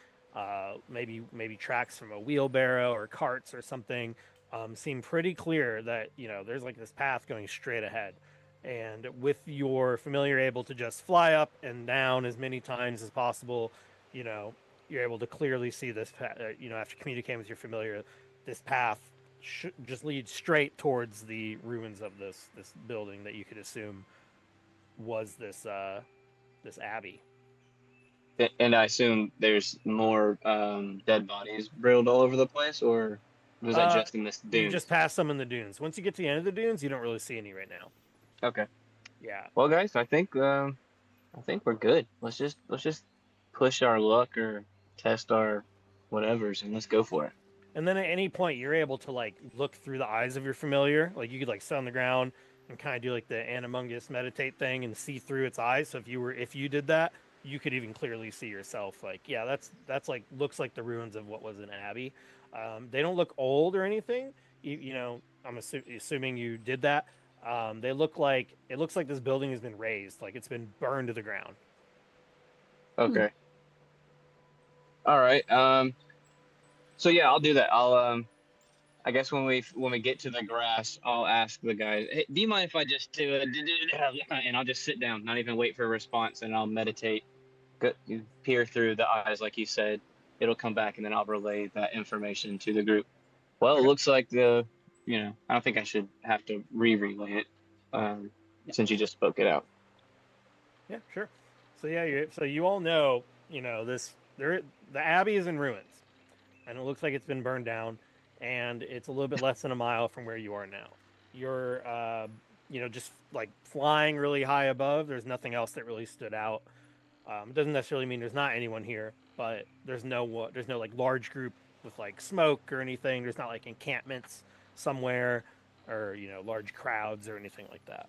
Speaker 1: maybe tracks from a wheelbarrow or carts or something. Seem pretty clear that there's like this path going straight ahead, and with your familiar able to just fly up and down as many times as possible, you know you're able to clearly see this. After communicating with your familiar, this path just leads straight towards the ruins of this building that you could assume was this abbey.
Speaker 3: And I assume there's more dead bodies drilled all over the place, or was that
Speaker 1: Uh,
Speaker 3: just in this
Speaker 1: you
Speaker 3: dunes?
Speaker 1: just passed some in the dunes. Once you get to the end of the dunes, you don't really see any right now.
Speaker 3: Okay.
Speaker 1: Yeah.
Speaker 3: Well, guys, I think we're good. Let's just push our luck or test our whatevers, and let's go for it.
Speaker 1: And then at any point, you're able to like look through the eyes of your familiar. Like you could like sit on the ground and kind of do like the animungus meditate thing and see through its eyes. So if you did that, you could even clearly see yourself. Like yeah, that's like looks like the ruins of what was an abbey. They don't look old or anything. I'm assuming you did that. They look like it looks like this building has been razed, like it's been burned to the ground.
Speaker 2: Hmm.
Speaker 3: Okay. All right. So yeah, I'll do that. I guess when we get to the grass, I'll ask the guys, hey, do you mind if I just do it? And I'll just sit down, not even wait for a response, and I'll meditate. You peer through the eyes, like you said. It'll come back, and then I'll relay that information to the group. Well, it
Speaker 1: Okay.
Speaker 3: looks like I don't think I should have to relay it, um,
Speaker 1: Yeah.
Speaker 3: since you just spoke it out.
Speaker 1: Yeah. Sure. So yeah, so you all know, the abbey is in ruins, and it looks like it's been burned down, and it's a little bit less than a mile from where you are now. You're, just like flying really high above. There's nothing else that really stood out. It doesn't necessarily mean there's not anyone here, but there's no like large group with like smoke or anything. There's not like encampments somewhere, or large crowds or anything like that.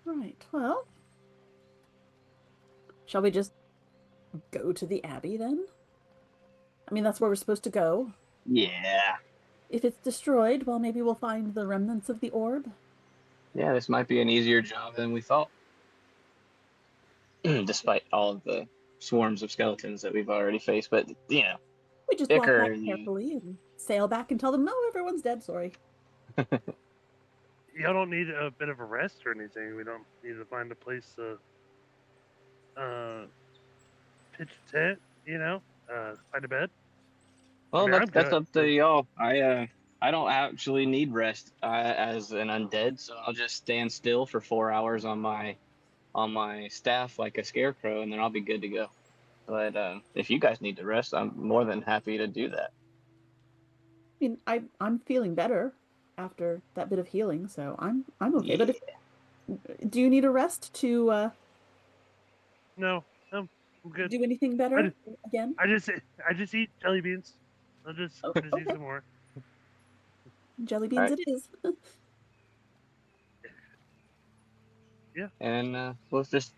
Speaker 2: Right. Well, shall we just go to the Abbey then? I mean, that's where we're supposed to go.
Speaker 3: Yeah,
Speaker 2: If it's destroyed, well, maybe we'll find the remnants of the orb.
Speaker 3: yeah, this might be an easier job than we thought, despite all of the swarms of skeletons that we've already faced. But
Speaker 2: We just walk
Speaker 3: Icker
Speaker 2: back
Speaker 3: and you.
Speaker 2: carefully and sail back and tell them, no, everyone's dead. Sorry.
Speaker 4: Y'all don't need a bit of a rest or anything. We don't need to find a place to pitch a tent, find a bed.
Speaker 3: Well,
Speaker 4: I'm
Speaker 3: that's
Speaker 4: good.
Speaker 3: up to y'all. I don't actually need rest as an undead, so I'll just stand still for 4 hours on my staff like a scarecrow, and then I'll be good to go. But if you guys need to rest, I'm more than happy to do that.
Speaker 2: I mean, I'm feeling better. after that bit of healing, so I'm okay. But do you need a rest to
Speaker 4: No, I'm good.
Speaker 2: do anything better again?
Speaker 4: I just eat jelly beans. I'll just
Speaker 2: Oh,
Speaker 4: eat
Speaker 2: okay.
Speaker 4: some more.
Speaker 2: Jelly
Speaker 3: All
Speaker 2: beans
Speaker 3: right.
Speaker 2: it is.
Speaker 4: Yeah.
Speaker 3: And we'll just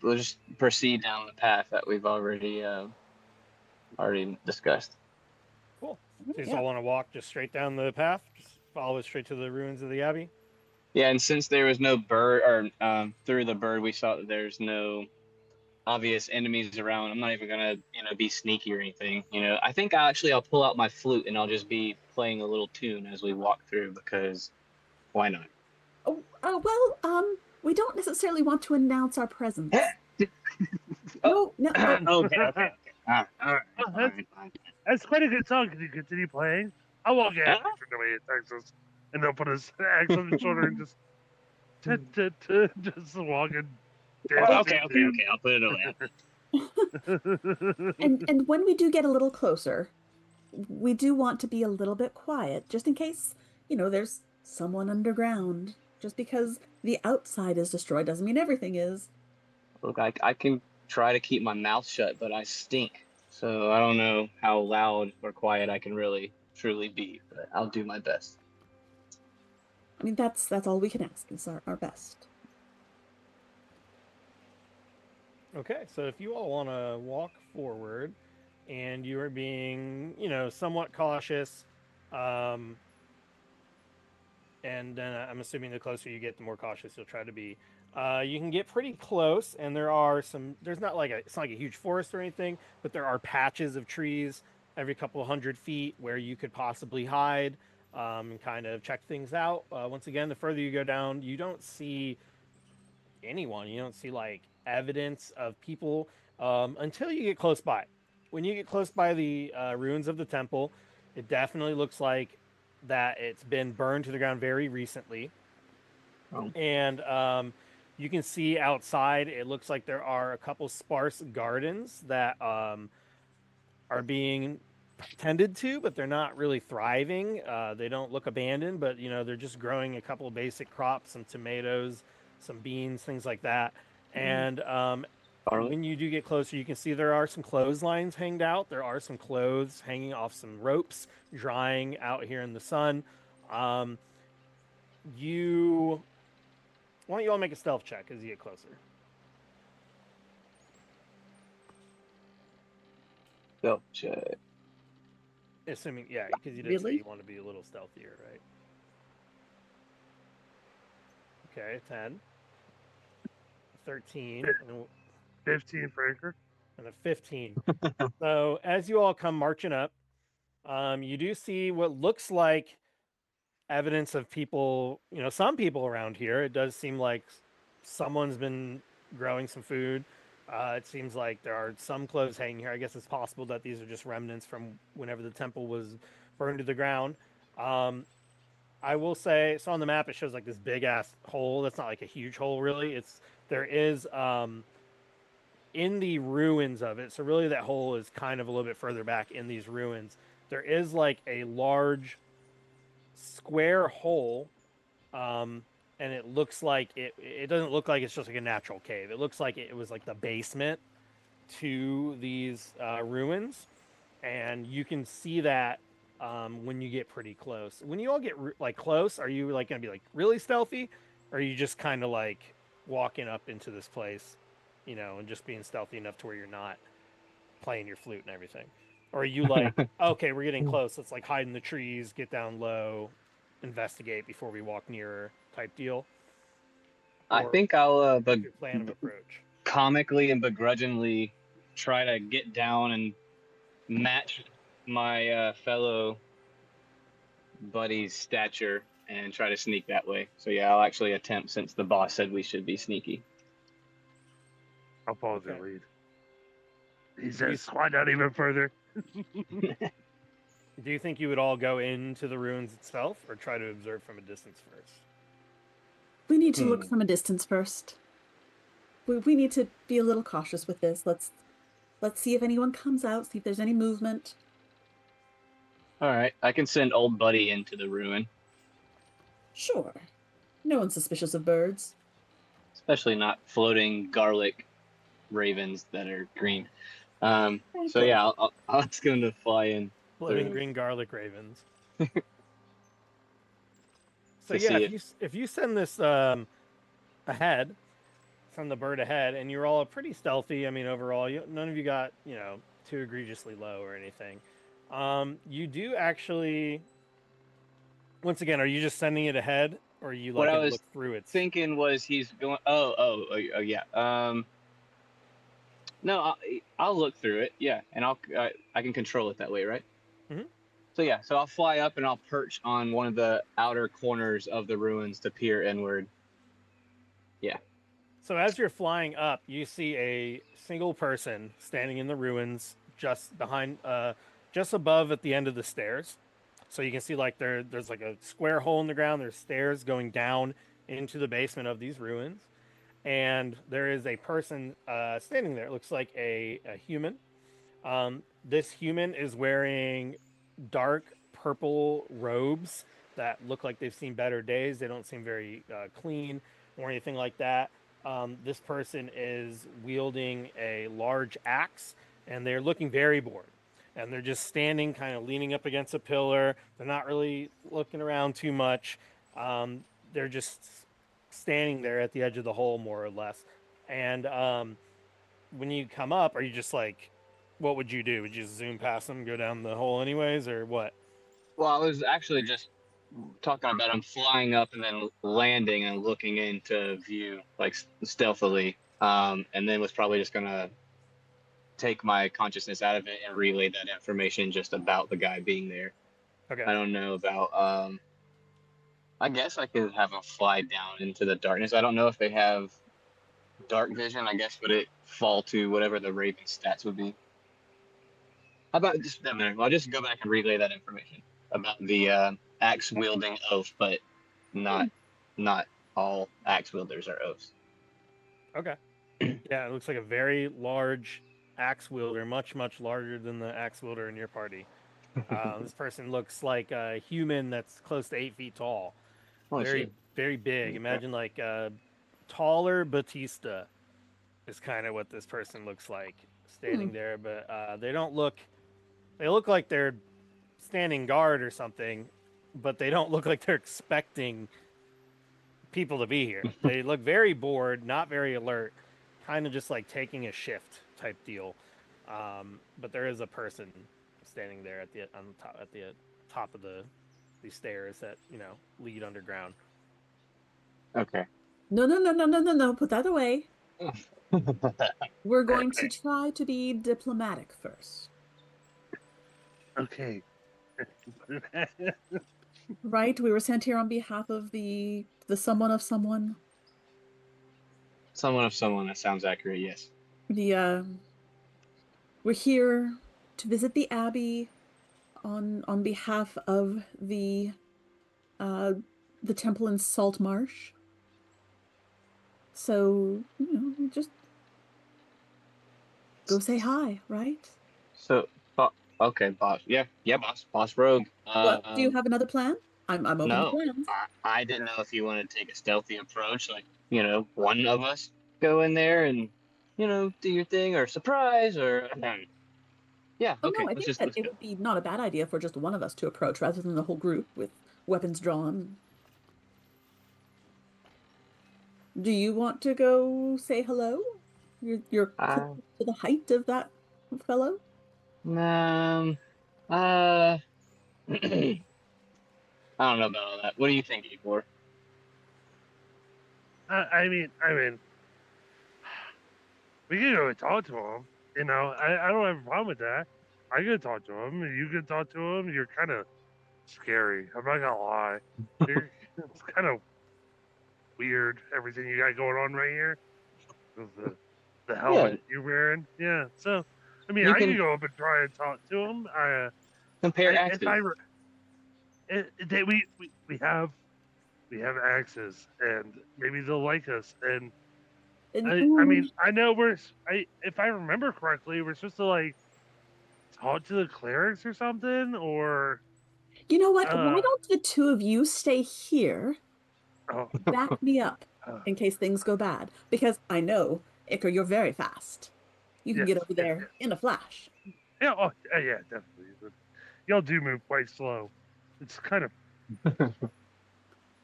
Speaker 3: proceed down the path that we've already discussed.
Speaker 1: Cool. So you just
Speaker 2: Yeah.
Speaker 1: all want to walk just straight down the path, just follow it straight to the ruins of the Abbey.
Speaker 3: Yeah, and since there was no bird, or through the bird, we saw that there's no obvious enemies around. I'm not even gonna, be sneaky or anything. I think I'll pull out my flute and I'll just be playing a little tune as we walk through because why not?
Speaker 2: Oh, well, we don't necessarily want to announce our presence.
Speaker 3: Oh,
Speaker 2: No, no.
Speaker 3: okay. All right,
Speaker 4: Oh,
Speaker 3: fine.
Speaker 4: that's quite a good song. Can you continue playing? I'll walk in
Speaker 3: Huh?
Speaker 4: from the way it Texas, and they'll put his axe on his shoulder and just just walking, dance
Speaker 3: Oh,
Speaker 4: to
Speaker 3: okay. I'll put it away.
Speaker 2: And when we do get a little closer, we do want to be a little bit quiet, just in case, there's someone underground. Just because the outside is destroyed doesn't mean everything is.
Speaker 3: Look, I can try to keep my mouth shut, but I stink. So I don't know how loud or quiet I can really truly be, but I'll do my best.
Speaker 2: I mean, that's all we can ask is our best.
Speaker 1: Okay, so if you all want to walk forward, and you are being, somewhat cautious, um, and then I'm assuming the closer you get, the more cautious you'll try to be. You can get pretty close, and there's not like it's not like a huge forest or anything, but there are patches of trees every couple of 100 feet where you could possibly hide, and kind of check things out. Once again, the further you go down, you don't see anyone. You don't see like evidence of people, until you get close by. When you get close by the ruins of the temple, it definitely looks like that it's been burned to the ground very recently.
Speaker 3: Oh.
Speaker 1: And you can see outside, it looks like there are a couple sparse gardens that are being tended to, but they're not really thriving. They don't look abandoned, but they're just growing a couple of basic crops, some tomatoes, some beans, things like that. And
Speaker 3: Garlic?
Speaker 1: when you do get closer, you can see there are some clotheslines hanged out. There are some clothes hanging off some ropes, drying out here in the sun. You Why don't you all make a stealth check as you get closer?
Speaker 3: Go check.
Speaker 1: Assuming, yeah, because you did say
Speaker 2: Really?
Speaker 1: you want to be a little stealthier, right? Okay, 10, 13,
Speaker 4: 15 for Anchor.
Speaker 1: and a 15. So as you all come marching up, you do see what looks like evidence of people, some people around here. It does seem like someone's been growing some food. It seems like there are some clothes hanging here. I guess it's possible that these are just remnants from whenever the temple was burned to the ground. I will say, so on the map it shows like this big ass hole. That's not like a huge hole, really. There is in the ruins of it. So really, that hole is kind of a little bit further back in these ruins. There is like a large square hole, and it looks like it doesn't look like it's just like a natural cave. It looks like it was like the basement to these ruins, and you can see that when you get pretty close. When you all get like close, are you like gonna be like really stealthy, or are you just kind of like walking up into this place, and just being stealthy enough to where you're not playing your flute and everything? Or are you like, okay, we're getting close, let's like hide in the trees, get down low, investigate before we walk nearer type deal?
Speaker 3: I
Speaker 1: Or
Speaker 3: think I'll
Speaker 1: what's your plan of approach?
Speaker 3: comically and begrudgingly try to get down and match my fellow buddy's stature and try to sneak that way. So yeah, I'll actually attempt since the boss said we should be sneaky.
Speaker 4: I'll follow
Speaker 1: Okay.
Speaker 4: the lead. He says, squat down even further.
Speaker 1: Do you think you would all go into the ruins itself, or try to observe from a distance first?
Speaker 2: We need to look from a distance first. We need to be a little cautious with this. Let's see if anyone comes out, see if there's any movement.
Speaker 3: All right, I can send old buddy into the ruin.
Speaker 2: Sure. No one's suspicious of birds.
Speaker 3: Especially not floating garlic ravens that are green. So
Speaker 2: Exactly.
Speaker 3: yeah, I'll ask him to fly in
Speaker 1: Floating
Speaker 3: through
Speaker 1: green garlic ravens. So
Speaker 3: to
Speaker 1: yeah,
Speaker 3: see if.
Speaker 1: if you send this ahead, send the bird ahead, and you're all pretty stealthy. I mean, overall, none of you got too egregiously low or anything. You do actually. Once again, are you just sending it ahead, or are you
Speaker 3: What
Speaker 1: like
Speaker 3: I
Speaker 1: gonna
Speaker 3: was
Speaker 1: look through its?
Speaker 3: thinking was he's going. Oh, yeah. No, I'll look through it. Yeah, and I can control it that way, right?
Speaker 1: Mhm.
Speaker 3: So yeah, so I'll fly up and I'll perch on one of the outer corners of the ruins to peer inward. Yeah.
Speaker 1: So as you're flying up, you see a single person standing in the ruins, just behind, just above at the end of the stairs. So you can see like there's like a square hole in the ground. There's stairs going down into the basement of these ruins, and there is a person standing there. It looks like a human. This human is wearing dark purple robes that look like they've seen better days. They don't seem very clean or anything like that. This person is wielding a large axe, and they're looking very bored. And they're just standing, kind of leaning up against a pillar. They're not really looking around too much. They're just standing there at the edge of the hole, more or less. And when you come up, are you just like, what would you do? Would you just zoom past them, go down the hole anyways, or what?
Speaker 3: Well, I was actually just talking about him flying up and then landing and looking into view like stealthily, and then was probably just gonna take my consciousness out of it and relay that information just about the guy being there.
Speaker 1: Okay.
Speaker 3: I don't know about. I guess I could have him fly down into the darkness. I don't know if they have dark vision. I guess would it fall to whatever the Raven stats would be? How about just a minute? I'll just go back and relay that information about the axe wielding oaf, but
Speaker 2: Hmm.
Speaker 3: not not all axe wielders are oafs.
Speaker 1: Okay. Yeah, it looks like a very large axe wielder, much larger than the axe wielder in your party. This person looks like a human that's close to 8 feet tall.
Speaker 3: Holy
Speaker 1: Very,
Speaker 3: shit!
Speaker 1: very big.
Speaker 3: Okay.
Speaker 1: Imagine like taller Batista is kind of what this person looks like
Speaker 2: Hmm.
Speaker 1: standing there. But they don't look. They look like they're standing guard or something, but they don't look like they're expecting people to be here. They look very bored, not very alert, kind of just like taking a shift type deal. But there is a person standing there at the on the top at the top of the these stairs that lead underground.
Speaker 3: Okay.
Speaker 2: No, no, no, no, no, no, no. Put that away. We're going to try to be diplomatic first.
Speaker 4: Okay.
Speaker 2: Right? We were sent here on behalf of the someone of someone.
Speaker 3: Someone of someone. That sounds accurate. Yes.
Speaker 2: The we're here to visit the Abbey on behalf of uh the temple in Salt Marsh. So, just go say hi, right?
Speaker 3: So, okay, boss. Yeah, yeah, boss Rogue.
Speaker 2: What? Do you have another plan? I'm open to
Speaker 3: No,
Speaker 2: plans.
Speaker 3: I didn't know if you want to take a stealthy approach, like one of us go in there and do your thing, or surprise, or yeah.
Speaker 2: Oh no,
Speaker 3: Okay,
Speaker 2: I think that
Speaker 3: let's
Speaker 2: it
Speaker 3: go.
Speaker 2: would be not a bad idea for just one of us to approach rather than the whole group with weapons drawn. Do you want to go say hello? You're close
Speaker 3: Uh,
Speaker 2: to the height of that fellow?
Speaker 3: um, uh, I don't know about all that. What do you think, Igor?
Speaker 4: I mean, we can go and talk to him. I don't have a problem with that. I can talk to him. You can talk to him. You're kind of scary. I'm not gonna lie. It's kind of weird everything you got going on right here. With the
Speaker 3: Yeah,
Speaker 4: helmet you're wearing. Yeah. So, I mean,
Speaker 3: you
Speaker 4: I can
Speaker 3: can
Speaker 4: go up and try and talk to him.
Speaker 3: compare
Speaker 4: If I
Speaker 3: axes.
Speaker 4: we have access, and maybe they'll like us. And
Speaker 2: And,
Speaker 4: I mean, I know if I remember correctly, we're supposed to like talk to the clerics or something, or
Speaker 2: You know what? Why
Speaker 4: Uh,
Speaker 2: don't the two of you stay here,
Speaker 4: oh,
Speaker 2: back me up
Speaker 4: uh,
Speaker 2: in case things go bad? Because I know, Iker, you're very fast. You can
Speaker 4: yes,
Speaker 2: get over
Speaker 4: yes,
Speaker 2: there
Speaker 4: yes.
Speaker 2: in a flash.
Speaker 4: Yeah, oh, yeah, definitely. But y'all do move quite slow. It's kind of
Speaker 2: So,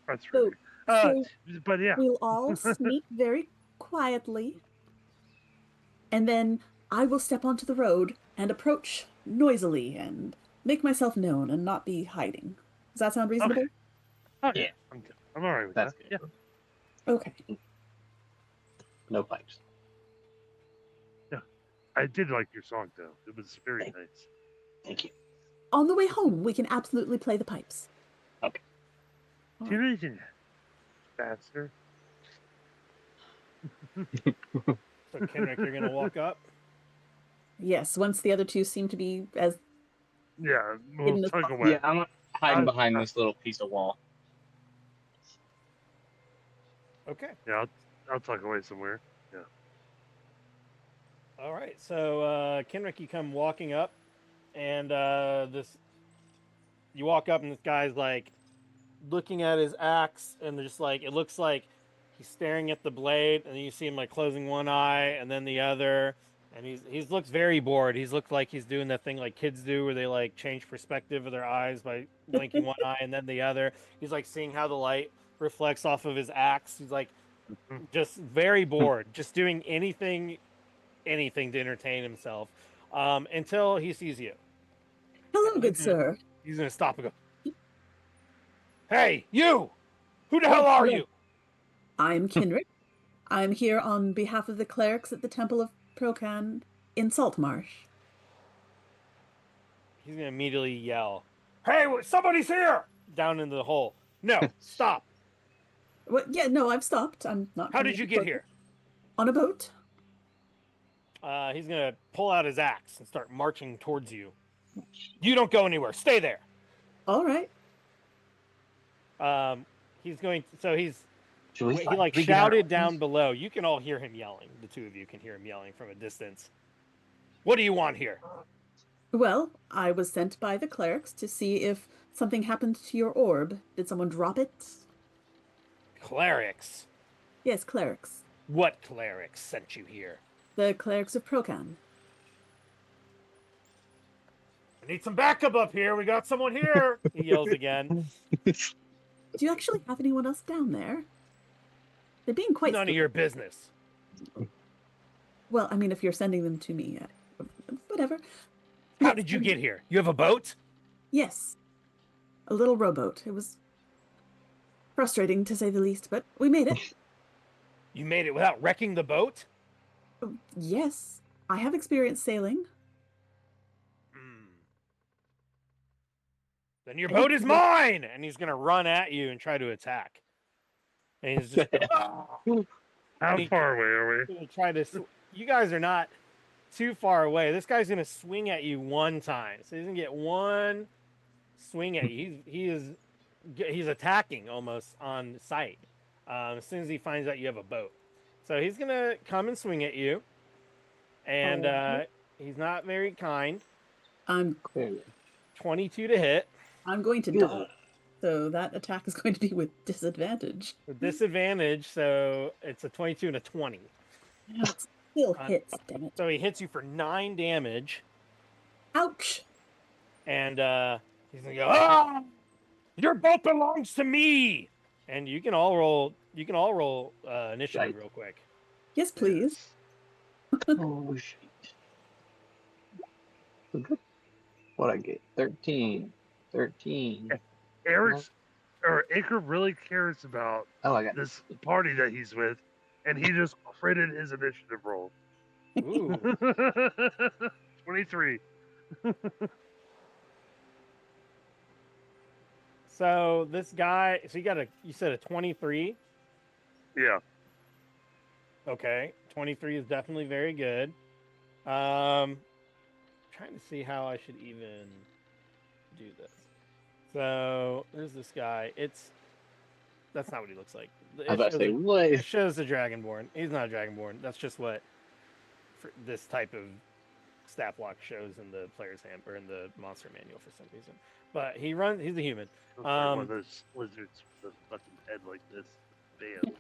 Speaker 4: frustrating. Uh,
Speaker 2: so
Speaker 4: but yeah,
Speaker 2: we'll all sneak very quietly, and then I will step onto the road and approach noisily and make myself known and not be hiding. Does that sound
Speaker 4: okay.
Speaker 2: reasonable?
Speaker 4: Oh yeah,
Speaker 3: Yeah,
Speaker 4: I'm all right with
Speaker 3: that's
Speaker 4: that.
Speaker 3: good.
Speaker 4: Yeah,
Speaker 2: Okay.
Speaker 3: No pipes.
Speaker 4: yeah. I did like your song though. It was very
Speaker 3: Thank,
Speaker 4: nice.
Speaker 3: thank you.
Speaker 2: On the way home, we can absolutely play the pipes.
Speaker 3: Okay.
Speaker 2: All
Speaker 4: Do you
Speaker 2: right.
Speaker 4: know anything faster?
Speaker 1: So Kenrick, you're gonna walk up.
Speaker 2: Yes, once the other two seem to be as
Speaker 4: Yeah, we'll
Speaker 2: hidden as
Speaker 4: tug
Speaker 2: possible.
Speaker 4: away.
Speaker 3: Yeah, I'm hiding
Speaker 4: I,
Speaker 3: behind this little piece of wall.
Speaker 1: Okay.
Speaker 4: yeah, I'll tug away somewhere. Yeah.
Speaker 1: All right. So Kenrick, you come walking up, and you walk up, and this guy's like looking at his axe, and just like it looks like he's staring at the blade, and then you see him like closing one eye and then the other, and he's looks very bored. He's looked like he's doing that thing like kids do, where they like change perspective of their eyes by blinking one eye and then the other. He's like seeing how the light reflects off of his axe. He's like
Speaker 4: Mhm.
Speaker 1: just very bored, just doing anything to entertain himself, until he sees you, and
Speaker 2: Hello, good sir.
Speaker 1: he's gonna stop and go, "Hey, you! Who the
Speaker 2: Oh,
Speaker 1: hell are
Speaker 2: hello.
Speaker 1: you?"
Speaker 2: I'm Kinrick. I'm here on behalf of the clerics at the Temple of Procan in Saltmarsh.
Speaker 1: He's gonna immediately yell, "Hey, somebody's here!" down into the hole. No, stop!
Speaker 2: What? Yeah, no, I've stopped. I'm not
Speaker 1: How
Speaker 2: coming
Speaker 1: did you
Speaker 2: any
Speaker 1: get
Speaker 2: closer.
Speaker 1: here?
Speaker 2: On a boat?
Speaker 1: He's gonna pull out his axe and start marching towards you. You don't go anywhere. Stay there.
Speaker 2: All right.
Speaker 1: He's going. So
Speaker 3: Should we
Speaker 1: he like
Speaker 3: we get our
Speaker 1: shouted
Speaker 3: weapons?
Speaker 1: down below. You can all hear him yelling. The two of you can hear him yelling from a distance. What do you want here?
Speaker 2: Well, I was sent by the clerics to see if something happened to your orb. Did someone drop it?
Speaker 1: Clerics.
Speaker 2: Yes, clerics.
Speaker 1: What clerics sent you here?
Speaker 2: The clerics of Procan.
Speaker 1: I need some backup up here. We got someone here. He yells again.
Speaker 2: Do you actually have anyone else down there? They're being quite
Speaker 1: None of your business.
Speaker 2: well, I mean, if you're sending them to me, whatever.
Speaker 1: How
Speaker 2: Yes,
Speaker 1: did you get here? You have a boat?
Speaker 2: yes, a little rowboat. It was frustrating to say the least, but we made it.
Speaker 1: You made it without wrecking the boat?
Speaker 2: Yes, I have experience sailing.
Speaker 1: Hmm. Then your
Speaker 2: I think
Speaker 1: boat is mine! And he's gonna run at you and try to attack. And he's just
Speaker 4: How
Speaker 1: he-
Speaker 4: far away are we?
Speaker 1: gonna try to. You guys are not too far away. This guy's gonna swing at you one time, so he's gonna get one swing at you. He's attacking almost on sight. As soon as he finds out you have a boat, so he's gonna come and swing at you, and he's not very kind.
Speaker 2: I'm
Speaker 1: 22 to hit.
Speaker 2: I'm going to die. So that attack is going to be with disadvantage.
Speaker 1: With disadvantage, so it's a 22 and a 20.
Speaker 2: Yeah, it still hits, damn it.
Speaker 1: So he hits you for 9 damage,
Speaker 2: Ouch!
Speaker 1: and he's gonna go, "Ah! Your boat belongs to me!" And you can all roll. You can all roll initiative
Speaker 3: Right.
Speaker 1: real quick.
Speaker 2: Yes, please.
Speaker 3: Oh shit. What I get? 13. 13.
Speaker 4: Eric's or Iker really cares about
Speaker 3: Oh, I got
Speaker 4: this party that he's with, and he just critted his initiative roll.
Speaker 1: Ooh.
Speaker 4: 23.
Speaker 1: So this guy, so you said a 23.
Speaker 4: Yeah.
Speaker 1: Okay, 23 is definitely very good. Trying to see how I should even do this. So there's this guy. That's not what he looks like.
Speaker 3: I was about to say, what
Speaker 1: It
Speaker 3: is
Speaker 1: shows the Dragonborn. He's not a Dragonborn. That's just what for this type of staff block shows in the player's hand or in the monster manual for some reason. But he runs. He's a human.
Speaker 4: Looks like one of those lizards with a fucking head like this. Bands.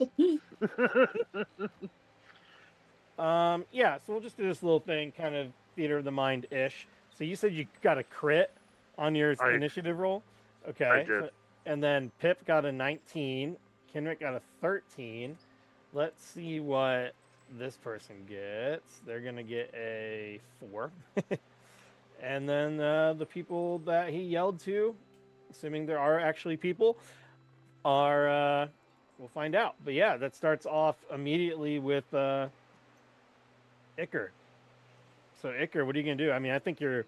Speaker 1: Yeah. So we'll just do this little thing, kind of theater of the mind ish. So you said you got a crit on your initiative roll. Okay.
Speaker 4: I did.
Speaker 1: So, and then Pip got a 19. Kenrick got a 13. Let's see what this person gets. They're gonna get a 4. And then the people that he yelled to, assuming there are actually people, are we'll find out. But yeah, that starts off immediately with Iker. So Iker, what are you gonna do? I mean, I think you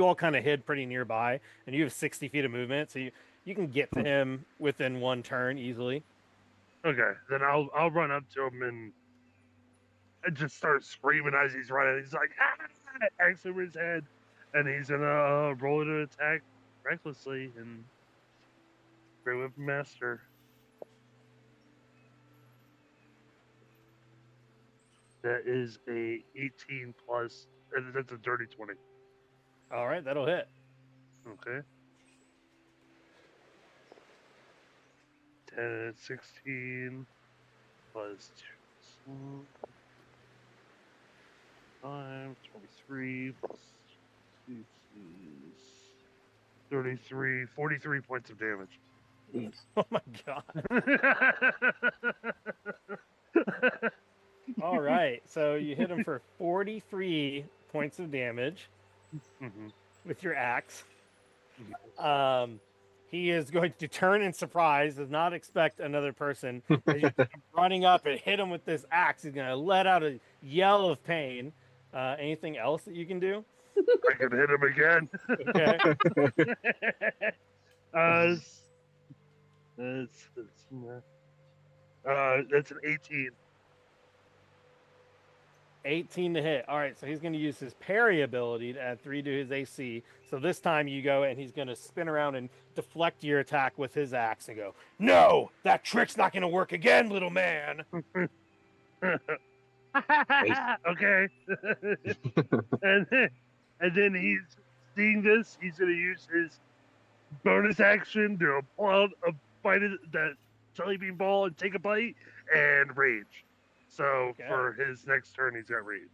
Speaker 1: all kind of hid pretty nearby, and you have 60 feet of movement, so you can get to him within one turn easily.
Speaker 4: Okay, then I'll run up to him and just start screaming as he's running. He's like, ah! Axe over his head, and he's gonna roll to attack recklessly and Great Weapon Master. That is a 18 plus, and that's a dirty 20.
Speaker 1: All right, that'll hit.
Speaker 4: Okay. 10, 16 plus 2. 5, 23 plus 33, 43 points of damage.
Speaker 1: Oh my god. All right, so you hit him for 43 points of damage with your axe. He is going to turn in surprise, does not expect another person. As you come running up and hit him with this axe, he's going to let out a yell of pain. Anything else that you can do?
Speaker 4: I can hit him again.
Speaker 1: Okay.
Speaker 4: That's an 18.
Speaker 1: 18 to hit. All right, so he's going to use his parry ability to add 3 to his AC. So this time you go and he's going to spin around and deflect your attack with his axe and go, "No, that trick's not going to work again, little man."
Speaker 4: Okay. and then he's seeing this. He's going to use his bonus action to pull out a bite of that jelly bean ball and take a bite and rage. So for his next turn, he's got rage.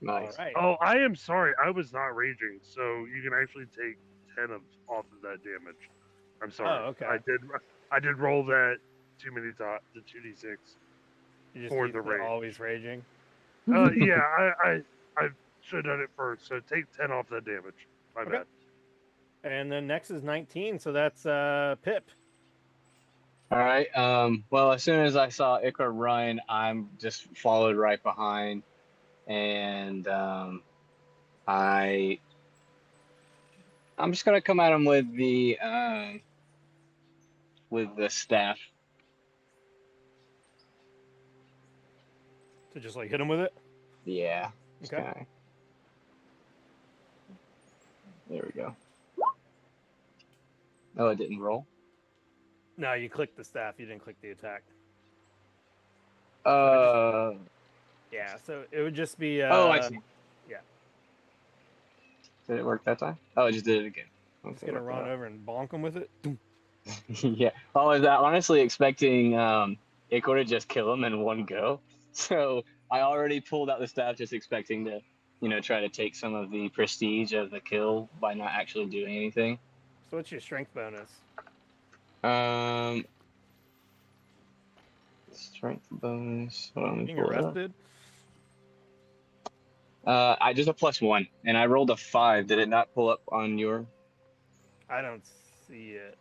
Speaker 3: Nice.
Speaker 1: All right.
Speaker 4: Oh, I am sorry. I was not raging. So you can actually take 10 off of that damage. I'm sorry.
Speaker 1: Oh, okay.
Speaker 4: I did roll that too many times, the 2d6
Speaker 1: You just
Speaker 4: for
Speaker 1: keep
Speaker 4: the rage.
Speaker 1: always raging.
Speaker 4: Yeah, I should have done it first. So take 10 off that damage. My bad.
Speaker 1: And then next is 19, so that's Pip.
Speaker 3: All right. Well, as soon as I saw Icar run, I'm just followed right behind, and I'm just gonna come at him with the staff.
Speaker 1: So just like hit him with it.
Speaker 3: Yeah.
Speaker 1: Okay.
Speaker 3: There we go. Oh, it didn't roll.
Speaker 1: No, you clicked the staff. You didn't click the attack. Yeah, so it would just be.
Speaker 3: Oh, I see.
Speaker 1: Yeah.
Speaker 3: Did it work that time? Oh, it just did it again.
Speaker 1: I'm just gonna run over and bonk him with it.
Speaker 3: Yeah. I was honestly expecting Icar to just kill him in one go. So I already pulled out the staff, just expecting to, try to take some of the prestige of the kill by not actually doing anything.
Speaker 1: So what's your strength bonus?
Speaker 3: Strength bonus. Hold on,
Speaker 1: Being arrested?
Speaker 3: I just a +1, and I rolled a 5. Did it not pull up on your?
Speaker 1: I don't see it.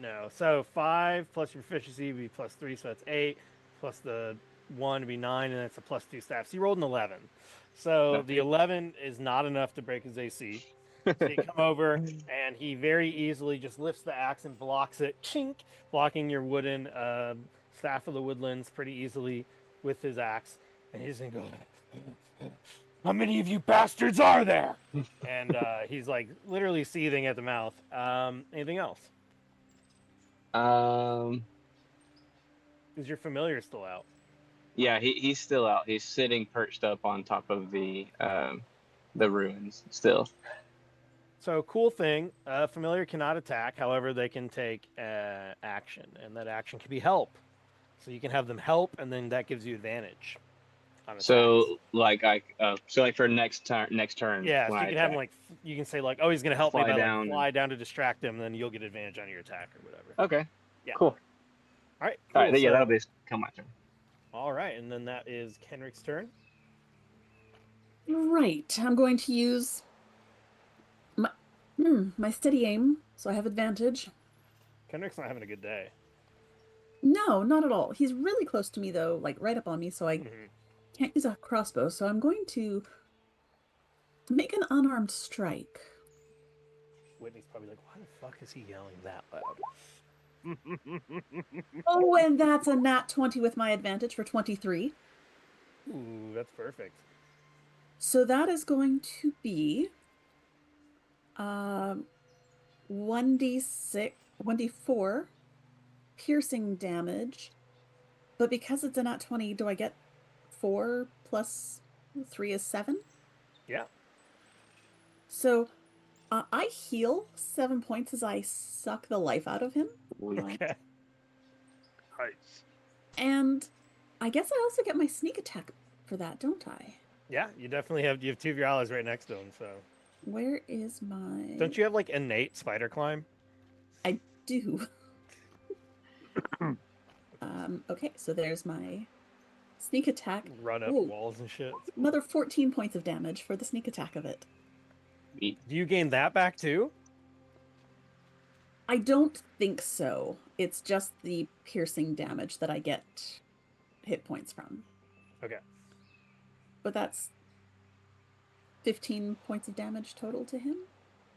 Speaker 1: No. So 5 plus your proficiency would be +3, so that's 8. Plus the 1 would be 9, and that's a +2 staff. So you rolled an 11. So the 11 is not enough to break his AC. So you come over, and he very easily just lifts the axe and blocks it, chink, blocking your wooden staff of the woodlands pretty easily with his axe. And he's gonna go, "How many of you bastards are there?" And he's like literally seething at the mouth. Anything else? Is your familiar still out?
Speaker 3: Yeah, he's still out. He's sitting perched up on top of the ruins still.
Speaker 1: So cool thing, familiar cannot attack. However, they can take action, and that action can be help. So you can have them help, and then that gives you advantage on attacks.
Speaker 3: So like for next turn
Speaker 1: Yeah,
Speaker 3: when
Speaker 1: so
Speaker 3: I
Speaker 1: you can have him
Speaker 3: attack.
Speaker 1: like you can say like, oh, he's gonna help me
Speaker 3: Fly
Speaker 1: by
Speaker 3: down
Speaker 1: like
Speaker 3: and-
Speaker 1: fly down to distract him, and then you'll get advantage on your attack or whatever.
Speaker 3: Okay.
Speaker 1: Yeah.
Speaker 3: Cool.
Speaker 1: All right.
Speaker 3: All
Speaker 1: Cool.
Speaker 3: right. Yeah,
Speaker 1: So-
Speaker 3: that'll be come my turn.
Speaker 1: all right, and then that is Kenric's turn.
Speaker 2: Right. I'm going to use my my steady aim, so I have advantage.
Speaker 1: Kenric's not having a good day.
Speaker 2: No, not at all. He's really close to me though, like right up on me, so I
Speaker 1: Mhm.
Speaker 2: can't use a crossbow. So I'm going to make an unarmed strike.
Speaker 1: Whitney's probably like, why the fuck is he yelling that loud?
Speaker 2: Oh, and that's a nat 20 with my advantage for 23.
Speaker 1: Ooh, that's perfect.
Speaker 2: So that is going to be 1d6, 1d4 piercing damage. But because it's a nat 20, do I get 4 plus 3 is 7?
Speaker 1: Yeah.
Speaker 2: So I heal 7 points as I suck the life out of him.
Speaker 1: Okay.
Speaker 4: Nice.
Speaker 2: And I guess I also get my sneak attack for that, don't I?
Speaker 1: Yeah, you definitely have. You have two of your allies right next to him. So
Speaker 2: Where is my...
Speaker 1: don't you have like innate spider climb?
Speaker 2: I do. Okay, so there's my sneak attack.
Speaker 1: Run up
Speaker 2: Ooh,
Speaker 1: walls and shit.
Speaker 2: another 14 points of damage for the sneak attack of it.
Speaker 1: Do you gain that back too?
Speaker 2: I don't think so. It's just the piercing damage that I get hit points from.
Speaker 1: Okay.
Speaker 2: But that's 15 points of damage total to him?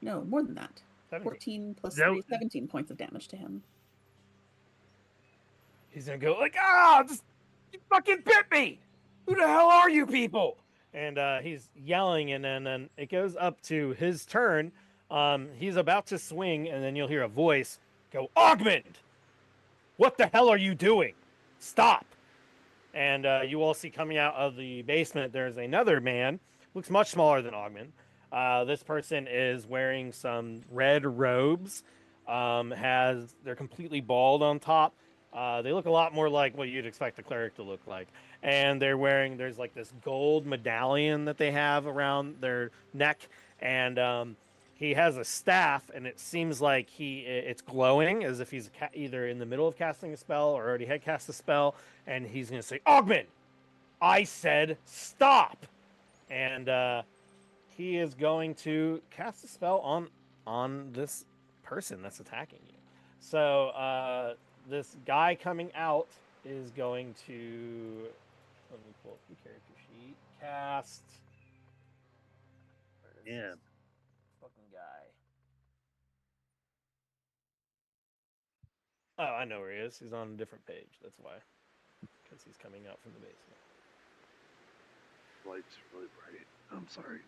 Speaker 2: No, more than that.
Speaker 1: 17.
Speaker 2: 14 plus
Speaker 4: No.
Speaker 2: 3, 17 points of damage to him.
Speaker 1: He's gonna go like, just you fucking bit me! Who the hell are you people? And he's yelling, and then it goes up to his turn. He's about to swing, and then you'll hear a voice go, Augment! What the hell are you doing? Stop! And you all see coming out of the basement, there's another man, looks much smaller than Augment. This person is wearing some red robes, they're completely bald on top. They look a lot more like what you'd expect a cleric to look like. And there's like this gold medallion that they have around their neck. And he has a staff, and it seems like it's glowing as if he's either in the middle of casting a spell or already had cast a spell. And he's going to say, Augment! I said stop! And he is going to cast a spell on this person that's attacking you. So this guy coming out is going to, let me pull up the character sheet, cast. Where is
Speaker 4: Yeah.
Speaker 1: this fucking guy? Oh, I know where he is. He's on a different page. That's why. Because he's coming out from the basement.
Speaker 4: Light's really bright. I'm sorry.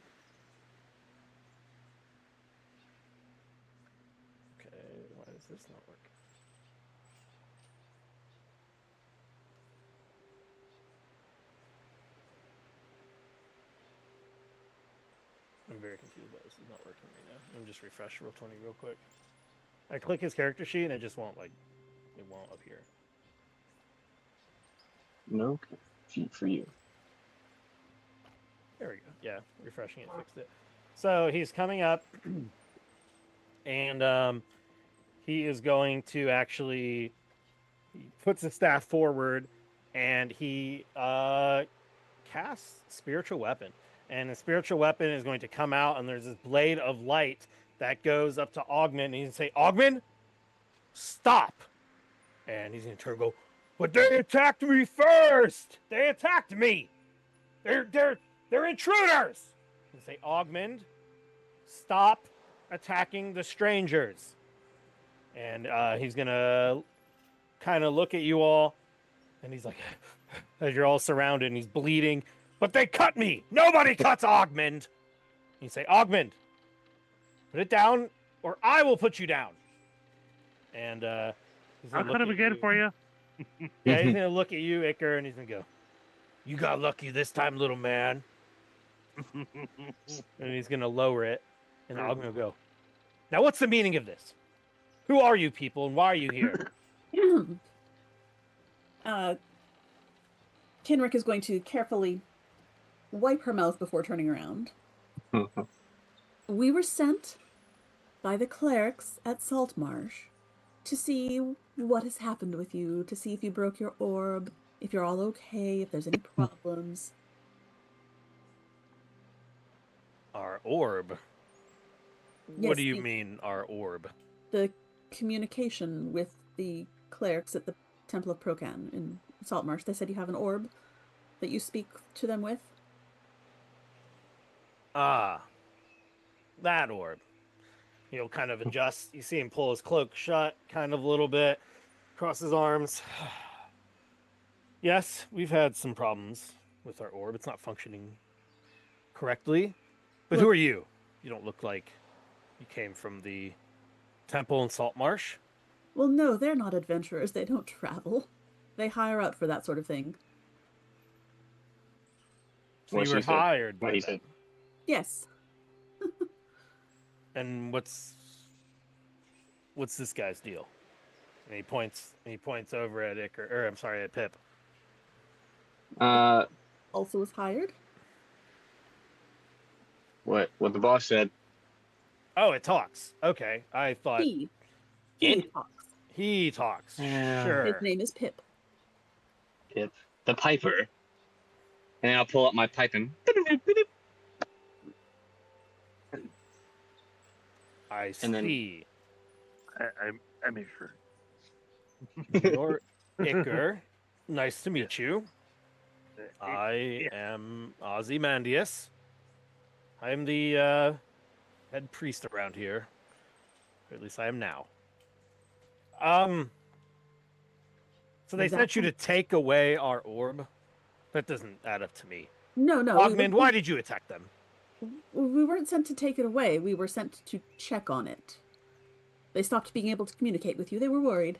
Speaker 1: Okay, why does this not work? I'm very confused why this is not working right now. Let me just refresh Roll20 real quick. I click his character sheet and it just won't it won't appear.
Speaker 3: No sheet for you.
Speaker 1: There we go. Yeah, refreshing it fixed it. So he's coming up, and he is going to he puts the staff forward, and he casts spiritual weapon. And the spiritual weapon is going to come out, and there's this blade of light that goes up to Augment, and he's going to say, Augment, stop! And he's going to turn and go, but they attacked me first! They attacked me! They're intruders! And say, Augment, stop attacking the strangers. And he's going to kind of look at you all, and he's like, as you're all surrounded, and he's bleeding, but they cut me! Nobody cuts Augment! You say, Augment, put it down, or I will put you down. And he's
Speaker 4: I'll
Speaker 1: gonna
Speaker 4: cut
Speaker 1: look
Speaker 4: him
Speaker 1: at
Speaker 4: again
Speaker 1: you.
Speaker 4: for you.
Speaker 1: Yeah, he's gonna look at you, Iker, and he's gonna go, You got lucky this time, little man. And he's gonna lower it, and I'm gonna go. Now, what's the meaning of this? Who are you people, and why are you here?
Speaker 2: Kenrick is going to carefully wipe her mouth before turning around. We were sent by the clerics at Saltmarsh to see what has happened with you, to see if you broke your orb, if you're all okay, if there's any problems.
Speaker 1: Our orb. What
Speaker 2: Yes,
Speaker 1: do you mean, our orb?
Speaker 2: The communication with the clerics at the Temple of Procan in Saltmarsh. They said you have an orb that you speak to them with.
Speaker 1: Ah, that orb. He'll kind of adjust. You see him pull his cloak shut, kind of a little bit, cross his arms. Yes, we've had some problems with our orb. It's not functioning correctly. But who
Speaker 2: Look-
Speaker 1: are you? You don't look like you came from the temple in Saltmarsh.
Speaker 2: Well, no, they're not adventurers. They don't travel. They hire out for that sort of thing.
Speaker 1: So
Speaker 3: What
Speaker 1: you were
Speaker 3: she said.
Speaker 1: hired by
Speaker 3: What he
Speaker 1: them.
Speaker 3: said.
Speaker 2: Yes.
Speaker 1: And what's this guy's deal? And he points over at Iker, or I'm sorry, at Pip.
Speaker 2: Also was hired.
Speaker 3: What the boss said.
Speaker 1: Oh, it talks. Okay, I thought
Speaker 2: He
Speaker 3: It?
Speaker 2: talks.
Speaker 1: he talks.
Speaker 3: Yeah.
Speaker 1: Sure.
Speaker 2: His name is Pip.
Speaker 3: Pip, the piper. And then I'll pull up my pipe and.
Speaker 1: I
Speaker 3: And then-
Speaker 1: see.
Speaker 4: I make sure.
Speaker 1: You're Iker. Nice to meet you. I am Ozymandias. I'm the head priest around here. Or at least I am now. So they sent you to take away our orb? That doesn't add up to me.
Speaker 2: No.
Speaker 1: Ogmund, why did you attack them?
Speaker 2: We weren't sent to take it away. We were sent to check on it. They stopped being able to communicate with you. They were worried.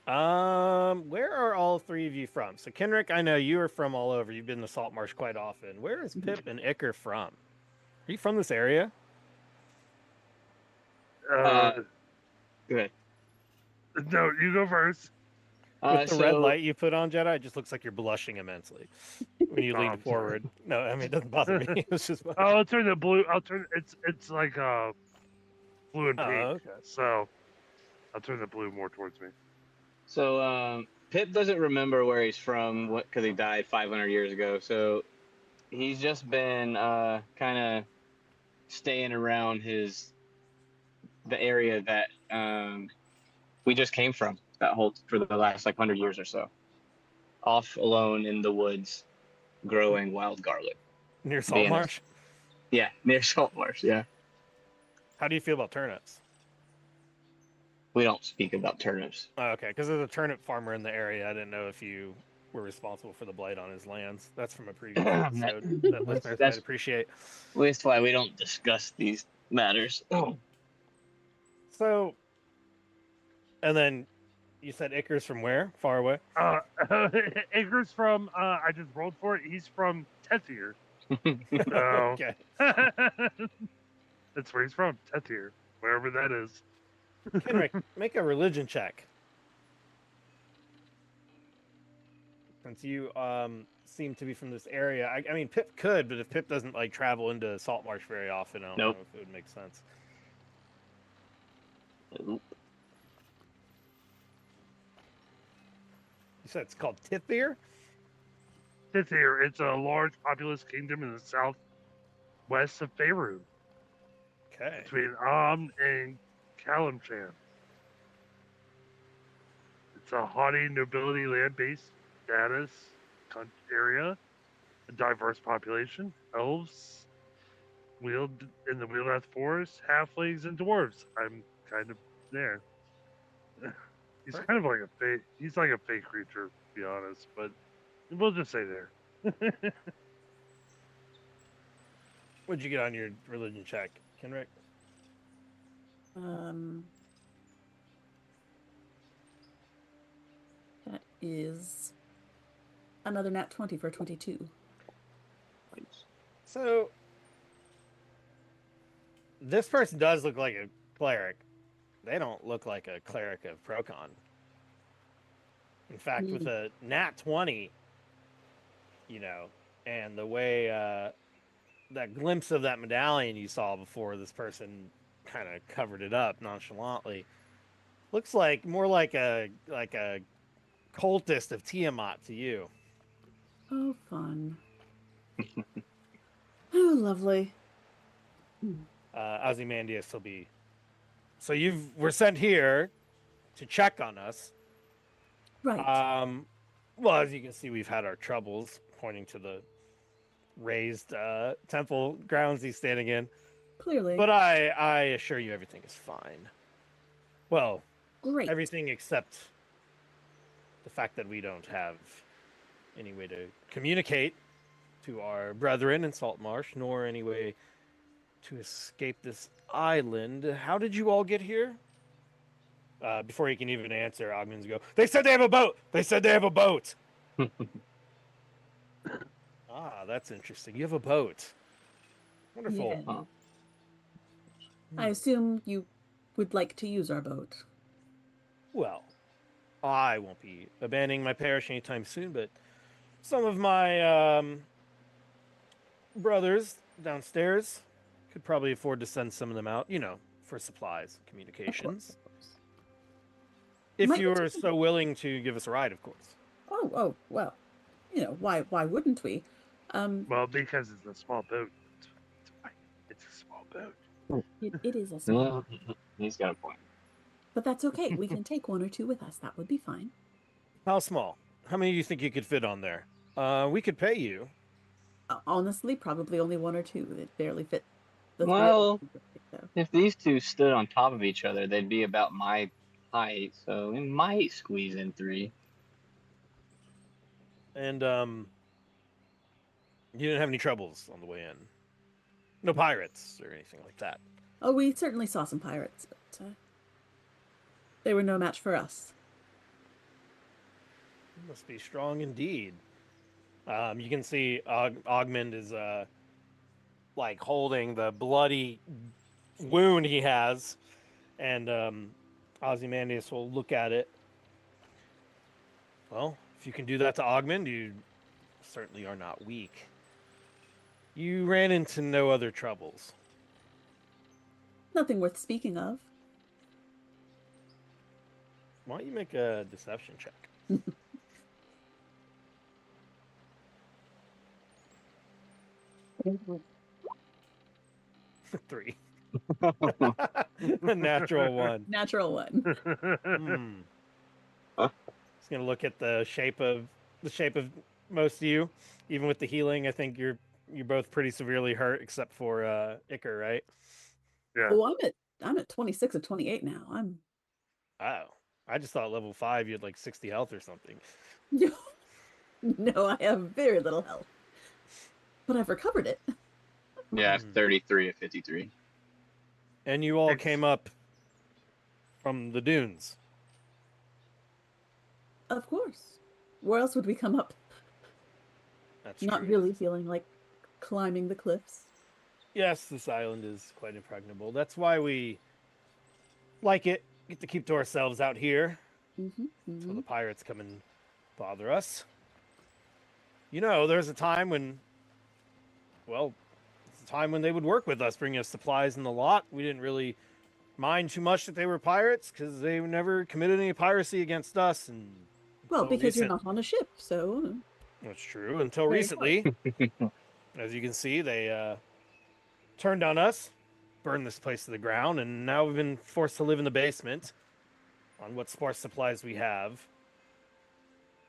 Speaker 1: Where are all three of you from? So Kenrick, I know you are from all over. You've been to Saltmarsh quite often. Where is Pip and Iker from? Are you from this area?
Speaker 3: Go ahead.
Speaker 4: No, you go first.
Speaker 1: With the red light you put on, Jedi, it just looks like you're blushing immensely when you lean
Speaker 4: I'm
Speaker 1: forward. No, I mean it doesn't bother me. It's just
Speaker 4: I'll turn the blue. It's like blue and pink.
Speaker 1: okay.
Speaker 4: So I'll turn the blue more towards me.
Speaker 3: So Pip doesn't remember where he's from, because he died 500 years ago. So he's just been kind of staying around the area that we just came from. For the last 100 years or so, off alone in the woods, growing wild garlic.
Speaker 1: Near
Speaker 3: Being a-
Speaker 1: Saltmarsh?
Speaker 3: Yeah, near Saltmarsh. Yeah,
Speaker 1: How do you feel about turnips?
Speaker 3: we don't speak about turnips.
Speaker 1: Oh, okay, because there's a turnip farmer in the area. I didn't know if you were responsible for the blight on his lands. That's from a previous episode that listeners might appreciate.
Speaker 3: That's why we don't discuss these matters.
Speaker 1: So, and then you said Iker's from where? Far away?
Speaker 4: Iker's from. I just rolled for it. He's from Tethir. So
Speaker 1: Okay.
Speaker 4: that's where he's from. Tethir, wherever that is.
Speaker 1: Kenrick, make a religion check. Since you seem to be from this area, I mean Pip could, but if Pip doesn't travel into Saltmarsh very often, I don't know if it would make sense.
Speaker 3: Nope.
Speaker 1: You said it's called Tithir?
Speaker 4: Tethir, it's a large populous kingdom in the southwest of Faerun,
Speaker 1: Okay.
Speaker 4: between and Kalimshan. It's a haughty nobility land-based status area, a diverse population, elves, wield in the Wheelwrath Forest, halflings, and dwarves. I'm kind of there. He's kind of like a fake. He's like a fake creature, to be honest. But we'll just say there.
Speaker 1: What'd you get on your religion check, Kenrick?
Speaker 2: That is another nat 20 for 22.
Speaker 1: So this person does look like a cleric. They don't look like a cleric of Procon. In fact, with a nat 20, and the way that glimpse of that medallion you saw before this person kind of covered it up nonchalantly, looks like more like a cultist of Tiamat to you.
Speaker 2: Oh, fun. Oh, lovely.
Speaker 1: Ozymandias will be. So we're sent here to check on us.
Speaker 2: Right.
Speaker 1: Well, as you can see, we've had our troubles, pointing to the raised temple grounds he's standing in.
Speaker 2: Clearly.
Speaker 1: But I assure you everything is fine. Well,
Speaker 2: Great.
Speaker 1: everything except the fact that we don't have any way to communicate to our brethren in Salt Marsh, nor any way to escape this island. How did you all get here? Before he can even answer, Ogman's go, they said they have a boat! They said they have a boat! Ah, that's interesting. You have a boat. Wonderful.
Speaker 2: Yeah. I assume you would like to use our boat.
Speaker 1: Well, I won't be abandoning my parish anytime soon, but some of my brothers downstairs could probably afford to send some of them out, for supplies, communications.
Speaker 2: Of course.
Speaker 1: If
Speaker 2: Might
Speaker 1: you
Speaker 2: we
Speaker 1: are
Speaker 2: take
Speaker 1: so willing to give us a ride, of course.
Speaker 2: Oh, well. Why wouldn't we?
Speaker 4: Well, because it's a small boat. It's a small boat.
Speaker 2: It is a small,
Speaker 3: He's got a point.
Speaker 2: but that's okay. We can take one or two with us. That would be fine.
Speaker 1: How small? How many do you think you could fit on there? We could pay you.
Speaker 2: Honestly, probably only one or two. That barely fit.
Speaker 3: Well, if these two stood on top of each other, they'd be about my height, so we might squeeze in 3.
Speaker 1: And you didn't have any troubles on the way in. No pirates or anything like that.
Speaker 2: Oh, we certainly saw some pirates, but they were no match for us.
Speaker 1: You must be strong indeed. You can see Ogmund is like holding the bloody wound he has, and Ozymandias will look at it. Well, if you can do that to Ogmund, you certainly are not weak. You ran into no other troubles.
Speaker 2: Nothing worth speaking of.
Speaker 1: Why don't you make a deception check? 3. A natural 1.
Speaker 2: Natural 1.
Speaker 1: Just gonna look at the shape of most of you. Even with the healing, I think you're both pretty severely hurt, except for Iker, right?
Speaker 4: Yeah.
Speaker 2: Oh, I'm at 26 of 28 now.
Speaker 1: Oh, I just thought level 5 you had like 60 health or something.
Speaker 2: No, I have very little health, but I've recovered it.
Speaker 3: Yeah, 33 of 53.
Speaker 1: And you all came up from the dunes.
Speaker 2: Of course. Where else would we come up?
Speaker 1: That's
Speaker 2: Not
Speaker 1: true.
Speaker 2: really feeling like climbing the cliffs.
Speaker 1: Yes, this island is quite impregnable. That's why we like it. Get to keep to ourselves out here until the pirates come and bother us. There's a time when, it's a time when they would work with us, bring us supplies in the lot. We didn't really mind too much that they were pirates because they never committed any piracy against us. And
Speaker 2: well, because you're not on a ship, so
Speaker 1: that's true. Until recently, as you can see, they turned on us, burned this place to the ground, and now we've been forced to live in the basement on what sparse supplies we have.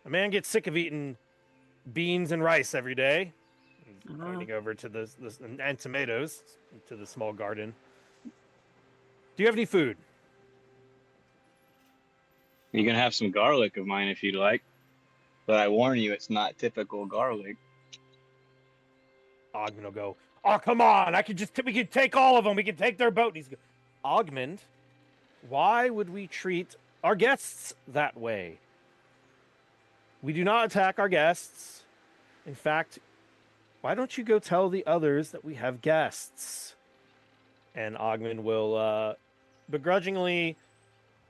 Speaker 1: A man gets sick of eating beans and rice every day. He's pointing over to the and tomatoes to the small garden. Do you have any food?
Speaker 3: You can have some garlic of mine if you'd like, but I warn you, it's not typical garlic.
Speaker 1: Ogmund will go, oh, come on. We could take all of them. We can take their boat. And he's Ogmund, why would we treat our guests that way? We do not attack our guests. In fact, why don't you go tell the others that we have guests? And Ogman will begrudgingly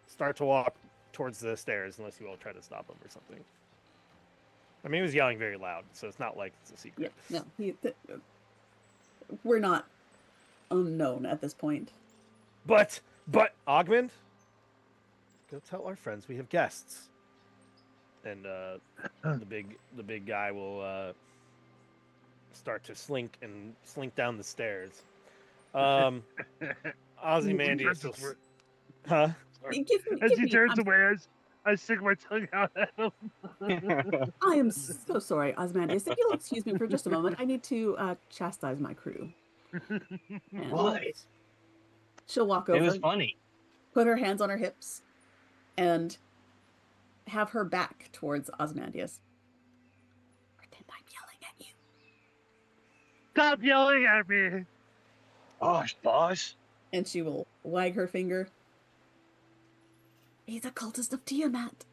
Speaker 1: start to walk towards the stairs unless you all try to stop him or something. I mean, he was yelling very loud, so it's not like it's a secret.
Speaker 2: Yeah, no, we're not unknown at this point.
Speaker 1: But Ogman, go tell our friends we have guests. And the big guy will start to slink down the stairs. Ozymandias will... Huh?
Speaker 4: As he turns away, I stick my tongue out at him.
Speaker 2: I am so sorry, Ozymandias. If you'll excuse me for just a moment, I need to chastise my crew. And
Speaker 3: What?
Speaker 2: she'll walk
Speaker 3: It
Speaker 2: over,
Speaker 3: was funny.
Speaker 2: put her hands on her hips, and have her back towards Ozymandias. Pretend I'm yelling at you.
Speaker 4: Stop yelling at me!
Speaker 3: Gosh, boss.
Speaker 2: And she will wag her finger. He's a cultist of Tiamat.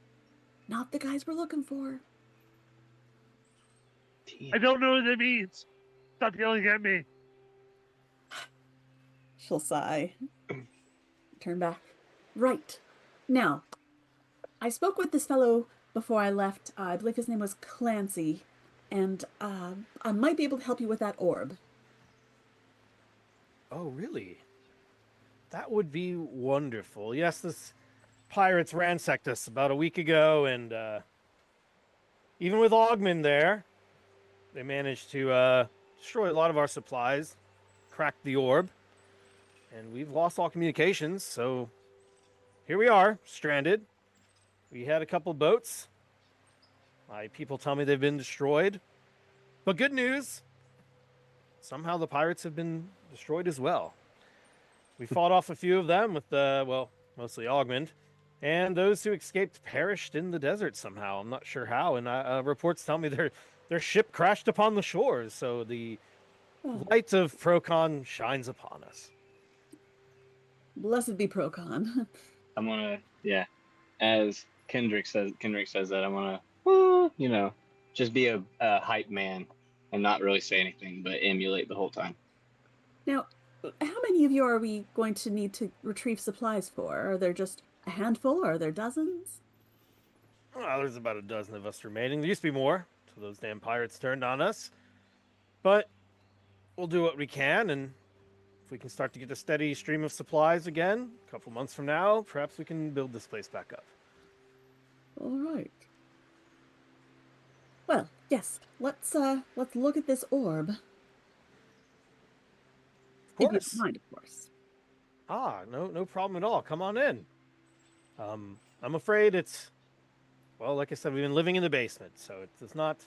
Speaker 2: Not the guys we're looking for.
Speaker 4: I don't know what that means. Stop yelling at me.
Speaker 2: She'll sigh. Turn back. Right. Now, I spoke with this fellow before I left. I believe his name was Clancy. And I might be able to help you with that orb.
Speaker 1: Oh, really? That would be wonderful. Yes, this pirates ransacked us about a week ago, and even with Ogman there, they managed to destroy a lot of our supplies, cracked the orb, and we've lost all communications, so here we are, stranded. We had a couple boats. My people tell me they've been destroyed. But good news, somehow the pirates have been destroyed as well. We fought off a few of them with, mostly Ogman. And those who escaped perished in the desert somehow. I'm not sure how. And reports tell me their ship crashed upon the shores. So the light of Procon shines upon us.
Speaker 2: Blessed be Procon.
Speaker 3: I'm gonna, as Kendrick says that, I'm gonna, just be a hype man and not really say anything, but emulate the whole time.
Speaker 2: Now, how many of you are we going to need to retrieve supplies for? Are there just a handful, or are there dozens?
Speaker 1: Well, there's about a dozen of us remaining. There used to be more, so those damn pirates turned on us. But we'll do what we can, and if we can start to get a steady stream of supplies again, a couple months from now, perhaps we can build this place back up.
Speaker 2: All right. Well, yes. Let's look at this orb.
Speaker 1: Of
Speaker 2: If you
Speaker 1: course.
Speaker 2: don't mind, of course.
Speaker 1: No problem at all. Come on in. I'm afraid it's, well, like I said, we've been living in the basement, so it does not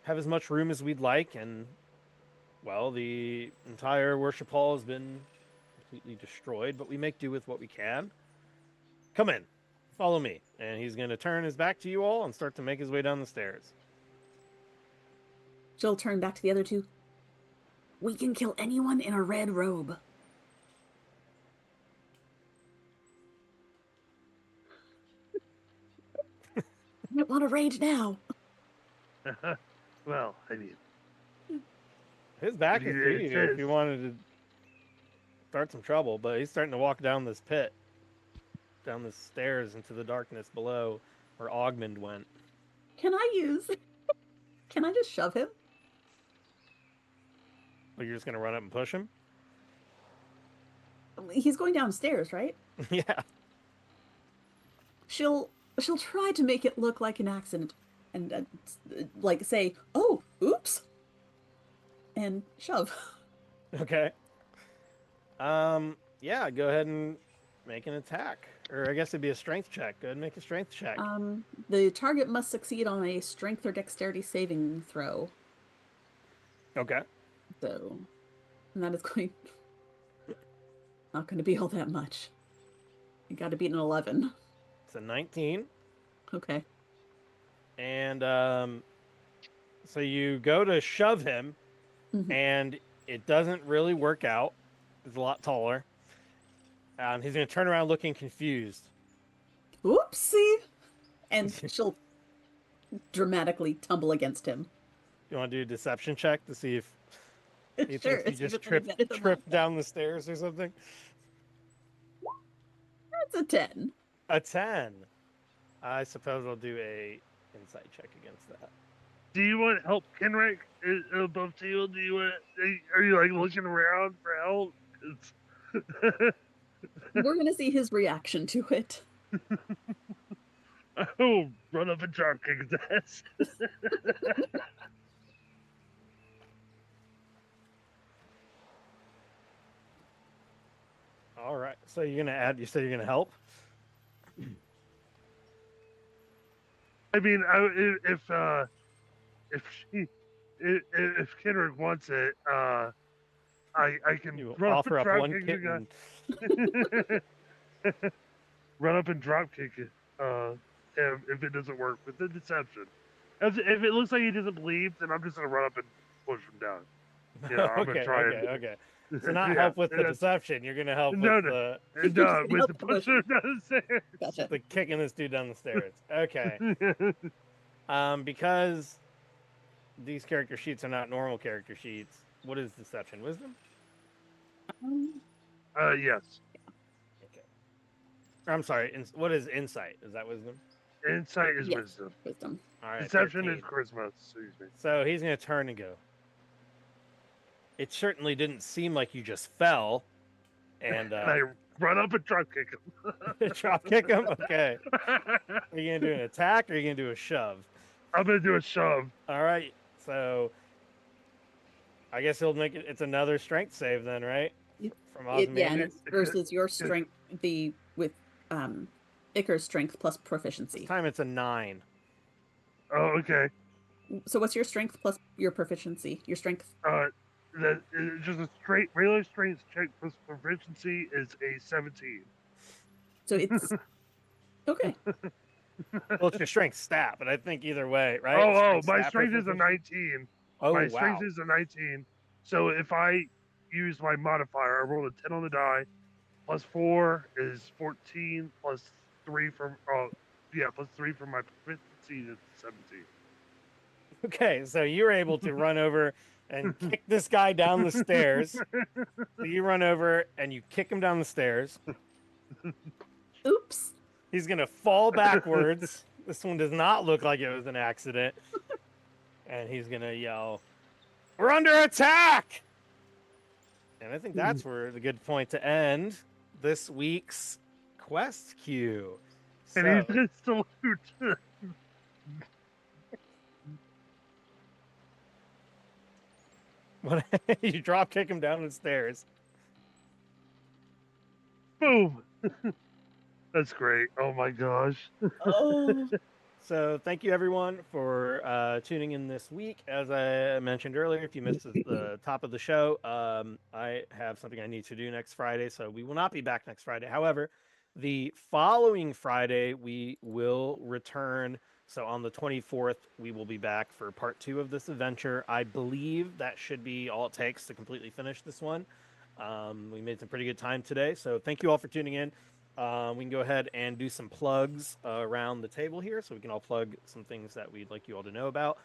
Speaker 1: have as much room as we'd like, and, well, the entire worship hall has been completely destroyed, but we make do with what we can. Come in. Follow me. And he's going to turn his back to you all and start to make his way down the stairs.
Speaker 2: She'll turn back to the other two. We can kill anyone in a red robe. I might want to rage now.
Speaker 4: Well, I mean,
Speaker 1: His back is to you if
Speaker 4: says-
Speaker 1: you wanted to start some trouble, but he's starting to walk down this pit, down the stairs into the darkness below where Ogmund went.
Speaker 2: Can I just shove him?
Speaker 1: But you're just going to run up and push him?
Speaker 2: He's going downstairs, right?
Speaker 1: Yeah.
Speaker 2: She'll try to make it look like an accident and like say, "Oh, oops," and shove.
Speaker 1: Okay. Yeah, go ahead and make an attack. Or I guess it'd be a strength check. Go ahead and make a strength check.
Speaker 2: The target must succeed on a strength or dexterity saving throw.
Speaker 1: Okay.
Speaker 2: So, and that is not going to be all that much. You got to beat an 11.
Speaker 1: It's a 19.
Speaker 2: Okay.
Speaker 1: And so you go to shove him,
Speaker 2: Mhm.
Speaker 1: and it doesn't really work out. He's a lot taller. He's going to turn around looking confused.
Speaker 2: Oopsie! And she'll dramatically tumble against him.
Speaker 1: You want to do a deception check to see if he
Speaker 2: Sure,
Speaker 1: thinks you
Speaker 2: see if
Speaker 1: just
Speaker 2: it's any better than mine.
Speaker 1: tripped down the stairs or something?
Speaker 2: That's a 10.
Speaker 1: A 10. I suppose I'll do a insight check against that.
Speaker 4: Do you want help, Kenrick? Above Teal? Do you want? Are you like looking around for help?
Speaker 2: We're going to see his reaction to it.
Speaker 4: Oh, run up and drop kick his ass.
Speaker 1: All right. So you're gonna add. You said you're gonna help.
Speaker 4: I mean, if Kenrick wants it, I can
Speaker 1: You
Speaker 4: run up
Speaker 1: offer
Speaker 4: and
Speaker 1: up
Speaker 4: drop
Speaker 1: one
Speaker 4: kick
Speaker 1: kitten.
Speaker 4: the guy. Run up and drop kick it. If it doesn't work with the deception, if it looks like he doesn't believe, then I'm just gonna run up and push him down. You know, I'm gonna
Speaker 1: Okay.
Speaker 4: try
Speaker 1: Okay. So not
Speaker 4: yeah,
Speaker 1: help with the
Speaker 4: that's-
Speaker 1: deception. You're gonna help
Speaker 4: No,
Speaker 1: with
Speaker 4: no.
Speaker 1: the
Speaker 4: with
Speaker 2: Help
Speaker 4: the
Speaker 2: the
Speaker 4: pusher down the stairs.
Speaker 2: Gotcha.
Speaker 1: the kicking this dude down the stairs. Okay. Because these character sheets are not normal character sheets. What is deception? Wisdom?
Speaker 4: Yes.
Speaker 1: Okay. I'm sorry. What is insight? Is that wisdom?
Speaker 4: Insight is
Speaker 2: Yes.
Speaker 4: wisdom.
Speaker 2: Wisdom.
Speaker 1: All right.
Speaker 4: Deception
Speaker 1: 13.
Speaker 4: is charisma. Excuse me.
Speaker 1: So he's gonna turn and go. It certainly didn't seem like you just fell, and
Speaker 4: And I run up and drop kick him.
Speaker 1: drop kick him. Okay. Are you gonna do an attack or are you gonna do a shove?
Speaker 4: I'm gonna do a shove.
Speaker 1: All right. So I guess he'll make it. It's another strength save then, right? From
Speaker 2: Yeah, and
Speaker 1: Ozymandias.
Speaker 2: it's versus your strength, with Icar's strength plus
Speaker 1: This
Speaker 2: proficiency.
Speaker 1: time it's a 9.
Speaker 4: Oh, okay.
Speaker 2: So what's your strength plus your proficiency? Your strength.
Speaker 4: That is just a regular strength check plus proficiency is a 17.
Speaker 2: So it's okay.
Speaker 1: Well, it's your strength stat, but I think either way, right?
Speaker 4: Oh, my
Speaker 1: stat
Speaker 4: strength is a
Speaker 1: proficiency?
Speaker 4: 19.
Speaker 1: Oh,
Speaker 4: My
Speaker 1: wow.
Speaker 4: strength is a 19. So if I use my modifier, I roll a 10 on the die, plus 4 is 14, plus 3 from plus 3 from my proficiency is 17.
Speaker 1: Okay, so you're able to run over and kick this guy down the stairs. So you run over and you kick him down the stairs.
Speaker 2: Oops.
Speaker 1: He's gonna fall backwards. This one does not look like it was an accident. And he's gonna yell, "We're under attack!" And I think that's where the good point to end this week's quest queue.
Speaker 4: And
Speaker 1: So,
Speaker 4: he's gonna salute.
Speaker 1: what you drop kick him down the stairs.
Speaker 4: Boom. That's great. Oh my gosh.
Speaker 2: Oh.
Speaker 1: So thank you everyone for tuning in this week. As I mentioned earlier, if you missed the top of the show, I have something I need to do next Friday, so we will not be back next Friday. However, the following Friday we will return. So on the 24th, we will be back for part 2 of this adventure. I believe that should be all it takes to completely finish this one. We made some pretty good time today, so thank you all for tuning in. We can go ahead and do some plugs around the table here, so we can all plug some things that we'd like you all to know about.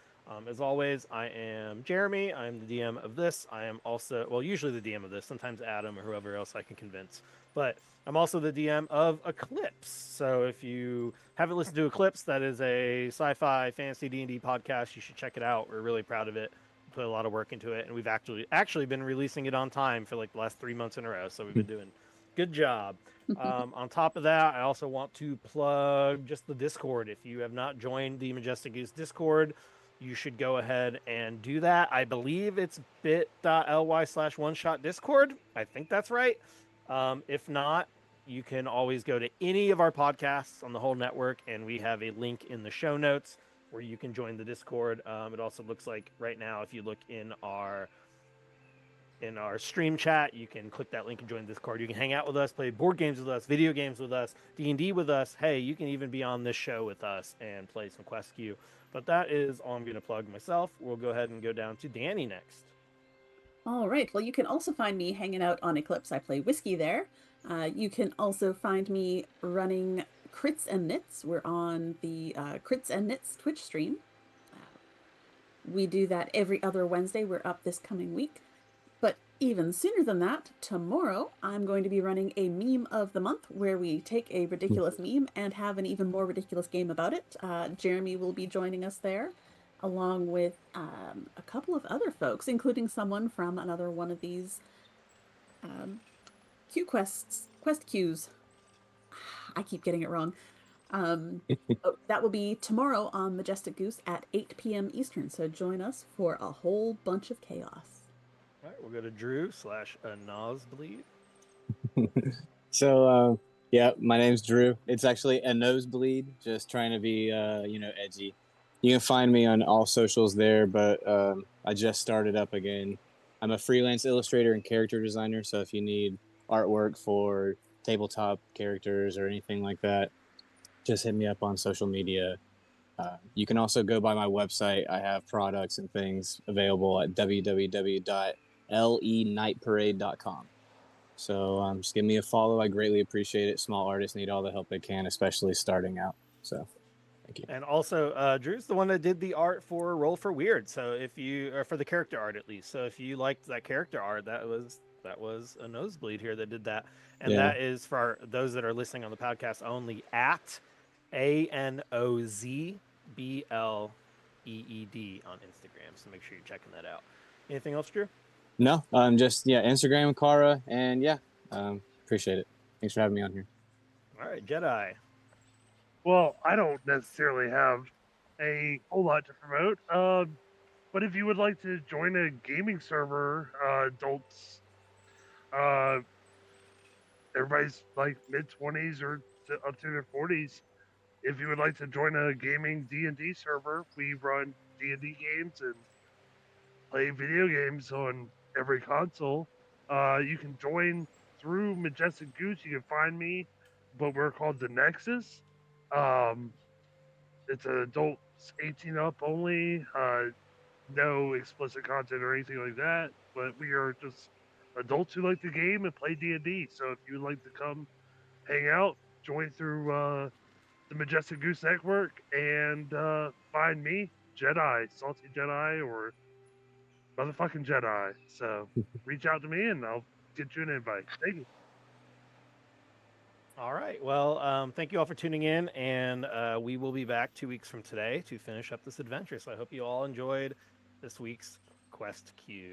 Speaker 1: As always, I am Jeremy. I'm the DM of this. I am also, well, usually the DM of this, sometimes Adam or whoever else I can convince. But I'm also the DM of Eclipse. So if you haven't listened to Eclipse, that is a sci-fi fantasy D&D podcast. You should check it out. We're really proud of it. We put a lot of work into it, and we've actually been releasing it on time for like the last 3 months in a row. So we've been doing good job. On top of that, I also want to plug just the Discord. If you have not joined the Majestic Goose Discord, you should go ahead and do that. I believe it's bit.ly/one-shot Discord. I think that's right. If not, you can always go to any of our podcasts on the whole network, and we have a link in the show notes where you can join the Discord. It also looks like right now, if you look in our stream chat, you can click that link and join Discord. You can hang out with us, play board games with us, video games with us, D&D with us. Hey, you can even be on this show with us and play some Quest Queue. But that is all I'm going to plug myself. We'll go ahead and go down to Danny next.
Speaker 2: All right. Well, you can also find me hanging out on Eclipse. I play Whiskey there. You can also find me running Crits and Knits. We're on the Crits and Knits Twitch stream. We do that every other Wednesday. We're up this coming week. But even sooner than that, tomorrow I'm going to be running a meme of the month where we take a ridiculous meme and have an even more ridiculous game about it. Jeremy will be joining us there, along with a couple of other folks, including someone from another one of these quest queues. I keep getting it wrong. That will be tomorrow on Majestic Goose at 8 p.m. Eastern. So join us for a whole bunch of chaos.
Speaker 1: All right, we'll go to Drew / a nosebleed.
Speaker 5: So, yeah, my name's Drew. It's actually a nosebleed, just trying to be, edgy. You can find me on all socials there, but I just started up again. I'm a freelance illustrator and character designer, so if you need artwork for tabletop characters or anything like that, just hit me up on social media. You can also go by my website. I have products and things available at www.lenightparade.com. So just give me a follow. I greatly appreciate it. Small artists need all the help they can, especially starting out. So thank you.
Speaker 1: And also, Drew's the one that did the art for Roll for Weird. So if you, or for the character art at least, so if you liked that character art, that was a nosebleed here that did that, and
Speaker 5: Yeah.
Speaker 1: that is for those that are listening on the podcast only at ANOZBLEED on Instagram. So make sure you're checking that out. Anything else, Drew?
Speaker 5: No, just Instagram, Kara, and appreciate it. Thanks for having me on here.
Speaker 1: All right, Jedi.
Speaker 4: Well, I don't necessarily have a whole lot to promote. But if you would like to join a gaming server, adults, uh, everybody's like mid-20s or up to their 40s. If you would like to join a gaming D&D server, we run D&D games and play video games on every console. You can join through Majestic Goose. You can find me, but we're called the Nexus. Um, it's an adults 18 up only. No explicit content or anything like that. But we are just adults who like the game and play D&D. So if you would like to come hang out, join through the Majestic Goose Network and find me, Jedi, Salty Jedi, or motherfucking Jedi. So reach out to me and I'll get you an invite. Thank you.
Speaker 1: All right. Well, thank you all for tuning in, and we will be back 2 weeks from today to finish up this adventure. So I hope you all enjoyed this week's Quest Queue.